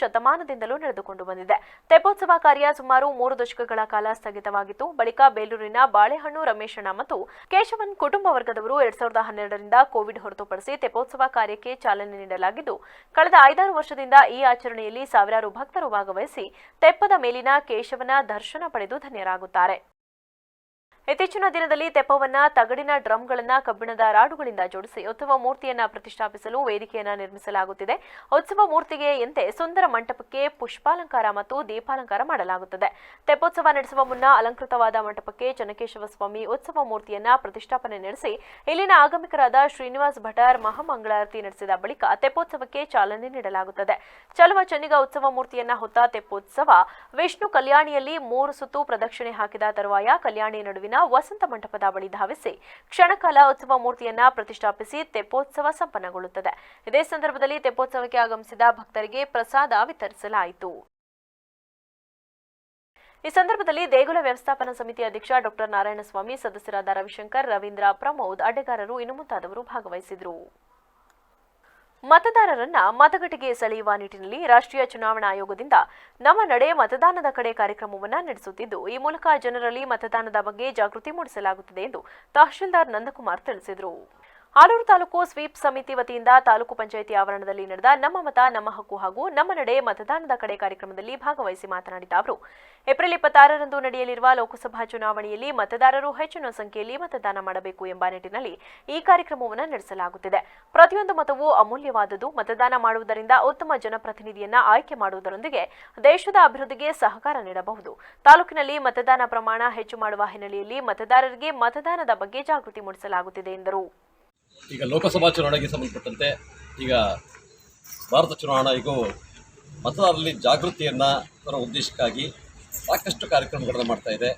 ಶತಮಾನದಿಂದಲೂ ನಡೆದುಕೊಂಡು ಬಂದಿದೆ. ತೆಪ್ಪೋತ್ಸವ ಕಾರ್ಯ ಸುಮಾರು 3 ದಶಕಗಳ ಕಾಲ ಸ್ಥಗಿತವಾಗಿತ್ತು. ಬಳಿಕ ಬೇಲೂರಿನ ಬಾಳೆಹಣ್ಣು ರಮೇಶಣ್ಣ ಮತ್ತು ಕೇಶವನ್ ಕುಟುಂಬ ವರ್ಗದವರು 2012ರಿಂದ ಕೋವಿಡ್ ಹೊರತುಪಡಿಸಿ ತೆಪ್ಪೋತ್ಸವ ಕಾರ್ಯಕ್ಕೆ ಚಾಲನೆ ನೀಡಲಾಗಿದ್ದು, ಕಳೆದ 5-6 ವರ್ಷದಿಂದ ಈ ಆಚರಣೆಯಲ್ಲಿ ಸಾವಿರಾರು ಭಕ್ತರು ಭಾಗವಹಿಸಿ ತೆಪ್ಪದ ಮೇಲಿನ ಕೇಶವನ ದರ್ಶನ ಪಡೆದು ಧನ್ಯರಾಗುತ್ತಾರೆ. ಇತ್ತೀಚಿನ ದಿನದಲ್ಲಿ ತೆಪ್ಪವನ್ನ ತಗಡಿನ ಡ್ರಮ್ಗಳನ್ನ ಕಬ್ಬಿಣದ ರಾಡುಗಳಿಂದ ಜೋಡಿಸಿ ಉತ್ಸವ ಮೂರ್ತಿಯನ್ನ ಪ್ರತಿಷ್ಠಾಪಿಸಲು ವೇದಿಕೆಯನ್ನ ನಿರ್ಮಿಸಲಾಗುತ್ತಿದೆ. ಉತ್ಸವ ಮೂರ್ತಿಗೆ ಎಂತೆ ಸುಂದರ ಮಂಟಪಕ್ಕೆ ಪುಷ್ಪಾಲಂಕಾರ ಮತ್ತು ದೀಪಾಲಂಕಾರ ಮಾಡಲಾಗುತ್ತದೆ. ತೆಪ್ಪೋತ್ಸವ ನಡೆಸುವ ಮುನ್ನ ಅಲಂಕೃತವಾದ ಮಂಟಪಕ್ಕೆ ಚೆನ್ನಕೇಶವ ಸ್ವಾಮಿ ಉತ್ಸವ ಮೂರ್ತಿಯನ್ನ ಪ್ರತಿಷ್ಠಾಪನೆ ನಡೆಸಿ ಇಲ್ಲಿನ ಆಗಮಿಕರಾದ ಶ್ರೀನಿವಾಸ್ ಭಟರ್ ಮಹಾಮಂಗಳಾರತಿ ನಡೆಸಿದ ಬಳಿಕ ತೆಪ್ಪೋತ್ಸವಕ್ಕೆ ಚಾಲನೆ ನೀಡಲಾಗುತ್ತದೆ. ಚಲುವ ಚೆನ್ನಿಗ ಉತ್ಸವ ಮೂರ್ತಿಯನ್ನ ಹೊತ್ತ ತೆಪ್ಪೋತ್ಸವ ವಿಷ್ಣು ಕಲ್ಯಾಣಿಯಲ್ಲಿ 3 ಸುತ್ತು ಪ್ರದಕ್ಷಿಣೆ ಹಾಕಿದ ತರುವಾಯ ಕಲ್ಯಾಣಿ ನಡುವಿನ ವಸಂತ ಮಂಟಪದ ಬಳಿ ಧಾವಿಸಿ ಕ್ಷಣಕಾಲ ಉತ್ಸವ ಮೂರ್ತಿಯನ್ನ ಪ್ರತಿಷ್ಠಾಪಿಸಿ ತೆಪ್ಪೋತ್ಸವ ಸಂಪನ್ನಗೊಳ್ಳುತ್ತದೆ. ಇದೇ ಸಂದರ್ಭದಲ್ಲಿ ತೆಪ್ಪೋತ್ಸವಕ್ಕೆ ಆಗಮಿಸಿದ ಭಕ್ತರಿಗೆ ಪ್ರಸಾದ ವಿತರಿಸಲಾಯಿತು. ಈ ಸಂದರ್ಭದಲ್ಲಿ ದೇಗುಲ ವ್ಯವಸ್ಥಾಪನಾ ಸಮಿತಿ ಅಧ್ಯಕ್ಷ ಡಾಕ್ಟರ್ ನಾರಾಯಣಸ್ವಾಮಿ, ಸದಸ್ಯರಾದ ರವಿಶಂಕರ್, ರವೀಂದ್ರ, ಪ್ರಮೋದ್, ಅಡ್ಡೆಗಾರರು ಇನ್ನು ಮುಂತಾದವರು ಭಾಗವಹಿಸಿದರು. ಮತದಾರರನ್ನ ಮತಗಟ್ಟೆಗೆ ಸೆಳೆಯುವ ನಿಟ್ಟಿನಲ್ಲಿ ರಾಷ್ಟ್ರೀಯ ಚುನಾವಣಾ ಆಯೋಗದಿಂದ ನಮ್ಮ ನಡೆ ಮತದಾನದ ಕಡೆ ಕಾರ್ಯಕ್ರಮವನ್ನು ನಡೆಸುತ್ತಿದ್ದು, ಈ ಮೂಲಕ ಜನರಲ್ಲಿ ಮತದಾನದ ಬಗ್ಗೆ ಜಾಗೃತಿ ಮೂಡಿಸಲಾಗುತ್ತಿದೆ ಎಂದು ತಹಶೀಲ್ದಾರ್ ನಂದಕುಮಾರ್ ತಿಳಿಸಿದರು. ಆಲೂರು ತಾಲೂಕು ಸ್ವೀಪ್ ಸಮಿತಿ ವತಿಯಿಂದ ತಾಲೂಕು ಪಂಚಾಯಿತಿ ಆವರಣದಲ್ಲಿ ನಡೆದ ನಮ್ಮ ಮತ ನಮ್ಮ ಹಕ್ಕು ಹಾಗೂ ನಮ್ಮ ನಡೆ ಮತದಾನದ ಕಡೆ ಕಾರ್ಯಕ್ರಮದಲ್ಲಿ ಭಾಗವಹಿಸಿ ಮಾತನಾಡಿದ ಅವರು ಏಪ್ರಿಲ್ 26ರಂದು ನಡೆಯಲಿರುವ ಲೋಕಸಭಾ ಚುನಾವಣೆಯಲ್ಲಿ ಮತದಾರರು ಹೆಚ್ಚಿನ ಸಂಖ್ಯೆಯಲ್ಲಿ ಮತದಾನ ಮಾಡಬೇಕು ಎಂಬ ನಿಟ್ಟಿನಲ್ಲಿ ಈ ಕಾರ್ಯಕ್ರಮವನ್ನು ನಡೆಸಲಾಗುತ್ತಿದೆ. ಪ್ರತಿಯೊಂದು ಮತವೂ ಅಮೂಲ್ಯವಾದುದು. ಮತದಾನ ಮಾಡುವುದರಿಂದ ಉತ್ತಮ ಜನಪ್ರತಿನಿಧಿಯನ್ನ ಆಯ್ಕೆ ಮಾಡುವುದರೊಂದಿಗೆ ದೇಶದ ಅಭಿವೃದ್ಧಿಗೆ ಸಹಕಾರ ನೀಡಬಹುದು. ತಾಲೂಕಿನಲ್ಲಿ ಮತದಾನ ಪ್ರಮಾಣ ಹೆಚ್ಚು ಮಾಡುವ ಹಿನ್ನೆಲೆಯಲ್ಲಿ ಮತದಾರರಿಗೆ ಮತದಾನದ ಬಗ್ಗೆ ಜಾಗೃತಿ ಮೂಡಿಸಲಾಗುತ್ತಿದೆ ಎಂದರು. ಈಗ ಲೋಕಸಭಾ ಚುನಾವಣೆಗೆ ಸಂಬಂಧಪಟ್ಟಂತೆ ಈಗ ಭಾರತ ಚುನಾವಣಾ ಆಯೋಗವು ಮತದಾರರಲ್ಲಿ ಜಾಗೃತಿಯನ್ನು ತರುವ ಉದ್ದೇಶಕ್ಕಾಗಿ ಸಾಕಷ್ಟು ಕಾರ್ಯಕ್ರಮಗಳನ್ನು ಮಾಡ್ತಾ ಇದೆ.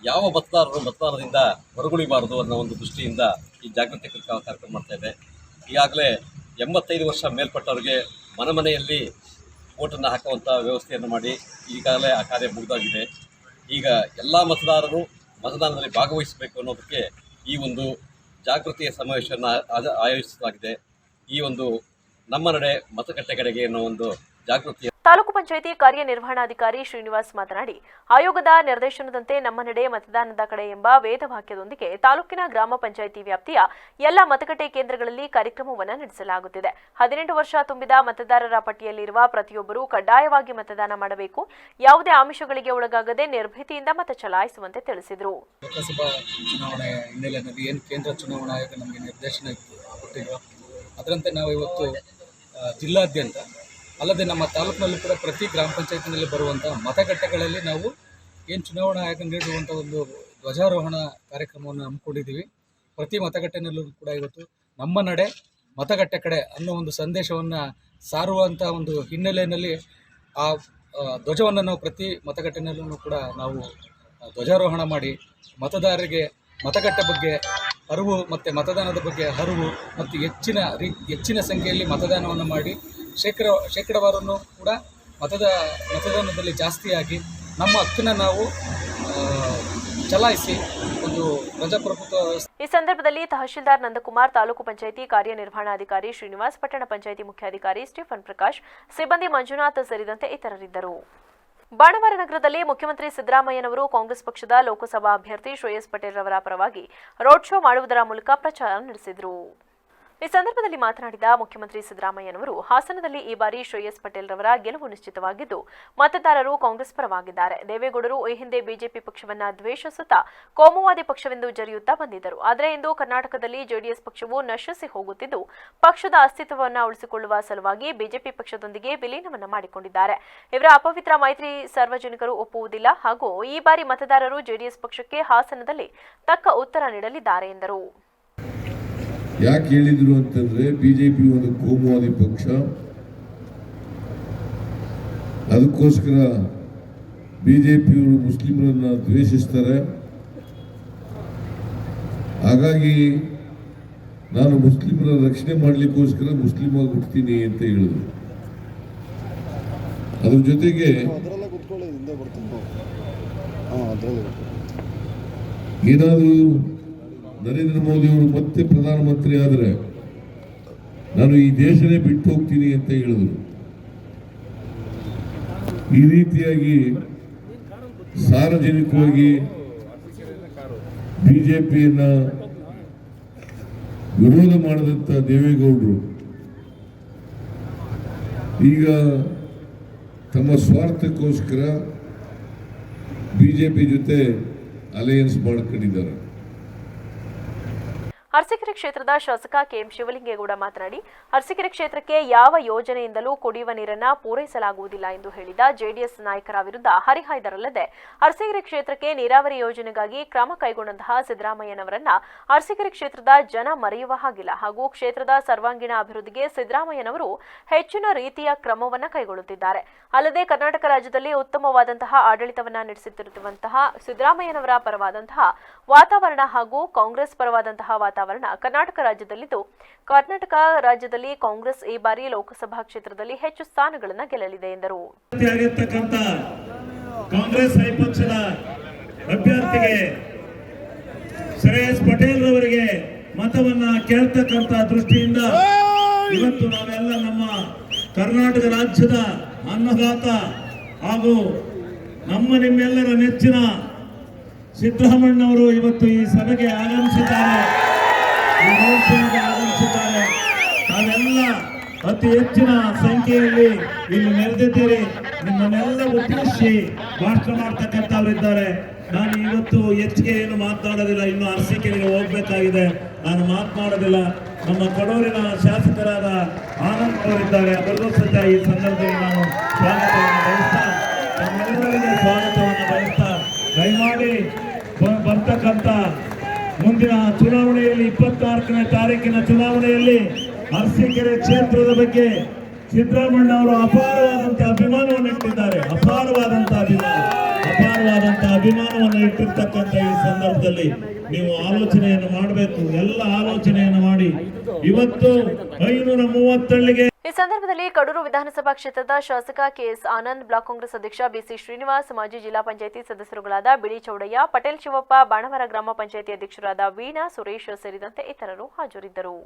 ಯಾವ ಮತದಾರರು ಮತದಾನದಿಂದ ಹೊರಗುಳಿಬಾರದು ಅನ್ನೋ ಒಂದು ದೃಷ್ಟಿಯಿಂದ ಈ ಜಾಗೃತಿ ಕಾರ್ಯಕ್ರಮ ಮಾಡ್ತಾ ಇದೆ. ಈಗಾಗಲೇ 85 ವರ್ಷ ಮೇಲ್ಪಟ್ಟವರಿಗೆ ಮನೆಯಲ್ಲಿ ವೋಟನ್ನು ಹಾಕುವಂಥ ವ್ಯವಸ್ಥೆಯನ್ನು ಮಾಡಿ ಈಗಾಗಲೇ ಆ ಕಾರ್ಯ ಮುಗಿದಾಗಿದೆ. ಈಗ ಎಲ್ಲ ಮತದಾರರು ಮತದಾನದಲ್ಲಿ ಭಾಗವಹಿಸಬೇಕು ಅನ್ನೋದಕ್ಕೆ ಈ ಒಂದು ಜಾಗೃತಿಯ ಸಮಾವೇಶವನ್ನು ಆಯೋಜಿಸಲಾಗಿದೆ. ಈ ಒಂದು ನಮ್ಮ ನಡೆ ಮತಗಟ್ಟೆ ಕಡೆಗೆ ಅನ್ನೋ ಒಂದು ಜಾಗೃತಿ. ತಾಲೂಕು ಪಂಚಾಯಿತಿ ಕಾರ್ಯನಿರ್ವಹಣಾಧಿಕಾರಿ ಶ್ರೀನಿವಾಸ್ ಮಾತನಾಡಿ, ಆಯೋಗದ ನಿರ್ದೇಶನದಂತೆ ನಮ್ಮ ನಡೆ ಮತದಾನದ ಕಡೆ ಎಂಬ ವೇದವಾಕ್ಯದೊಂದಿಗೆ ತಾಲೂಕಿನ ಗ್ರಾಮ ಪಂಚಾಯಿತಿ ವ್ಯಾಪ್ತಿಯ ಎಲ್ಲ ಮತಗಟ್ಟೆ ಕೇಂದ್ರಗಳಲ್ಲಿ ಕಾರ್ಯಕ್ರಮವನ್ನು ನಡೆಸಲಾಗುತ್ತಿದೆ. 18 ವರ್ಷ ತುಂಬಿದ ಮತದಾರರ ಪಟ್ಟಿಯಲ್ಲಿರುವ ಪ್ರತಿಯೊಬ್ಬರೂ ಕಡ್ಡಾಯವಾಗಿ ಮತದಾನ ಮಾಡಬೇಕು. ಯಾವುದೇ ಆಮಿಷಗಳಿಗೆ ಒಳಗಾಗದೆ ನಿರ್ಭೀತಿಯಿಂದ ಮತ ಚಲಾಯಿಸುವಂತೆ ತಿಳಿಸಿದರು. ಲೋಕಸಭಾ ಚುನಾವಣೆ ಹಿನ್ನೆಲೆಯಲ್ಲಿ ಏನು ಕೇಂದ್ರ ಚುನಾವಣಾ ಆಯೋಗ ನಮಗೆ ನಿರ್ದೇಶನ ಕೊಟ್ಟಿರೋ ಅದರಂತೆ ನಾವು ಇವತ್ತು ಜಿಲ್ಲಾದ್ಯಂತ ಅಲ್ಲದೆ ನಮ್ಮ ತಾಲೂಕಿನಲ್ಲೂ ಕೂಡ ಪ್ರತಿ ಗ್ರಾಮ ಪಂಚಾಯತಿನಲ್ಲಿ ಬರುವಂಥ ಮತಗಟ್ಟೆಗಳಲ್ಲಿ ನಾವು ಏನು ಚುನಾವಣಾ ಆಯೋಗ ನೀಡುವಂಥ ಒಂದು ಧ್ವಜಾರೋಹಣ ಕಾರ್ಯಕ್ರಮವನ್ನು ಹಮ್ಮಿಕೊಂಡಿದ್ದೀವಿ. ಪ್ರತಿ ಮತಗಟ್ಟೆನಲ್ಲೂ ಕೂಡ ಇವತ್ತು ನಮ್ಮ ನಡೆ ಮತಗಟ್ಟೆ ಕಡೆ ಅನ್ನೋ ಒಂದು ಸಂದೇಶವನ್ನು ಸಾರುವಂಥ ಒಂದು ಹಿನ್ನೆಲೆಯಲ್ಲಿ ಆ ಧ್ವಜವನ್ನು ನಾವು ಪ್ರತಿ ಮತಗಟ್ಟೆನಲ್ಲೂ ಕೂಡ ನಾವು ಧ್ವಜಾರೋಹಣ ಮಾಡಿ ಮತದಾರರಿಗೆ ಮತಗಟ್ಟೆ ಬಗ್ಗೆ ಅರಿವು ಮತ್ತು ಮತದಾನದ ಬಗ್ಗೆ ಅರಿವು ಮತ್ತು ಹೆಚ್ಚಿನ ಸಂಖ್ಯೆಯಲ್ಲಿ ಮತದಾನವನ್ನು ಮಾಡಿ ಶೇಕಡಾವಾರನ್ನು ಕೂಡ ಮತದಾನದಲ್ಲಿ ಜಾಸ್ತಿಯಾಗಿ ನಮ್ಮ ಹಕ್ಕನ್ನು ನಾವು ಚಲಾಯಿಸಿ ಒಂದು ಪ್ರಜಾಪ್ರಭುತ್ವ. ಈ ಸಂದರ್ಭದಲ್ಲಿ ತಹಶೀಲ್ದಾರ್ ನಂದಕುಮಾರ್, ತಾಲೂಕು ಪಂಚಾಯಿತಿ ಕಾರ್ಯನಿರ್ವಹಣಾಧಿಕಾರಿ ಶ್ರೀನಿವಾಸ್, ಪಟ್ಟಣ ಪಂಚಾಯಿತಿ ಮುಖ್ಯಾಧಿಕಾರಿ ಸ್ಟೀಫನ್ ಪ್ರಕಾಶ್, ಸಿಬ್ಬಂದಿ ಮಂಜುನಾಥ್ ಸೇರಿದಂತೆ ಇತರರಿದ್ದರು. ಬಾಣಾವರ ನಗರದಲ್ಲಿ ಮುಖ್ಯಮಂತ್ರಿ ಸಿದ್ದರಾಮಯ್ಯನವರು ಕಾಂಗ್ರೆಸ್ ಪಕ್ಷದ ಲೋಕಸಭಾ ಅಭ್ಯರ್ಥಿ ಶ್ರೇಯಸ್ ಪಟೇಲ್ ರವರ ಪರವಾಗಿ ರೋಡ್ ಶೋ ಮಾಡುವುದರ ಮೂಲಕ ಪ್ರಚಾರ ನಡೆಸಿದರು. ಈ ಸಂದರ್ಭದಲ್ಲಿ ಮಾತನಾಡಿದ ಮುಖ್ಯಮಂತ್ರಿ ಸಿದ್ದರಾಮಯ್ಯನವರು ಹಾಸನದಲ್ಲಿ ಈ ಬಾರಿ ಶ್ರೇಯಸ್ ಪಟೇಲ್ ರವರ ಗೆಲುವು ನಿಶ್ಚಿತವಾಗಿದ್ದು ಮತದಾರರು ಕಾಂಗ್ರೆಸ್ ಪರವಾಗಿದ್ದಾರೆ. ದೇವೇಗೌಡರು ಈ ಹಿಂದೆ ಬಿಜೆಪಿ ಪಕ್ಷವನ್ನ ದ್ವೇಷಿಸುತ್ತಾ ಕೋಮುವಾದಿ ಪಕ್ಷವೆಂದು ಜರಿಯುತ್ತಾ ಬಂದಿದ್ದರು. ಆದರೆ ಇಂದು ಕರ್ನಾಟಕದಲ್ಲಿ ಜೆಡಿಎಸ್ ಪಕ್ಷವು ನಶಿಸಿ ಹೋಗುತ್ತಿದ್ದು ಪಕ್ಷದ ಅಸ್ತಿತ್ವವನ್ನು ಉಳಿಸಿಕೊಳ್ಳುವ ಸಲುವಾಗಿ ಬಿಜೆಪಿ ಪಕ್ಷದೊಂದಿಗೆ ವಿಲೀನವನ್ನ ಮಾಡಿಕೊಂಡಿದ್ದಾರೆ. ಇವರ ಅಪವಿತ್ರ ಮೈತ್ರಿ ಸಾರ್ವಜನಿಕರು ಒಪ್ಪುವುದಿಲ್ಲ ಹಾಗೂ ಈ ಬಾರಿ ಮತದಾರರು ಜೆಡಿಎಸ್ ಪಕ್ಷಕ್ಕೆ ಹಾಸನದಲ್ಲಿ ತಕ್ಕ ಉತ್ತರ ನೀಡಲಿದ್ದಾರೆ ಎಂದರು. ಯಾಕೆ ಹೇಳಿದ್ರು ಅಂತಂದ್ರೆ ಬಿಜೆಪಿ ಒಂದು ಕೋಮುವಾದಿ ಪಕ್ಷ, ಅದಕ್ಕೋಸ್ಕರ ಬಿಜೆಪಿಯವರು ಮುಸ್ಲಿಮರನ್ನ ದ್ವೇಷಿಸ್ತಾರೆ. ಹಾಗಾಗಿ ನಾನು ಮುಸ್ಲಿಮರ ರಕ್ಷಣೆ ಮಾಡಲಿಕ್ಕೋಸ್ಕರ ಮುಸ್ಲಿಂ ಆಗಿ ಹುಡ್ತೀನಿ ಅಂತ ಹೇಳಿದ್ರು. ಅದ್ರ ಜೊತೆಗೆ ಏನಾದರೂ ನರೇಂದ್ರ ಮೋದಿ ಅವರು ಮತ್ತೆ ಪ್ರಧಾನಮಂತ್ರಿ ಆದರೆ ನಾನು ಈ ದೇಶನೇ ಬಿಟ್ಟು ಹೋಗ್ತೀನಿ ಅಂತ ಹೇಳಿದರು. ಈ ರೀತಿಯಾಗಿ ಸಾರ್ವಜನಿಕವಾಗಿ ಬಿಜೆಪಿಯನ್ನ ವಿರೋಧ ಮಾಡಿದಂಥ ದೇವೇಗೌಡರು ಈಗ ತಮ್ಮ ಸ್ವಾರ್ಥಕ್ಕೋಸ್ಕರ ಬಿಜೆಪಿ ಜೊತೆ ಅಲಯನ್ಸ್ ಮಾಡ್ಕೊಂಡಿದ್ದಾರೆ. ಅರಸೀಕೆರೆ ಕ್ಷೇತ್ರದ ಶಾಸಕ ಕೆಎಂ ಶಿವಲಿಂಗೇಗೌಡ ಮಾತನಾಡಿ, ಅರಸೀಕೆರೆ ಕ್ಷೇತ್ರಕ್ಕೆ ಯಾವ ಯೋಜನೆಯಿಂದಲೂ ಕುಡಿಯುವ ನೀರನ್ನು ಪೂರೈಸಲಾಗುವುದಿಲ್ಲ ಎಂದು ಹೇಳಿದ ಜೆಡಿಎಸ್ ನಾಯಕರ ವಿರುದ್ಧ ಹರಿಹಾಯ್ದರಲ್ಲದೆ ಅರಸೀಕೆರೆ ಕ್ಷೇತ್ರಕ್ಕೆ ನೀರಾವರಿ ಯೋಜನೆಗಾಗಿ ಕ್ರಮ ಕೈಗೊಂಡಂತಹ ಸಿದ್ದರಾಮಯ್ಯನವರನ್ನ ಅರಸೀಕೆರೆ ಕ್ಷೇತ್ರದ ಜನ ಮರೆಯುವ ಹಾಗಿಲ್ಲ ಹಾಗೂ ಕ್ಷೇತ್ರದ ಸರ್ವಾಂಗೀಣ ಅಭಿವೃದ್ಧಿಗೆ ಸಿದ್ದರಾಮಯ್ಯನವರು ಹೆಚ್ಚಿನ ರೀತಿಯ ಕ್ರಮವನ್ನು ಕೈಗೊಳ್ಳುತ್ತಿದ್ದಾರೆ. ಅಲ್ಲದೆ ಕರ್ನಾಟಕ ರಾಜ್ಯದಲ್ಲಿ ಉತ್ತಮವಾದಂತಹ ಆಡಳಿತವನ್ನ ನಡೆಸುತ್ತಿರುವಂತಹ ಸಿದ್ದರಾಮಯ್ಯನವರ ಪರವಾದಂತಹ ವಾತಾವರಣ ಹಾಗೂ ಕಾಂಗ್ರೆಸ್ ಪರವಾದಂತಹ ವಾತಾವರಣ ಕರ್ನಾಟಕ ರಾಜ್ಯದಲ್ಲಿದ್ದು ಕರ್ನಾಟಕ ರಾಜ್ಯದಲ್ಲಿ ಕಾಂಗ್ರೆಸ್ ಈ ಬಾರಿ ಲೋಕಸಭಾ ಕ್ಷೇತ್ರದಲ್ಲಿ ಹೆಚ್ಚು ಸ್ಥಾನಗಳನ್ನು ಗೆಲ್ಲಲಿದೆ ಎಂದರು. ಕಾಂಗ್ರೆಸ್ ಪಕ್ಷದ ಅಭ್ಯರ್ಥಿಗೆ ಶ್ರೇಯಸ್ ಪಟೇಲ್ ಅವರಿಗೆ ಮತವನ್ನ ಕೇಳ್ತಕ್ಕಂತ ದೃಷ್ಟಿಯಿಂದ ಇವತ್ತು ನಾವೆಲ್ಲ ನಮ್ಮ ಕರ್ನಾಟಕ ರಾಜ್ಯದ ಅನ್ನದಾತ ಹಾಗೂ ನಿಮ್ಮೆಲ್ಲರ ನೆಚ್ಚಿನ ಸಿದ್ದರಾಮಯ್ಯನವರು ಇವತ್ತು ಈ ಸಭೆಗೆ ಆಗಮಿಸಿದ್ದಾರೆ. ತಾವೆಲ್ಲ ಅತಿ ಹೆಚ್ಚಿನ ಸಂಖ್ಯೆಯಲ್ಲಿ ಇಲ್ಲಿ ನೆರೆದಿದ್ದೀರಿ. ನಿಮ್ಮನ್ನೆಲ್ಲ ಉದ್ದೇಶಿಸಿ ಭಾಷಣ ಮಾಡ್ತಕ್ಕಂಥವರಿದ್ದಾರೆ. ನಾನು ಇವತ್ತು ಹೆಚ್ಚಿಗೆ ಏನು ಮಾತನಾಡೋದಿಲ್ಲ, ಇನ್ನು ಅರಸೀಕೆರೆಗೆ ಹೋಗ್ಬೇಕಾಗಿದೆ, ನಾನು ಮಾತನಾಡೋದಿಲ್ಲ. ನಮ್ಮ ಕಡೂರಿನ ಶಾಸಕರಾದ ಆನಂದ್ ಅವರಿದ್ದಾರೆ, ಅವರಿಗೂ ಸಹ ಈ ಸಂದರ್ಭದಲ್ಲಿ ನಾನು ಸ್ವಾಗತವನ್ನು ಬಯಸ್ತಾ, ನಮ್ಮೆಲ್ಲರಿಗೆ ಸ್ವಾಗತವನ್ನು ಬಯಸ್ತಾ, ದಯಮಾಡಿ ಬರ್ತಕ್ಕಂಥ ಮುಂದಿನ ಚುನಾವಣೆಯಲ್ಲಿ 24ನೇ ತಾರೀಕಿನ ಚುನಾವಣೆಯಲ್ಲಿ ಅರಸೀಕೆರೆ ಕ್ಷೇತ್ರದ ಬಗ್ಗೆ ಸಿದ್ದರಾಮಣ್ಣ ಅವರು ಅಪಾರವಾದಂಥ ಅಭಿಮಾನವನ್ನು ಇಟ್ಟಿದ್ದಾರೆ. ಅಪಾರವಾದಂಥ ಅಭಿಮಾನವನ್ನು ಇಟ್ಟಿರ್ತಕ್ಕಂಥ ಈ ಸಂದರ್ಭದಲ್ಲಿ ನೀವು ಆಲೋಚನೆಯನ್ನು ಮಾಡಬೇಕು, ಎಲ್ಲ ಆಲೋಚನೆಯನ್ನು ಮಾಡಿ ಇವತ್ತು 530 ಈ ಸಂದರ್ಭದಲ್ಲಿ ಕಡೂರು ವಿಧಾನಸಭಾ ಕ್ಷೇತ್ರದ ಶಾಸಕ ಕೆಎಸ್ ಆನಂದ್, ಬ್ಲಾಕ್ ಕಾಂಗ್ರೆಸ್ ಅಧ್ಯಕ್ಷ ಬಿಸಿ ಶ್ರೀನಿವಾಸ್, ಮಾಜಿ ಜಿಲ್ಲಾ ಪಂಚಾಯಿತಿ ಸದಸ್ಯರುಗಳಾದ ಬಿಳಿ ಚೌಡಯ್ಯ, ಪಟೇಲ್ ಶಿವಪ್ಪ, ಬಾಣವರ ಗ್ರಾಮ ಪಂಚಾಯಿತಿ ಅಧ್ಯಕ್ಷರಾದ ವೀಣಾ, ಸುರೇಶ್ ಸೇರಿದಂತೆ ಇತರರು ಹಾಜರಿದ್ದರು.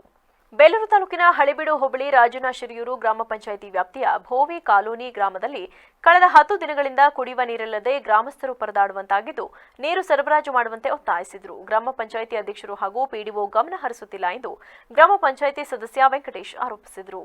ಬೇಲೂರು ತಾಲೂಕಿನ ಹಳೆಬೀಡು ಹೋಬಳಿ ರಾಜನ ಶಿರಿಯೂರು ಗ್ರಾಮ ಪಂಚಾಯಿತಿ ವ್ಯಾಪ್ತಿಯ ಭೋವಿ ಕಾಲೋನಿ ಗ್ರಾಮದಲ್ಲಿ ಕಳೆದ 10 ದಿನಗಳಿಂದ ಕುಡಿಯುವ ನೀರಿಲ್ಲದೆ ಗ್ರಾಮಸ್ಥರು ಪರದಾಡುವಂತಾಗಿದ್ದು, ನೀರು ಸರಬರಾಜು ಮಾಡುವಂತೆ ಒತ್ತಾಯಿಸಿದರು. ಗ್ರಾಮ ಪಂಚಾಯಿತಿ ಅಧ್ಯಕ್ಷರು ಹಾಗೂ ಪಿಡಿಒ ಗಮನ ಹರಿಸುತ್ತಿಲ್ಲ ಎಂದು ಗ್ರಾಮ ಪಂಚಾಯಿತಿ ಸದಸ್ಯ ವೆಂಕಟೇಶ್ ಆರೋಪಿಸಿದರು.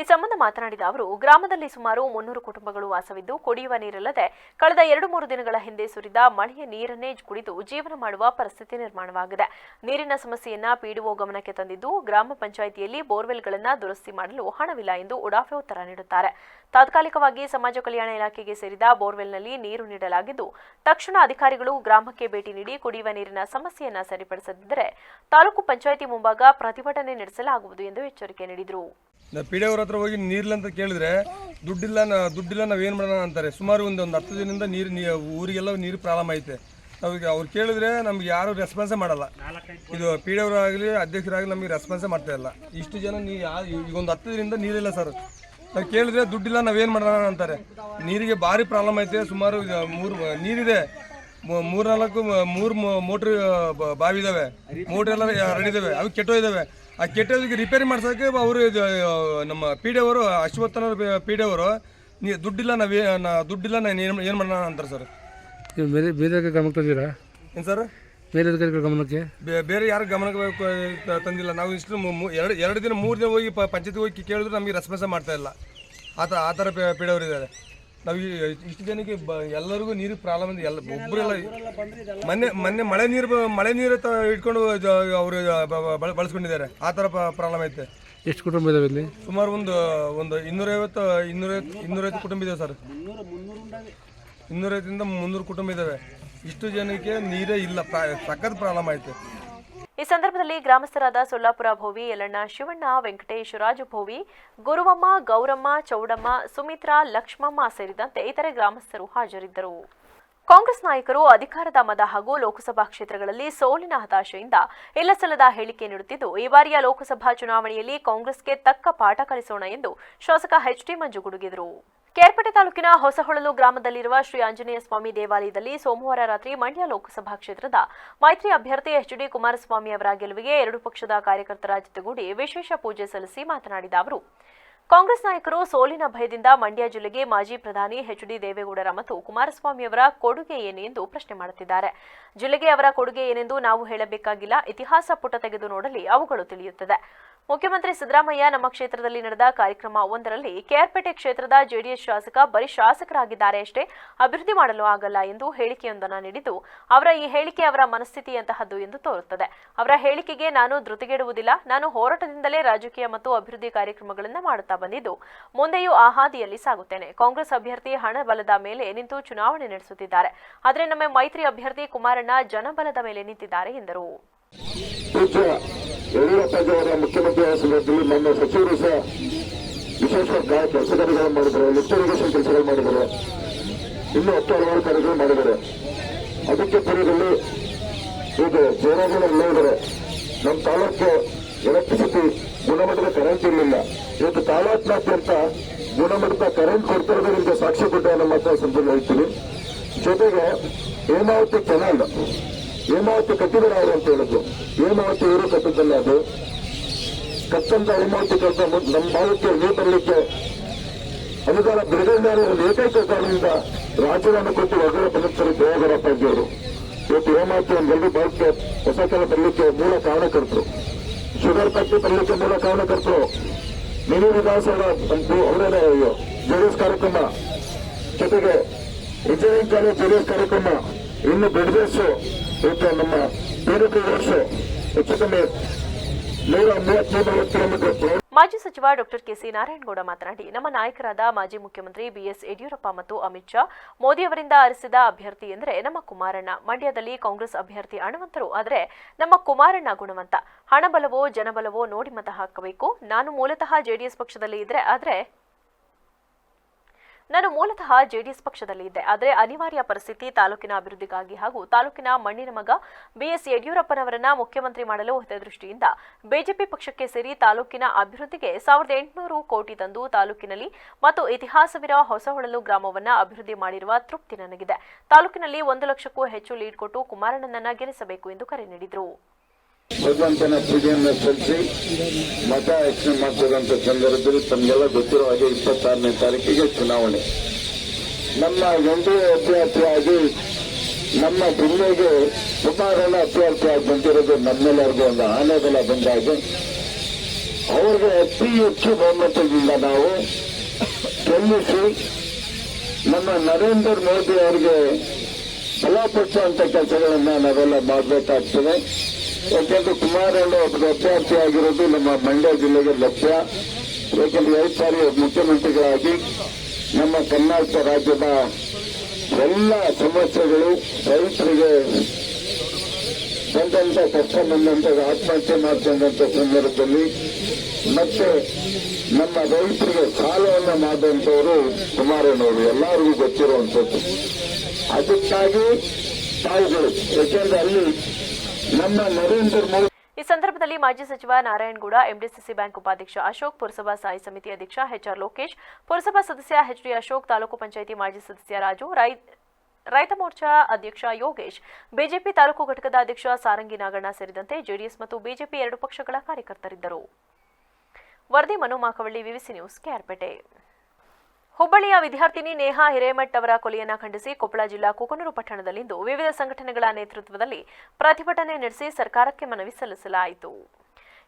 ಈ ಸಂಬಂಧ ಮಾತನಾಡಿದ ಅವರು, ಗ್ರಾಮದಲ್ಲಿ ಸುಮಾರು 300 ಕುಟುಂಬಗಳು ವಾಸವಿದ್ದು ಕುಡಿಯುವ ನೀರಿಲ್ಲದೆ ಕಳೆದ 2-3 ದಿನಗಳ ಹಿಂದೆ ಸುರಿದ ಮಳೆಯ ನೀರನ್ನೇ ಕುಡಿದು ಜೀವನ ಮಾಡುವ ಪರಿಸ್ಥಿತಿ ನಿರ್ಮಾಣವಾಗಿದೆ. ನೀರಿನ ಸಮಸ್ಯೆಯನ್ನ ಪಿಡಿಒ ಗಮನಕ್ಕೆ ತಂದಿದ್ದು, ಗ್ರಾಮ ಪಂಚಾಯಿತಿಯಲ್ಲಿ ಬೋರ್ವೆಲ್ಗಳನ್ನು ದುರಸ್ತಿ ಮಾಡಲು ಹಣವಿಲ್ಲ ಎಂದು ಉಡಾಫೆ ಉತ್ತರ ನೀಡುತ್ತಾರೆ. ತಾತ್ಕಾಲಿಕವಾಗಿ ಸಮಾಜ ಕಲ್ಯಾಣ ಇಲಾಖೆಗೆ ಸೇರಿದ ಬೋರ್ವೆಲ್ನಲ್ಲಿ ನೀರು ನೀಡಲಾಗಿದ್ದು, ತಕ್ಷಣ ಅಧಿಕಾರಿಗಳು ಗ್ರಾಮಕ್ಕೆ ಭೇಟಿ ನೀಡಿ ಕುಡಿಯುವ ನೀರಿನ ಸಮಸ್ಯೆಯನ್ನ ಸರಿಪಡಿಸದಿದ್ದರೆ ತಾಲೂಕು ಪಂಚಾಯಿತಿ ಮುಂಭಾಗ ಪ್ರತಿಭಟನೆ ನಡೆಸಲಾಗುವುದು ಎಂದು ಎಚ್ಚರಿಕೆ ನೀಡಿದರು. ಪಿಡಿಯವ್ರ ಹತ್ರ ಹೋಗಿ ನೀರಿಲ್ಲ ಅಂತ ಕೇಳಿದ್ರೆ ದುಡ್ಡಿಲ್ಲ ನಾವೇನು ಮಾಡೋಣ ಅಂತಾರೆ. ಸುಮಾರು ಒಂದು 10 ದಿನದಿಂದ ಊರಿಗೆಲ್ಲ ನೀರು ಪ್ರಾಬ್ಲಮ್ ಐತೆ. ಅವ್ರು ಕೇಳಿದ್ರೆ ನಮ್ಗೆ ಯಾರು ರೆಸ್ಪಾನ್ಸೇ ಮಾಡಲ್ಲ. ಇದು ಪಿಡಿಯವ್ರಾಗಲಿ ಅಧ್ಯಕ್ಷರಾಗಲಿ ನಮಗೆ ರೆಸ್ಪಾನ್ಸೇ ಮಾಡ್ತಾ ಇಲ್ಲ. ಇಷ್ಟು ಜನ ಈಗ ಒಂದು 10 ದಿನದಿಂದ ನೀರಿಲ್ಲ ಸರ್. ನಾವು ಕೇಳಿದ್ರೆ ದುಡ್ಡಿಲ್ಲ ನಾವೇನು ಮಾಡೋಣ ಅಂತಾರೆ. ನೀರಿಗೆ ಭಾರಿ ಪ್ರಾಬ್ಲಮ್ ಐತೆ. ಸುಮಾರು 3 ನೀರಿದೆ, 3 ಮೋಟ್ರ್ ಬಾವಿ ಇದ್ದಾವೆ, ಮೋಟ್ರ್ ಎಲ್ಲ ಹರಡಿದ್ದಾವೆ, ಅವು ಕೆಟ್ಟೋಗಿದ್ದಾವೆ. ಆ ಕೆಟ್ಟೋದಕ್ಕೆ ರಿಪೇರಿ ಮಾಡ್ಸೋಕ್ಕೆ ಅವರು ನಮ್ಮ ಪಿಡಿಯವರು ಅಶ್ವತ್ಥನ ಪಿಡಿಯವರು ದುಡ್ಡಿಲ್ಲ ನಾನು ಏನು ಮಾಡೋಣ ಅಂತಾರೆ ಸರ್. ಬೇರೆ ಗಮನಕ್ಕೆ ತಂದಿರಾ ಏನು ಸರ್? ಮೇಲಧಿಕಾರಿಗಳ ಗಮನಕ್ಕೆ ಬೇರೆ ಯಾರು ಗಮನಕ್ಕೆ ತಂದಿಲ್ಲ. ನಾವು ಇಷ್ಟು 2 ದಿನ 3 ದಿನ ಹೋಗಿ ಪಂಚಾಯತ್ಗೆ ಹೋಗಿ ಕೇಳಿದ್ರೆ ನಮಗೆ ರೆಸ್ಪಾನ್ಸ್ ಮಾಡ್ತಾ ಇಲ್ಲ. ಆ ಥರ ಪಿಡಿಯವರು ಇದ್ದಾರೆ. ನಾವು ಇಷ್ಟು ಜನಕ್ಕೆ ಎಲ್ಲರಿಗೂ ನೀರು ಪ್ರಾಬ್ಲಮ್ ಇದೆ. ಒಬ್ಬರೆಲ್ಲ ಮೊನ್ನೆ ಮಳೆ ನೀರು ಇಟ್ಕೊಂಡು ಅವರು ಬಳಸ್ಕೊಂಡಿದ್ದಾರೆ. ಆ ಥರ ಪ್ರಾಬ್ಲಮ್ ಐತೆ. ಎಷ್ಟು ಕುಟುಂಬ ಇದಾವೆ ಇಲ್ಲಿ? ಸುಮಾರು ಒಂದು 250 ಕುಟುಂಬ ಇದಾವೆ ಸರ್. 250ರಿಂದ 300 ಕುಟುಂಬ ಇದ್ದಾವೆ. ಇಷ್ಟು ಜನಕ್ಕೆ ನೀರೇ ಇಲ್ಲ, ಸಖತ್ ಪ್ರಾಬ್ಲಮ್ ಐತೆ. ಈ ಸಂದರ್ಭದಲ್ಲಿ ಗ್ರಾಮಸ್ಥರಾದ ಸೊಲ್ಲಾಪುರ ಭೋವಿ, ಯಲ್ಲಣ್ಣ, ಶಿವಣ್ಣ, ವೆಂಕಟೇಶ್, ರಾಜು ಭೋವಿ, ಗುರುವಮ್ಮ, ಗೌರಮ್ಮ, ಚೌಡಮ್ಮ, ಸುಮಿತ್ರಾ, ಲಕ್ಷ್ಮಮ್ಮ ಸೇರಿದಂತೆ ಇತರೆ ಗ್ರಾಮಸ್ಥರು ಹಾಜರಿದ್ದರು. ಕಾಂಗ್ರೆಸ್ ನಾಯಕರು ಅಧಿಕಾರದ ಮದ ಹಾಗೂ ಲೋಕಸಭಾ ಕ್ಷೇತ್ರಗಳಲ್ಲಿ ಸೋಲಿನ ಹತಾಶೆಯಿಂದ ಇಲ್ಲಸಲ್ಲದ ಹೇಳಿಕೆ ನೀಡುತ್ತಿದ್ದು, ಈ ಬಾರಿಯ ಲೋಕಸಭಾ ಚುನಾವಣೆಯಲ್ಲಿ ಕಾಂಗ್ರೆಸ್ಗೆ ತಕ್ಕ ಪಾಠ ಕಲಿಸೋಣ ಎಂದು ಶಾಸಕ ಎಚ್ಡಿ ಮಂಜು ಗುಡುಗಿದರು. ಕೇರ್ಪೇಟೆ ತಾಲೂಕಿನ ಹೊಸಹೊಳಲು ಗ್ರಾಮದಲ್ಲಿರುವ ಶ್ರೀ ಆಂಜನೇಯ ಸ್ವಾಮಿ ದೇವಾಲಯದಲ್ಲಿ ಸೋಮವಾರ ರಾತ್ರಿ ಮಂಡ್ಯ ಲೋಕಸಭಾ ಕ್ಷೇತ್ರದ ಮೈತ್ರಿ ಅಭ್ಯರ್ಥಿ ಎಚ್ಡಿ ಕುಮಾರಸ್ವಾಮಿ ಅವರ ಗೆಲುವಿಗೆ 2 ಪಕ್ಷದ ಕಾರ್ಯಕರ್ತರ ಜೊತೆಗೂಡಿ ವಿಶೇಷ ಪೂಜೆ ಸಲ್ಲಿಸಿ ಮಾತನಾಡಿದ ಅವರು, ಕಾಂಗ್ರೆಸ್ ನಾಯಕರು ಸೋಲಿನ ಭಯದಿಂದ ಮಂಡ್ಯ ಜಿಲ್ಲೆಗೆ ಮಾಜಿ ಪ್ರಧಾನಿ ಎಚ್ಡಿ ದೇವೇಗೌಡರ ಮತ್ತು ಕುಮಾರಸ್ವಾಮಿ ಅವರ ಕೊಡುಗೆ ಏನು ಎಂದು ಪ್ರಶ್ನೆ ಮಾಡುತ್ತಿದ್ದಾರೆ. ಜಿಲ್ಲೆಗೆ ಅವರ ಕೊಡುಗೆ ಏನೆಂದು ನಾವು ಹೇಳಬೇಕಾಗಿಲ್ಲ, ಇತಿಹಾಸ ಪುಟ ತೆಗೆದು ನೋಡಲಿ ಅವುಗಳು ತಿಳಿಯುತ್ತದೆ. ಮುಖ್ಯಮಂತ್ರಿ ಸಿದ್ದರಾಮಯ್ಯ ನಮ್ಮ ಕ್ಷೇತ್ರದಲ್ಲಿ ನಡೆದ ಕಾರ್ಯಕ್ರಮ ಒಂದರಲ್ಲಿ ಕೆಆರ್ಪೇಟೆ ಕ್ಷೇತ್ರದ ಜೆಡಿಎಸ್ ಶಾಸಕ ಬರೀ ಶಾಸಕರಾಗಿದ್ದಾರೆ ಅಷ್ಟೇ, ಅಭಿವೃದ್ಧಿ ಮಾಡಲು ಆಗಲ್ಲ ಎಂದು ಹೇಳಿಕೆಯೊಂದನ್ನು ನೀಡಿದ್ದು, ಅವರ ಈ ಹೇಳಿಕೆ ಅವರ ಮನಸ್ಥಿತಿಯಂತಹದ್ದು ಎಂದು ತೋರುತ್ತದೆ. ಅವರ ಹೇಳಿಕೆಗೆ ನಾನು ಧೃತಿಗೆಡುವುದಿಲ್ಲ. ನಾನು ಹೋರಾಟದಿಂದಲೇ ರಾಜಕೀಯ ಮತ್ತು ಅಭಿವೃದ್ಧಿ ಕಾರ್ಯಕ್ರಮಗಳನ್ನು ಮಾಡುತ್ತಾ ಬಂದಿದ್ದು, ಮುಂದೆಯೂ ಆ ಹಾದಿಯಲ್ಲಿ ಸಾಗುತ್ತೇನೆ. ಕಾಂಗ್ರೆಸ್ ಅಭ್ಯರ್ಥಿ ಹಣ ಬಲದ ಮೇಲೆ ನಿಂತು ಚುನಾವಣೆ ನಡೆಸುತ್ತಿದ್ದಾರೆ, ಆದರೆ ನಮ್ಮ ಮೈತ್ರಿ ಅಭ್ಯರ್ಥಿ ಕುಮಾರಣ್ಣ ಜನಬಲದ ಮೇಲೆ ನಿಂತಿದ್ದಾರೆ ಎಂದರು. ಯಡಿಯೂರಪ್ಪಜಿಯವರ ಮುಖ್ಯಮಂತ್ರಿ ಸಂದರ್ಭದಲ್ಲಿ ನಮ್ಮ ಸಚಿವರು ಸಹ ವಿಶೇಷ ಕೆಲಸ ಕಾರ್ಯಗಳನ್ನು ಮಾಡಿದ್ದಾರೆ, ಲಿಫ್ಟ್ ಇರಿಗೇಷನ್ ಕೆಲಸಗಳು ಮಾಡಿದ್ದಾರೆ, ಇನ್ನೂ 10 ಹಲವಾರು ಕಾರ್ಯಗಳು ಮಾಡಿದ್ದಾರೆ. ಅದಕ್ಕೆ ಪೂರ್ವದಲ್ಲಿ ಈಗ ಜೋರಾಗಳು ಎಲ್ಲ ಇದ್ದಾರೆ. ನಮ್ಮ ತಾಲೂಕು ಎಲೆಕ್ಟ್ರಿಸಿಟಿ ಗುಣಮಟ್ಟದ ಕರೆಂಟ್ ಇರಲಿಲ್ಲ. ಇವತ್ತು ತಾಲೂಕಿನಾದ್ಯಂತ ಗುಣಮಟ್ಟದ ಕರೆಂಟ್ ಕೊಡ್ತಿರೋದ್ರಿಂದ ಸಾಕ್ಷಿ ಕೊಟ್ಟ ನಮ್ಮ ಸಂದರ್ಭದಲ್ಲಿ ಹೇಳ್ತೀನಿ. ಜೊತೆಗೆ ಹೇಮಾವತಿ ಕೆನಾಲ್, ಹೇಮಾವತಿ ಕಟ್ಟಿದ್ದಾರೆ ಅವರು ಅಂತ ಹೇಳಿದ್ರು. ಹೇಮಾವತಿ ಇವರು ಕಟ್ಟಿದ್ದಲ್ಲ, ಅದು ಕಟ್ಟಂತ ಹೇಮಾವತಿ ಕೆಲಸ ನಮ್ಮ ಭಾಗಕ್ಕೆ ನೀರು ಬರಲಿಕ್ಕೆ ಅನುದಾನ ಬಿಡುಗಡೆ ಒಂದು ಏಕೈಕ ಕಾರಣದಿಂದ ರಾಜೀನಾಮೆ ಕೊಟ್ಟು ಹೊರಗಡೆ ಬಂದಿರ್ತಾರೆ ದೇವೇಗೌಡಪ್ಪಾಜಿಯವರು. ಇವತ್ತು ಹೇಮಾವತಿ ಒಂದು ಜಲ್ದಿ ಭಾಗಕ್ಕೆ ಹೊಸ ಕಾಲ ಬರಲಿಕ್ಕೆ ಮೂಲ ಕಾರಣಕರ್ತರು. ಶುಗರ್ ಫ್ಯಾಕ್ಟ್ರಿ ಬರಲಿಕ್ಕೆ ಮೂಲ ಕಾರಣಕರ್ತರು ಮಿನಿ ವಿಧಾನಸೌಧ ಅವರೇ ಜೆಡಿಎಸ್ ಕಾರ್ಯಕ್ರಮ, ಜೊತೆಗೆ ಇಂಜಿನಿಯರಿಂಗ್ ಕಾಲೇಜ್ ಜೆಡಿಎಸ್ ಕಾರ್ಯಕ್ರಮ, ಇನ್ನು ಬಿಡ್ಜೆಸ್ ಇವತ್ತು ನಮ್ಮ ಬೇರೆ ವರ್ಷ ಹೆಚ್ಚು ಕಮ್ಮಿ 133 ಕಿಲೋಮೀಟರ್. ಮಾಜಿ ಸಚಿವ ಡಾಕ್ಟರ್ ಕೆಸಿ ನಾರಾಯಣಗೌಡ ಮಾತನಾಡಿ, ನಮ್ಮ ನಾಯಕರಾದ ಮಾಜಿ ಮುಖ್ಯಮಂತ್ರಿ ಬಿಎಸ್ ಯಡಿಯೂರಪ್ಪ ಮತ್ತು ಅಮಿತ್ ಶಾ ಮೋದಿ ಅವರಿಂದ ಆರಿಸಿದ ಅಭ್ಯರ್ಥಿ ಎಂದರೆ ನಮ್ಮ ಕುಮಾರಣ್ಣ. ಮಂಡ್ಯದಲ್ಲಿ ಕಾಂಗ್ರೆಸ್ ಅಭ್ಯರ್ಥಿ ಹಣವಂತರು, ಆದರೆ ನಮ್ಮ ಕುಮಾರಣ್ಣ ಗುಣವಂತ. ಹಣಬಲವೋ ಜನಬಲವೋ ನೋಡಿ ಮತ ಹಾಕಬೇಕು. ನಾನು ಮೂಲತಃ ಜೆಡಿಎಸ್ ಪಕ್ಷದಲ್ಲಿ ಇದ್ದೆ, ಆದರೆ ಅನಿವಾರ್ಯ ಪರಿಸ್ಥಿತಿ ತಾಲೂಕಿನ ಅಭಿವೃದ್ಧಿಗಾಗಿ ಹಾಗೂ ತಾಲೂಕಿನ ಮಣ್ಣಿನ ಮಗ ಬಿಎಸ್ ಯಡಿಯೂರಪ್ಪನವರನ್ನ ಮುಖ್ಯಮಂತ್ರಿ ಮಾಡಲು ಹಿತದೃಷ್ಟಿಯಿಂದ ಬಿಜೆಪಿ ಪಕ್ಷಕ್ಕೆ ಸೇರಿ ತಾಲೂಕಿನ ಅಭಿವೃದ್ಧಿಗೆ 1800 ಕೋಟಿ ತಂದು ತಾಲೂಕಿನಲ್ಲಿ ಮತ್ತು ಇತಿಹಾಸವಿರ ಹೊಸಹೊಳಲು ಗ್ರಾಮವನ್ನ ಅಭಿವೃದ್ಧಿ ಮಾಡಿರುವ ತೃಪ್ತಿ ನನಗಿದೆ. ತಾಲೂಕಿನಲ್ಲಿ 1 ಲಕ್ಷಕ್ಕೂ ಹೆಚ್ಚು ಲೀಡ್ ಕೊಟ್ಟು ಕುಮಾರಣ್ಣನನ್ನ ಗೆಲ್ಲಿಸಬೇಕು ಎಂದು ಕರೆ ನೀಡಿದರು. ಭಗವಂತನ ಪೂಜೆಯನ್ನು ಸಲ್ಲಿಸಿ ಮತ ಯಾಚನೆ ಮಾಡ್ತಿರುವಂತ ಸಂದರ್ಭದಲ್ಲಿ ತಮಗೆಲ್ಲ ಗೊತ್ತಿರೋ ಹಾಗೆ 26ನೇ ತಾರೀಕಿಗೆ ಚುನಾವಣೆ. ನಮ್ಮ ಎನ್ಡಿಎ ಅಭ್ಯರ್ಥಿಯಾಗಿ ನಮ್ಮ ಜಿಲ್ಲೆಗೆ ಕುಮಾರಣ್ಣ ಅಭ್ಯರ್ಥಿಯಾಗಿ ಬಂದಿರೋದು ನಮ್ಮೆಲ್ಲರಿಗೂ ಒಂದು ಆನೆಬಲ ಬಂದಾಗೆ ಅವ್ರಿಗೆ ಅತಿ ಹೆಚ್ಚು ಬಹುಮತದಿಂದ ನಾವು ಗೆಲ್ಲಿಸಿ ನಮ್ಮ ನರೇಂದ್ರ ಮೋದಿ ಅವರಿಗೆ ಬಲಪಡಿಸುವಂತ ಕೆಲಸಗಳನ್ನ ನಾವೆಲ್ಲ ಮಾಡಬೇಕಾಗ್ತದೆ. ಯಾಕೆಂದ್ರೆ ಕುಮಾರಣ್ಣ ಒಬ್ಬರು ಅಭ್ಯರ್ಥಿ ಆಗಿರೋದು ನಮ್ಮ ಮಂಡ್ಯ ಜಿಲ್ಲೆಗೆ ಲಭ್ಯ. ಯಾಕೆಂದ್ರೆ 2 ಸಾರಿ ಮುಖ್ಯಮಂತ್ರಿಗಳಾಗಿ ನಮ್ಮ ಕರ್ನಾಟಕ ರಾಜ್ಯದ ಎಲ್ಲ ಸಮಸ್ಯೆಗಳು ರೈತರಿಗೆ ಬಂದಂತ ಕಷ್ಟ ಬಂದಂತ ಆತ್ಮಹತ್ಯೆ ಮಾಡ್ಕೊಂಡಂತ ಸಂದರ್ಭದಲ್ಲಿ ಮತ್ತೆ ನಮ್ಮ ರೈತರಿಗೆ ಸಾಲವನ್ನು ಮಾಡಿದಂಥವರು ಕುಮಾರಣ್ಣವರು ಎಲ್ಲರಿಗೂ ಗೊತ್ತಿರುವಂಥದ್ದು. ಅದಕ್ಕಾಗಿ ತಾವುಗಳು ಯಾಕೆಂದ್ರೆ ಅಲ್ಲಿ ನಮ್ಮ ನರೇಂದ್ರ ಮೋದಿ. ಈ ಸಂದರ್ಭದಲ್ಲಿ ಮಾಜಿ ಸಚಿವ ನಾರಾಯಣಗೌಡ, ಎಂಡಿಸಿಸಿ ಬ್ಯಾಂಕ್ ಉಪಾಧ್ಯಕ್ಷ ಅಶೋಕ್, ಪುರಸಭಾ ಸ್ಥಾಯಿ ಸಮಿತಿ ಅಧ್ಯಕ್ಷ ಎಚ್ಆರ್ ಲೋಕೇಶ್, ಪುರಸಭಾ ಸದಸ್ಯ ಎಚ್ಡಿ ಅಶೋಕ್, ತಾಲೂಕು ಪಂಚಾಯಿತಿ ಮಾಜಿ ಸದಸ್ಯ ರಾಜು, ರೈತ ಮೋರ್ಚಾ ಅಧ್ಯಕ್ಷ ಯೋಗೇಶ್, ಬಿಜೆಪಿ ತಾಲೂಕು ಘಟಕದ ಅಧ್ಯಕ್ಷ ಸಾರಂಗಿ ನಾಗಣ್ಣ ಸೇರಿದಂತೆ ಜೆಡಿಎಸ್ ಮತ್ತು ಬಿಜೆಪಿ 2 ಪಕ್ಷಗಳ ಕಾರ್ಯಕರ್ತರಿದ್ದರು. ವರದಿ ಮನು ಮಾಕವಳ್ಳಿ, ವಿವಿಸಿ ನ್ಯೂಸ್, ಕೆಆರ್ಪೇಟೆ. ಹುಬ್ಬಳ್ಳಿಯ ವಿದ್ಯಾರ್ಥಿನಿ ನೇಹಾ ಹಿರೇಮಠ್ ಅವರ ಕೊಲೆಯನ್ನು ಖಂಡಿಸಿ ಕೊಪ್ಪಳ ಜಿಲ್ಲಾ ಕುಕನೂರು ಪಟ್ಟಣದಲ್ಲಿಂದು ವಿವಿಧ ಸಂಘಟನೆಗಳ ನೇತೃತ್ವದಲ್ಲಿ ಪ್ರತಿಭಟನೆ ನಡೆಸಿ ಸರ್ಕಾರಕ್ಕೆ ಮನವಿ ಸಲ್ಲಿಸಲಾಯಿತು.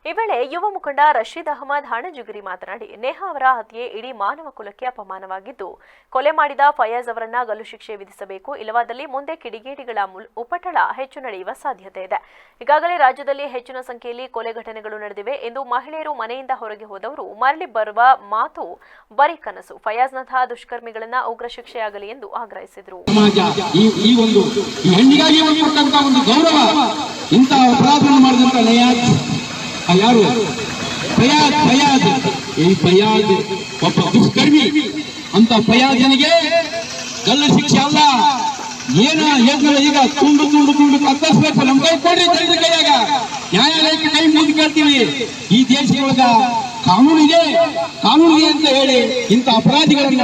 ಈ ವೇಳೆ ಯುವ ಮುಖಂಡ ರಶೀದ್ ಅಹಮದ್ ಹಣಜುಗಿರಿ ಮಾತನಾಡಿ, ನೇಹಾ ಅವರ ಹತ್ಯೆ ಇಡೀ ಮಾನವ ಕುಲಕ್ಕೆ ಅಪಮಾನವಾಗಿದ್ದು, ಕೊಲೆ ಮಾಡಿದ ಫಯಾಜ್ ಅವರನ್ನ ಗಲ್ಲು ಶಿಕ್ಷೆ ವಿಧಿಸಬೇಕು. ಇಲ್ಲವಾದಲ್ಲಿ ಮುಂದೆ ಕಿಡಿಗೇಡಿಗಳ ಉಪಟಳ ಹೆಚ್ಚು ನಡೆಯುವ ಸಾಧ್ಯತೆ ಇದೆ. ಈಗಾಗಲೇ ರಾಜ್ಯದಲ್ಲಿ ಹೆಚ್ಚಿನ ಸಂಖ್ಯೆಯಲ್ಲಿ ಕೊಲೆ ಘಟನೆಗಳು ನಡೆದಿವೆ ಎಂದು ಮಹಿಳೆಯರು ಮನೆಯಿಂದ ಹೊರಗೆ ಹೋದವರು ಮರಳಿ ಬರುವ ಮಾತು ಬರೀ ಕನಸು. ಫಯಾಜ್ನಂತಹ ದುಷ್ಕರ್ಮಿಗಳನ್ನ ಉಗ್ರ ಶಿಕ್ಷೆಯಾಗಲಿ ಎಂದು ಆಗ್ರಹಿಸಿದರು. ಯಾರು ಫಯಾಜ್ ಈ ಫಯಾಜ್ ಒಬ್ಬ ದುಷ್ಕರ್ಮಿ. ಅಂತ ಫಯಾಜನಿಗೆ ಗಲ್ಲು ಶಿಕ್ಷೆ ಅಲ್ಲ, ಏನು ಈಗ ತುಂಡು ಕತ್ತರಿಸಬೇಕು. ನಮ್ ಕೈ ಕೊಡ್ರಿ, ಜನರ ಕೈಯಾಗ ನ್ಯಾಯಾಲಯಕ್ಕೆ ಕೈ ಮುಗಿದು ಕೇಳ್ತೀವಿ. ಈ ದೇಶದೊಳಗ ಕಾನೂನಿದೆ ಅಂತ ಹೇಳಿ ಇಂಥ ಅಪರಾಧಿಗಳನ್ನ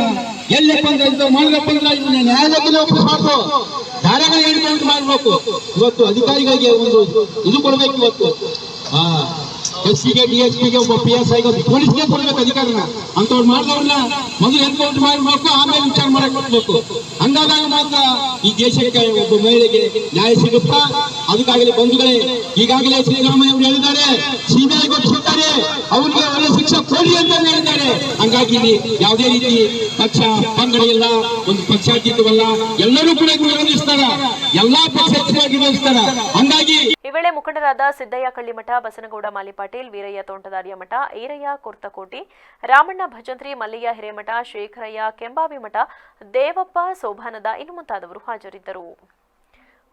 ಎಲ್ಲೇ ಬಂದ್ರೆ ಮಾಡಬೇಕು ಅಂದ್ರೆ ಇದನ್ನ ನ್ಯಾಯಾಲಯಕ್ಕೆ ಒಪ್ಪಿಸಬೇಕು, ಧಾರಾವಾಹಿ ಹೇಳಿಕೊಂಡು ಮಾಡಬೇಕು. ಇವತ್ತು ಅಧಿಕಾರಿಗಳಿಗೆ ಒಂದು ಇದು ಕೊಡ್ಬೇಕು. ಇವತ್ತು ಎಸ್ಸಿಗೆ ಡಿಎಸ್ಪಿಗೆ ಒಬ್ಬ PSIಗೆ ಪೊಲೀಸ್ಗೆ ಕೊಡ್ಬೇಕು ಅಧಿಕಾರನ. ಅಂತವ್ರು ಮಾಡಿದವ್ರನ್ನ ಮೊದಲು ಎನ್ಕೌಂಟರ್ ಮಾಡಬೇಕು, ಆಮೇಲೆ ವಿಚಾರ ಮಾಡಕ್ ಕೊಡ್ಬೇಕು. ಹಂಗಾದಾಗ ಮಾತ್ರ ಈ ದೇಶಕ್ಕೆ ಒಬ್ಬ ಮಹಿಳೆಗೆ ನ್ಯಾಯ ಸಿಗುತ್ತಾ. ಅದಕ್ಕಾಗಲಿ ಬಂಧುಗಳೇ, ಈಗಾಗಲೇ ಶ್ರೀರಾಮಯ್ಯ ಅವರು ಹೇಳಿದ್ದಾರೆ, ಸಿಬಿಐ ಗೊತ್ತಿದ್ದಾರೆ, ಅವ್ರಿಗೆ ಒಳ್ಳೆ ಶಿಕ್ಷೆ ಕೊಡಿ ಅಂತ ಹೇಳಿದ್ದಾರೆ. ಹಂಗಾಗಿ ಇಲ್ಲಿ ಯಾವುದೇ ರೀತಿ ಪಕ್ಷ ಪಂಗಡ ಇಲ್ಲ, ಒಂದು ಪಕ್ಷಾತೀತವಲ್ಲ, ಎಲ್ಲರೂ ಕೂಡ ವಿರೋಧಿಸ್ತಾರ, ಎಲ್ಲಾ ಪಕ್ಷವಾಗಿ ವಿರೋಧಿಸ್ತಾರ. ಹಂಗಾಗಿ ಈ ವೇಳೆ ಮುಖಂಡರಾದ ಸಿದ್ದಯ್ಯ ಕಳ್ಳಿಮಠ, ಬಸನಗೌಡ ಮಾಲಿಪಾಟೀಲ್, ವೀರಯ್ಯ ತೋಂಟದಾರ್ಯ ಮಠ, ಈರಯ್ಯ ಕುರ್ತಕೋಟಿ, ರಾಮಣ್ಣ ಭಜಂತ್ರಿ, ಮಲ್ಲಯ್ಯ ಹಿರೇಮಠ, ಶೇಖರಯ್ಯ ಕೆಂಬಾವಿ ಮಠ, ದೇವಪ್ಪ ಸೋಭಾನದ ಇನ್ನು ಮುಂತಾದವರು ಹಾಜರಿದ್ದರು.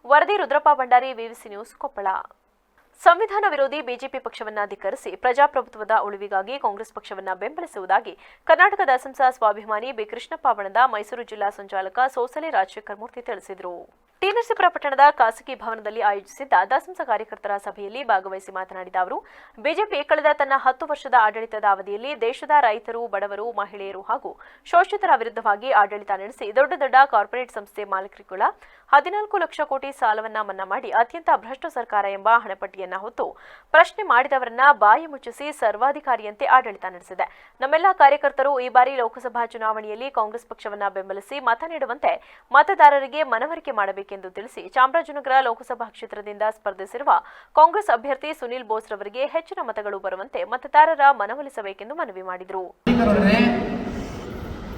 ವರದಿ ರುದ್ರಪ್ಪ ಭಂಡಾರಿ, ವಿವಿಸಿ ನ್ಯೂಸ್, ಕೊಪ್ಪಳ. ಸಂವಿಧಾನ ವಿರೋಧಿ ಬಿಜೆಪಿ ಪಕ್ಷವನ್ನು ಧಿಕ್ಕರಿಸಿ ಪ್ರಜಾಪ್ರಭುತ್ವದ ಉಳಿವಿಗಾಗಿ ಕಾಂಗ್ರೆಸ್ ಪಕ್ಷವನ್ನು ಬೆಂಬಲಿಸುವುದಾಗಿ ಕರ್ನಾಟಕ ದಸಂಸ ಸ್ವಾಭಿಮಾನಿ ಬಿ ಕೃಷ್ಣಪ್ಪ ಬಣದ ಮೈಸೂರು ಜಿಲ್ಲಾ ಸಂಚಾಲಕ ಸೋಸಲೆ ರಾಜಶೇಖರ್ ಮೂರ್ತಿ ತಿಳಿಸಿದರು. ಟಿ ನರಸೀಪುರ ಪಟ್ಟಣದ ಖಾಸಗಿ ಭವನದಲ್ಲಿ ಆಯೋಜಿಸಿದ್ದ ದಸಂಸ ಕಾರ್ಯಕರ್ತರ ಸಭೆಯಲ್ಲಿ ಭಾಗವಹಿಸಿ ಮಾತನಾಡಿದ ಅವರು, ಬಿಜೆಪಿ ಕಳೆದ ತನ್ನ 10 ವರ್ಷದ ಆಡಳಿತದ ಅವಧಿಯಲ್ಲಿ ದೇಶದ ರೈತರು, ಬಡವರು, ಮಹಿಳೆಯರು ಹಾಗೂ ಶೋಷಿತರ ವಿರುದ್ಧವಾಗಿ ಆಡಳಿತ ನಡೆಸಿ ದೊಡ್ಡ ಕಾರ್ಪೊರೇಟ್ ಸಂಸ್ಥೆ ಮಾಲೀಕರುಗಳ 14 ಲಕ್ಷ ಕೋಟಿ ಸಾಲವನ್ನ ಮನ್ನಾ ಮಾಡಿ ಅತ್ಯಂತ ಭ್ರಷ್ಟ ಸರ್ಕಾರ ಎಂಬ ಹಣಪಟ್ಟಿಯನ್ನ ಹೊತ್ತು ಪ್ರಶ್ನೆ ಮಾಡಿದವರನ್ನ ಬಾಯಿ ಮುಚ್ಚಿಸಿ ಸರ್ವಾಧಿಕಾರಿಯಂತೆ ಆಡಳಿತ ನಡೆಸಿದೆ. ನಮ್ಮೆಲ್ಲ ಕಾರ್ಯಕರ್ತರು ಈ ಬಾರಿ ಲೋಕಸಭಾ ಚುನಾವಣೆಯಲ್ಲಿ ಕಾಂಗ್ರೆಸ್ ಪಕ್ಷವನ್ನ ಬೆಂಬಲಿಸಿ ಮತ ನೀಡುವಂತೆ ಮತದಾರರಿಗೆ ಮನವರಿಕೆ ಮಾಡಬೇಕು ಮಾಡಬೇಕೆಂದು ತಿಳಿಸಿ ಚಾಮರಾಜನಗರ ಲೋಕಸಭಾ ಕ್ಷೇತ್ರದಿಂದ ಸ್ಪರ್ಧಿಸಿರುವ ಕಾಂಗ್ರೆಸ್ ಅಭ್ಯರ್ಥಿ ಸುನಿಲ್ ಬೋಸ್ ರವರಿಗೆ ಹೆಚ್ಚಿನ ಮತಗಳು ಬರುವಂತೆ ಮತದಾರರ ಮನವೊಲಿಸಬೇಕೆಂದು ಮನವಿ ಮಾಡಿದರು.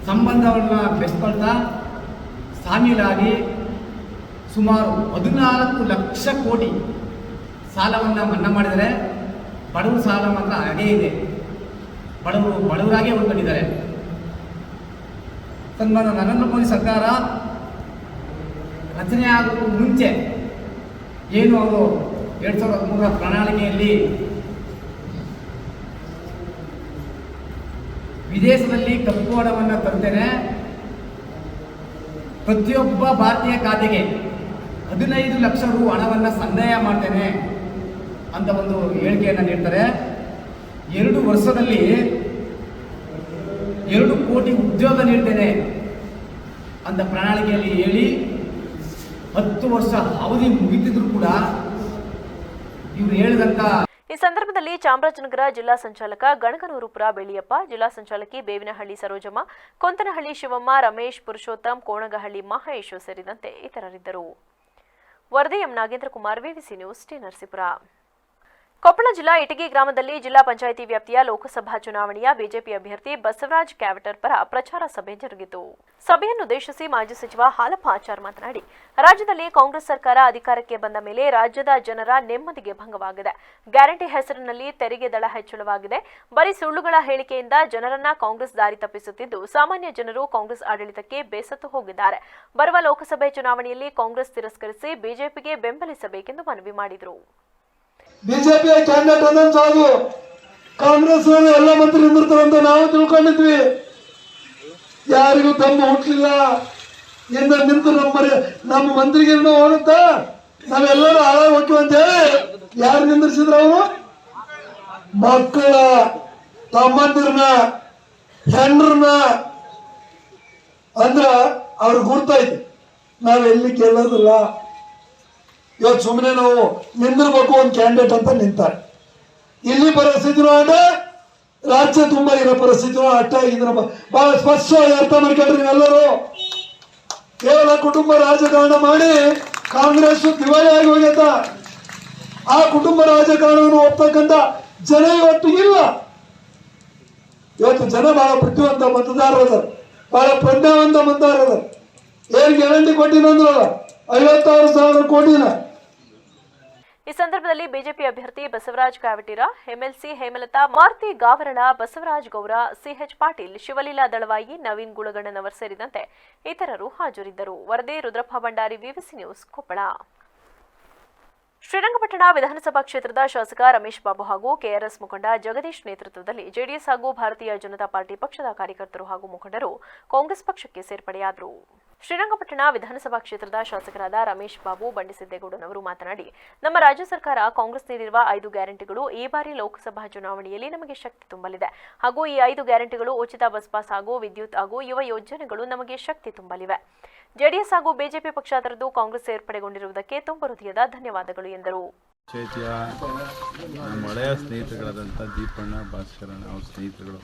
ಸಂಬಂಧವನ್ನು ಬೆಳೆಸ್ಕೊಳ್ತಾ ಸಾಮೀಲಾಗಿ ಸುಮಾರು 14 ಲಕ್ಷ ಕೋಟಿ ಸಾಲವನ್ನು ಮನ್ನಾ ಮಾಡಿದರೆ ಬಡವರ ಸಾಲ ಮಾತ್ರ ಹಾಗೇ ಇದೆ. ಬಡವರಾಗೇ ಉಳ್ಕೊಂಡಿದ್ದಾರೆ. ಸನ್ಮಾನ್ಯ ನರೇಂದ್ರ ಮೋದಿ ಸರ್ಕಾರ ರಚನೆ ಆಗೋಕ್ಕೂ ಮುಂಚೆ ಏನು ಅವರು 2013ರ ಪ್ರಣಾಳಿಕೆಯಲ್ಲಿ ವಿದೇಶದಲ್ಲಿ ಕಪ್ಪು ಹಣವನ್ನು ತರುತ್ತೇನೆ, ಪ್ರತಿಯೊಬ್ಬ ಭಾರತೀಯ ಖಾತೆಗೆ 15 ಲಕ್ಷ ರು ಹಣವನ್ನು ಸಂದಾಯ ಮಾಡ್ತೇನೆ ಅಂತ ಒಂದು ಹೇಳಿಕೆಯನ್ನು ನೀಡ್ತಾರೆ. 2 ವರ್ಷದಲ್ಲಿ 2 ಕೋಟಿ ಉದ್ಯೋಗ ನೀಡ್ತೇನೆ ಅಂತ ಪ್ರಣಾಳಿಕೆಯಲ್ಲಿ ಹೇಳಿ 10 ವರ್ಷ ಅವಧಿ ಮುಗಿತಿದ್ರು ಕೂಡ ಇವರು ಹೇಳಿದಂತ. ಈ ಸಂದರ್ಭದಲ್ಲಿ ಚಾಮರಾಜನಗರ ಜಿಲ್ಲಾ ಸಂಚಾಲಕ ಗಣಗನೂರುಪುರ ಬೆಳ್ಳಿಯಪ್ಪ, ಜಿಲ್ಲಾ ಸಂಚಾಲಕಿ ಬೇವಿನಹಳ್ಳಿ ಸರೋಜಮ್ಮ, ಕೊಂತನಹಳ್ಳಿ ಶಿವಮ್ಮ, ರಮೇಶ್, ಪುರುಷೋತ್ತಮ್, ಕೋಣಗಹಳ್ಳಿ ಮಹೇಶ್ ಸೇರಿದಂತೆ ಇತರರಿದ್ದರು. ವರದಿ M Nagendra Kumar, ವಿವಿಸಿ news, T Narasipura. Koppal ಜಿಲ್ಲಾ ಇಟಗಿ ಗ್ರಾಮದಲ್ಲಿ ಜಿಲ್ಲಾ ಪಂಚಾಯಿತಿ ವ್ಯಾಪ್ತಿಯ ಲೋಕಸಭಾ ಚುನಾವಣೆಯ ಬಿಜೆಪಿ ಅಭ್ಯರ್ಥಿ ಬಸವರಾಜ್ ಕ್ಯಾವಟರ್ ಪರ ಪ್ರಚಾರ ಸಭೆ ಜರುಗಿತು. ಸಭೆಯನ್ನುದ್ದೇಶಿಸಿ ಮಾಜಿ ಸಚಿವ ಹಾಲಪ್ಪ ಆಚಾರ್ ಮಾತನಾಡಿ, ರಾಜ್ಯದಲ್ಲಿ ಕಾಂಗ್ರೆಸ್ ಸರ್ಕಾರ ಅಧಿಕಾರಕ್ಕೆ ಬಂದ ಮೇಲೆ ರಾಜ್ಯದ ಜನರ ನೆಮ್ಮದಿಗೆ ಭಂಗವಾಗಿದೆ. ಗ್ಯಾರಂಟಿ ಹೆಸರಿನಲ್ಲಿ ತೆರಿಗೆ ದಳ ಹೆಚ್ಚಳವಾಗಿದೆ. ಬರೀ ಸುಳ್ಳುಗಳ ಹೇಳಿಕೆಯಿಂದ ಜನರನ್ನ ಕಾಂಗ್ರೆಸ್ ದಾರಿ ತಪ್ಪಿಸುತ್ತಿದ್ದು, ಸಾಮಾನ್ಯ ಜನರು ಕಾಂಗ್ರೆಸ್ ಆಡಳಿತಕ್ಕೆ ಬೇಸತ್ತು ಹೋಗಿದ್ದಾರೆ. ಬರುವ ಲೋಕಸಭೆ ಚುನಾವಣೆಯಲ್ಲಿ ಕಾಂಗ್ರೆಸ್ ತಿರಸ್ಕರಿಸಿ ಬಿಜೆಪಿಗೆ ಬೆಂಬಲಿಸಬೇಕೆಂದು ಮನವಿ ಮಾಡಿದರು. ಬಿಜೆಪಿಯ ಕ್ಯಾಂಡಿಡೇಟ್ ಒಂದೊಂದು ಸಾಗು ಕಾಂಗ್ರೆಸ್ ಎಲ್ಲ ಮಂತ್ರಿ ನಿಂದಿರ್ತಾರಂತ ನಾವು ತಿಳ್ಕೊಂಡಿದ್ವಿ. ಯಾರಿಗೂ ತಮ್ಮ ಹುಟ್ಟಲಿಲ್ಲ. ಇನ್ನು ನಿಂತು ನಮ್ಮ ಮಂತ್ರಿಗೆ ಹೋಗುತ್ತಾ ನಾವೆಲ್ಲರೂ ಹಾಳಾಗಿ ಹೋಗ್ತೀವಿ ಅಂತ ಹೇಳಿ ಯಾರು ನಿಂದಿರ್ಸಿದ್ರ ಅವರು? ಮಕ್ಕಳ, ತಮ್ಮಂದಿರನ್ನ, ಹೆಂಡ್ರನ್ನ ಅಂದ್ರ ಅವ್ರಿಗೆ ಗುರ್ತಾಯ್ತು. ನಾವೆಲ್ಲಿ ಗೆಲ್ಲೋದಿಲ್ಲ. ಇವತ್ತು ಸುಮ್ಮನೆ ನಾವು ನಿಂದಿರ್ಬೇಕು ಒಂದು ಕ್ಯಾಂಡಿಡೇಟ್ ಅಂತ ನಿಂತಾರೆ. ಇಲ್ಲಿ ಪರಿಸ್ಥಿತಿನೂ ಆಟ, ರಾಜ್ಯ ತುಂಬಾ ಇರೋ ಪರಿಸ್ಥಿತಿನೂ ಆಟ. ಇದನ್ನ ಬಹಳ ಸ್ಪಷ್ಟವಾಗಿ ಅರ್ಥ ಮಾಡ್ಕೊಂಡ್ರಿ ನೀವೆಲ್ಲರೂ. ಕೇವಲ ಕುಟುಂಬ ರಾಜಕಾರಣ ಮಾಡಿ ಕಾಂಗ್ರೆಸ್ ದಿವಾಳಿ ಆಗಿ ಹೋಗ್ಯದ. ಆ ಕುಟುಂಬ ರಾಜಕಾರಣವನ್ನು ಒಪ್ತಕ್ಕಂಥ ಜನ ಇವತ್ತು ಇಲ್ಲ. ಇವತ್ತು ಜನ ಬಹಳ ಬುದ್ಧಿವಂತ ಮತದಾರರ, ಬಹಳ ಪ್ರಜ್ಞಾವಂತ ಮತದಾರರ. ಏನ್ ಗ್ಯಾರಂಟಿ ಕೊಟ್ಟಿನಂದ್ರಲ್ಲ 56,000 ಕೋಟಿನ. ಈ ಸಂದರ್ಭದಲ್ಲಿ ಬಿಜೆಪಿ ಅಭ್ಯರ್ಥಿ ಬಸವರಾಜ್ ಕಾವಟಿರ, ಎಂಎಲ್ಸಿ ಹೇಮಲತಾ, ಮಾರುತಿ ಗಾವರಳ, ಬಸವರಾಜ್ ಗೌರ, ಸಿಎಚ್ ಪಾಟೀಲ್, ಶಿವಲೀಲಾ ದಳವಾಯಿ, ನವೀನ್ ಗುಳಗಣ್ಣನವರ್ ಸೇರಿದಂತೆ ಇತರರು ಹಾಜರಿದ್ದರು. ವರದಿ ರುದ್ರಪ್ಪ ಭಂಡಾರಿ, ವಿವಿಸಿ ನ್ಯೂಸ್, ಕೊಪ್ಪಳ. ಶ್ರೀರಂಗಪಟ್ಟಣ ವಿಧಾನಸಭಾ ಕ್ಷೇತ್ರದ ಶಾಸಕ ರಮೇಶ್ ಬಾಬು ಹಾಗೂ ಕೆಆರ್ಎಸ್ ಮುಖಂಡ ಜಗದೀಶ್ ನೇತೃತ್ವದಲ್ಲಿ ಜೆಡಿಎಸ್ ಹಾಗೂ ಭಾರತೀಯ ಜನತಾ ಪಾರ್ಟಿ ಪಕ್ಷದ ಕಾರ್ಯಕರ್ತರು ಹಾಗೂ ಮುಖಂಡರು ಕಾಂಗ್ರೆಸ್ ಪಕ್ಷಕ್ಕೆ ಸೇರ್ಪಡೆಯಾದರು. ಶ್ರೀರಂಗಪಟ್ಟಣ ವಿಧಾನಸಭಾ ಕ್ಷೇತ್ರದ ಶಾಸಕರಾದ ರಮೇಶ್ ಬಾಬು, ಬಂಡಿಸಿದ್ದೇಗೌಡನವರು ಮಾತನಾಡಿ, ನಮ್ಮ ರಾಜ್ಯ ಸರ್ಕಾರ ಕಾಂಗ್ರೆಸ್ ನೀಡಿರುವ 5 ಗ್ಯಾರಂಟಿಗಳು ಈ ಬಾರಿ ಲೋಕಸಭಾ ಚುನಾವಣೆಯಲ್ಲಿ ನಮಗೆ ಶಕ್ತಿ ತುಂಬಲಿದೆ ಹಾಗೂ ಈ 5 ಗ್ಯಾರಂಟಿಗಳು ಉಚಿತ ಬಸ್ ಪಾಸ್ ಹಾಗೂ ವಿದ್ಯುತ್ ಹಾಗೂ ಯುವ ಯೋಜನೆಗಳು ನಮಗೆ ಶಕ್ತಿ ತುಂಬಲಿವೆ. ಜೆಡಿಎಸ್ ಹಾಗೂ ಬಿಜೆಪಿ ಪಕ್ಷ ತೊರೆದು ಕಾಂಗ್ರೆಸ್ ಸೇರ್ಪಡೆಗೊಂಡಿರುವುದಕ್ಕೆ ತುಂಬ ಹೃದಯದ ಧನ್ಯವಾದಗಳು ಎಂದರು. ಹಳೆಯ ಸ್ನೇಹಿತರಾದಂಥ ದೀಪಣ್ಣ, ಭಾಸ್ಕರಣ್ಣ ಅವ್ರ ಸ್ನೇಹಿತರುಗಳು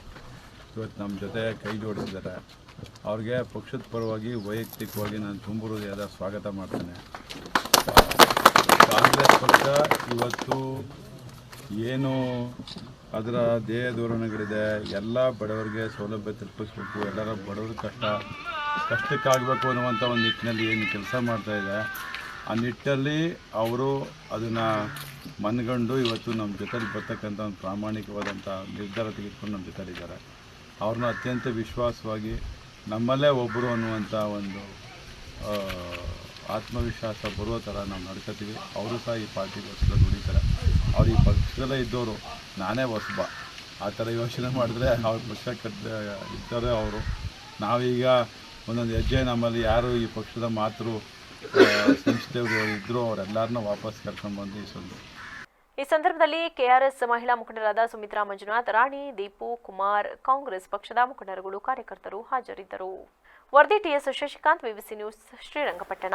ಇವತ್ತು ನಮ್ಮ ಜೊತೆ ಕೈ ಜೋಡಿಸಿದ್ದಾರೆ. ಅವ್ರಿಗೆ ಪಕ್ಷದ ಪರವಾಗಿ ವೈಯಕ್ತಿಕವಾಗಿ ನಾನು ತುಂಬ ಹೃದಯದ ಸ್ವಾಗತ ಮಾಡ್ತೇನೆ. ಕಾಂಗ್ರೆಸ್ ಪಕ್ಷ ಇವತ್ತು ಏನು ಅದರ ಧ್ಯೇಯ ಧೋರಣೆಗಳಿದೆ, ಎಲ್ಲ ಬಡವರಿಗೆ ಸೌಲಭ್ಯ ತಲುಪಿಸ್ಬೇಕು, ಎಲ್ಲರ ಬಡವರ ಕಷ್ಟಕ್ಕಾಗಬೇಕು ಅನ್ನುವಂಥ ಒಂದು ನಿಟ್ಟಿನಲ್ಲಿ ಏನು ಕೆಲಸ ಮಾಡ್ತಾಯಿದೆ, ಆ ನಿಟ್ಟಲ್ಲಿ ಅವರು ಅದನ್ನು ಮನಗಂಡು ಇವತ್ತು ನಮ್ಮ ಜೊತೆಲಿ ಬರ್ತಕ್ಕಂಥ ಒಂದು ಪ್ರಾಮಾಣಿಕವಾದಂಥ ನಿರ್ಧಾರ ತೆಗೆದುಕೊಂಡು ನಮ್ಮ ಜೊತೆಲಿದ್ದಾರೆ. ಅವ್ರನ್ನ ಅತ್ಯಂತ ವಿಶ್ವಾಸವಾಗಿ ನಮ್ಮಲ್ಲೇ ಒಬ್ಬರು ಅನ್ನುವಂಥ ಒಂದು ಆತ್ಮವಿಶ್ವಾಸ ಬರುವ ಥರ ನಾವು ನಡ್ಕೋತೀವಿ. ಅವರು ಸಹ ಈ ಪಾರ್ಟಿಗೋಸ್ಕರ ದುಡಿತಾರೆ. ಅವ್ರು ಈ ಪಕ್ಷದಲ್ಲೇ ಇದ್ದವರು, ನಾನೇ ಹೊಸಬ ಆ ಥರ ಯೋಚನೆ ಮಾಡಿದ್ರೆ ಅವ್ರ ಪಕ್ಷ ಇದ್ದಾರೆ ಅವರು. ನಾವೀಗ ಒಂದೊಂದು ಹೆಜ್ಜೆ ನಮ್ಮಲ್ಲಿ ಯಾರು ಈ ಪಕ್ಷದ ಮಾತೃ ಸಂಸ್ಥೆಗಳು ಇದ್ದರೂ ಅವರೆಲ್ಲರನ್ನ ವಾಪಸ್ ಕರ್ಕೊಂಡು ಬಂದು ಈ ಸಂದರ್ಭದಲ್ಲಿ ಕೆಆರ್ಎಸ್ ಮಹಿಳಾ ಮುಖಂಡರಾದ ಸುಮಿತ್ರಾ ಮಂಜುನಾಥ್, ರಾಣಿ, ದೀಪು, ಕುಮಾರ್, ಕಾಂಗ್ರೆಸ್ ಪಕ್ಷದ ಮುಖಂಡರುಗಳು, ಕಾರ್ಯಕರ್ತರು ಹಾಜರಿದ್ದರು. ವರದಿ ಟಿಎಸ್ ಶಶಿಕಾಂತ್, ವಿವಿಸಿ ನ್ಯೂಸ್, ಶ್ರೀರಂಗಪಟ್ಟಣ.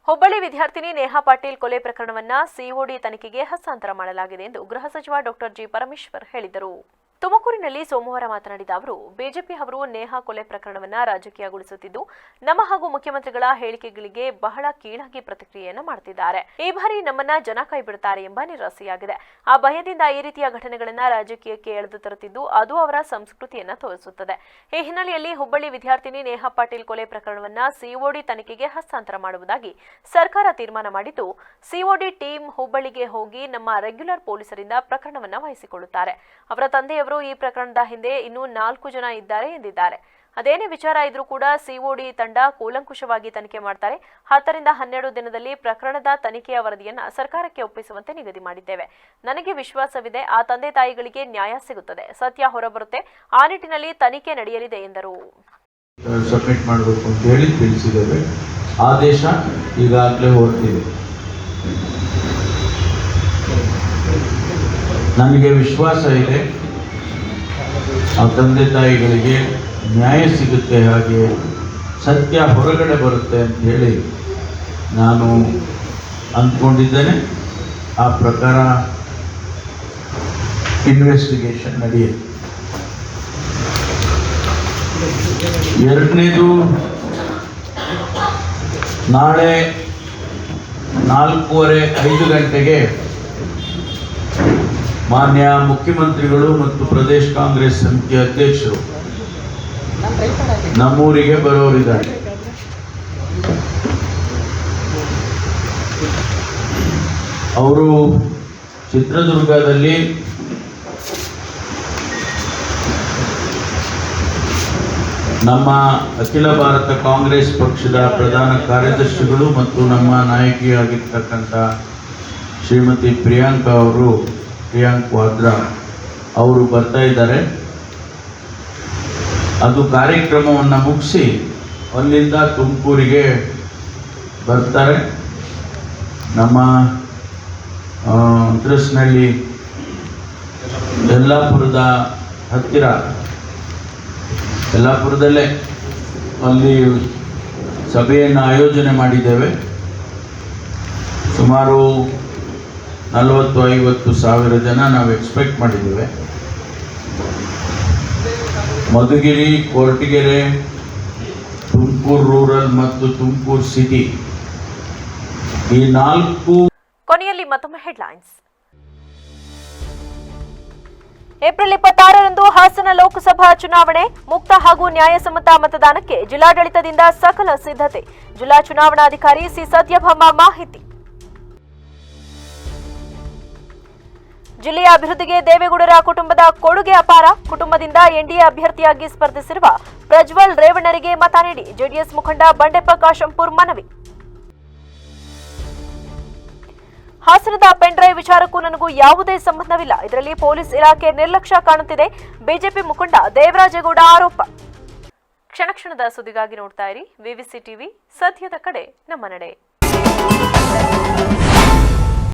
ಹುಬ್ಬಳ್ಳಿ ವಿದ್ಯಾರ್ಥಿನಿ ನೇಹಾ ಪಾಟೀಲ್ ಕೊಲೆ ಪ್ರಕರಣವನ್ನು ಸಿಒಡಿ ತನಿಖೆಗೆ ಹಸ್ತಾಂತರ ಮಾಡಲಾಗಿದೆ ಎಂದು ಗೃಹ ಸಚಿವ ಡಾ ಜಿ ಪರಮೇಶ್ವರ್ ಹೇಳಿದರು. ತುಮಕೂರಿನಲ್ಲಿ ಸೋಮವಾರ ಮಾತನಾಡಿದ ಅವರು, ಬಿಜೆಪಿ ಅವರು ನೇಹಾ ಕೊಲೆ ಪ್ರಕರಣವನ್ನು ರಾಜಕೀಯಗೊಳಿಸುತ್ತಿದ್ದು ನಮ್ಮ ಹಾಗೂ ಮುಖ್ಯಮಂತ್ರಿಗಳ ಹೇಳಿಕೆಗಳಿಗೆ ಬಹಳ ಕೀಳಾಗಿ ಪ್ರತಿಕ್ರಿಯೆಯನ್ನು ಮಾಡುತ್ತಿದ್ದಾರೆ. ಈ ಬಾರಿ ನಮ್ಮನ್ನ ಜನ ಕೈಬಿಡುತ್ತಾರೆ ಎಂಬ ನಿರಾಸೆಯಾಗಿದೆ. ಆ ಭಯದಿಂದ ಈ ರೀತಿಯ ಘಟನೆಗಳನ್ನು ರಾಜಕೀಯಕ್ಕೆ ಎಳೆದು ತರುತ್ತಿದ್ದು ಅದು ಅವರ ಸಂಸ್ಕೃತಿಯನ್ನು ತೋರಿಸುತ್ತದೆ. ಈ ಹಿನ್ನೆಲೆಯಲ್ಲಿ ಹುಬ್ಬಳ್ಳಿ ವಿದ್ಯಾರ್ಥಿನಿ ನೇಹಾ ಪಾಟೀಲ್ ಕೊಲೆ ಪ್ರಕರಣವನ್ನು ಸಿಒಡಿ ತನಿಖೆಗೆ ಹಸ್ತಾಂತರ ಮಾಡುವುದಾಗಿ ಸರ್ಕಾರ ತೀರ್ಮಾನ ಮಾಡಿದ್ದು, ಸಿಒಡಿ ಟೀಮ್ ಹುಬ್ಬಳ್ಳಿಗೆ ಹೋಗಿ ನಮ್ಮ ರೆಗ್ಯುಲರ್ ಪೊಲೀಸರಿಂದ ಪ್ರಕರಣವನ್ನು ವಹಿಸಿಕೊಳ್ಳುತ್ತಾರೆ. ಅವರ ತಂದೆಯವರು ಈ ಪ್ರಕರಣದ ಹಿಂದೆ ಇನ್ನೂ 4 ಜನ ಇದ್ದಾರೆ ಎಂದಿದ್ದಾರೆ. ಅದೇನೇ ವಿಚಾರ ಇದ್ರೂ ಕೂಡ ಸಿಒಡಿ ತಂಡ ಕೂಲಂಕುಷವಾಗಿ ತನಿಖೆ ಮಾಡ್ತಾರೆ. 10 ರಿಂದ 12 ದಿನದಲ್ಲಿ ಪ್ರಕರಣದ ತನಿಖೆಯ ವರದಿಯನ್ನ ಸರ್ಕಾರಕ್ಕೆ ಒಪ್ಪಿಸುವಂತೆ ನಿಗದಿ ಮಾಡಿದ್ದೇವೆ. ನನಗೆ ವಿಶ್ವಾಸವಿದೆ, ಆ ತಂದೆ ತಾಯಿಗಳಿಗೆ ನ್ಯಾಯ ಸಿಗುತ್ತದೆ, ಸತ್ಯ ಹೊರಬರುತ್ತೆ. ಆ ನಿಟ್ಟಿನಲ್ಲಿ ತನಿಖೆ ನಡೆಯಲಿದೆ ಎಂದರು. ಸಬ್ಮಿಟ್ ಮಾಡಬೇಕು ಅಂತ ಹೇಳಿ ತಿಳಿಸಿದ್ದೇವೆ. ಆದೇಶ ಈಗಾಗಲೇ ಹೊರಟಿದೆ. ನನಗೆ ವಿಶ್ವಾಸ ಇದೆ, ಆ ತಂದೆ ತಾಯಿಗಳಿಗೆ ನ್ಯಾಯ ಸಿಗುತ್ತೆ, ಹಾಗೆ ಸತ್ಯ ಹೊರಗಡೆ ಬರುತ್ತೆ ಅಂತ ಹೇಳಿ ನಾನು ಅಂದ್ಕೊಂಡಿದ್ದೇನೆ. ಆ ಪ್ರಕಾರ ಇನ್ವೆಸ್ಟಿಗೇಷನ್ ನಡೆಯುತ್ತೆ. ಎರಡನೇದು, ನಾಳೆ 4:30-5 ಗಂಟೆಗೆ ಮಾನ್ಯ ಮುಖ್ಯಮಂತ್ರಿಗಳು ಮತ್ತು ಪ್ರದೇಶ ಕಾಂಗ್ರೆಸ್ ಸಮಿತಿ ಅಧ್ಯಕ್ಷರು ನಮ್ಮೂರಿಗೆ ಬರೋರಿದ್ದಾರೆ. ಅವರು ಚಿತ್ರದುರ್ಗದಲ್ಲಿ ನಮ್ಮ ಅಖಿಲ ಭಾರತ ಕಾಂಗ್ರೆಸ್ ಪಕ್ಷದ ಪ್ರಧಾನ ಕಾರ್ಯದರ್ಶಿಗಳು ಮತ್ತು ನಮ್ಮ ನಾಯಕಿಯಾಗಿರ್ತಕ್ಕಂಥ ಶ್ರೀಮತಿ ಪ್ರಿಯಾಂಕ್ ವಾದ್ರಾ ಅವರು ಬರ್ತಾ ಇದ್ದಾರೆ. ಅದು ಕಾರ್ಯಕ್ರಮವನ್ನು ಮುಗಿಸಿ ಅಲ್ಲಿಂದ ತುಮಕೂರಿಗೆ ಬರ್ತಾರೆ. ನಮ್ಮ ದ್ರಸ್ನಳ್ಳಿ ಯಲ್ಲಾಪುರದ ಹತ್ತಿರ, ಯಲ್ಲಾಪುರದಲ್ಲೇ ಅಲ್ಲಿ ಸಭೆಯನ್ನು ಆಯೋಜನೆ ಮಾಡಿದ್ದೇವೆ. ಸುಮಾರು 40-50 ಸಾವಿರ ಜನ ನಾವು ಎಕ್ಸ್ಪೆಕ್ಟ್ ಮಾಡಿದ್ದೇವೆ. ಮಧುಗಿರಿ, ಕೊರಟಗೆರೆ, ತುಮಕೂರು ರೂರಲ್ ಮತ್ತು ತುಮಕೂರು ಸಿಟಿ, ಈ 4. ಕೊನೆಯಲ್ಲಿ ಮತ್ತೊಮ್ಮೆ ಹೆಡ್ಲೈನ್ಸ್. ಏಪ್ರಿಲ್ 26ರಂದು ಹಾಸನ ಲೋಕಸಭಾ ಚುನಾವಣೆ ಮುಕ್ತ ಹಾಗೂ ನ್ಯಾಯಸಮ್ಮತ ಮತದಾನಕ್ಕೆ ಜಿಲ್ಲಾಡಳಿತದಿಂದ ಸಕಲ ಸಿದ್ಧತೆ. ಜಿಲ್ಲಾ ಚುನಾವಣಾಧಿಕಾರಿ ಸಿ ಸತ್ಯಭಾಮ ಮಾಹಿತಿ. ಜಿಲ್ಲೆಯ ಅಭಿವೃದ್ಧಿಗೆ ದೇವೇಗೌಡರ ಕುಟುಂಬದ ಕೊಡುಗೆ ಅಪಾರ. ಕುಟುಂಬದಿಂದ ಎನ್ಡಿಎ ಅಭ್ಯರ್ಥಿಯಾಗಿ ಸ್ಪರ್ಧಿಸಿರುವ ಪ್ರಜ್ವಲ್ ರೇವಣ್ಣರಿಗೆ ಮತ ನೀಡಿ ಜೆಡಿಎಸ್ ಮುಖಂಡ ಬಂಡೆಪ್ಪ ಕಾಶಂಪುರ್ ಮನವಿ. ಹಾಸನದ ಪೆನ್ ಡ್ರೈವ್ ವಿಚಾರಕ್ಕೂ ನನಗೂ ಯಾವುದೇ ಸಂಬಂಧವಿಲ್ಲ, ಇದರಲ್ಲಿ ಪೊಲೀಸ್ ಇಲಾಖೆ ನಿರ್ಲಕ್ಷ್ಯ ಕಾಣುತ್ತಿದೆ, ಬಿಜೆಪಿ ಮುಖಂಡ ದೇವರಾಜೇಗೌಡ ಆರೋಪ. ಕ್ಷಣ ಕ್ಷಣದ ಸುದ್ದಿಗಾಗಿ ನೋಡ್ತಾ ಇರಿ ವಿವಿಸಿ ಟಿವಿ, ಸತ್ಯದ ಕಡೆ ನಮ್ಮ ನಡೆ.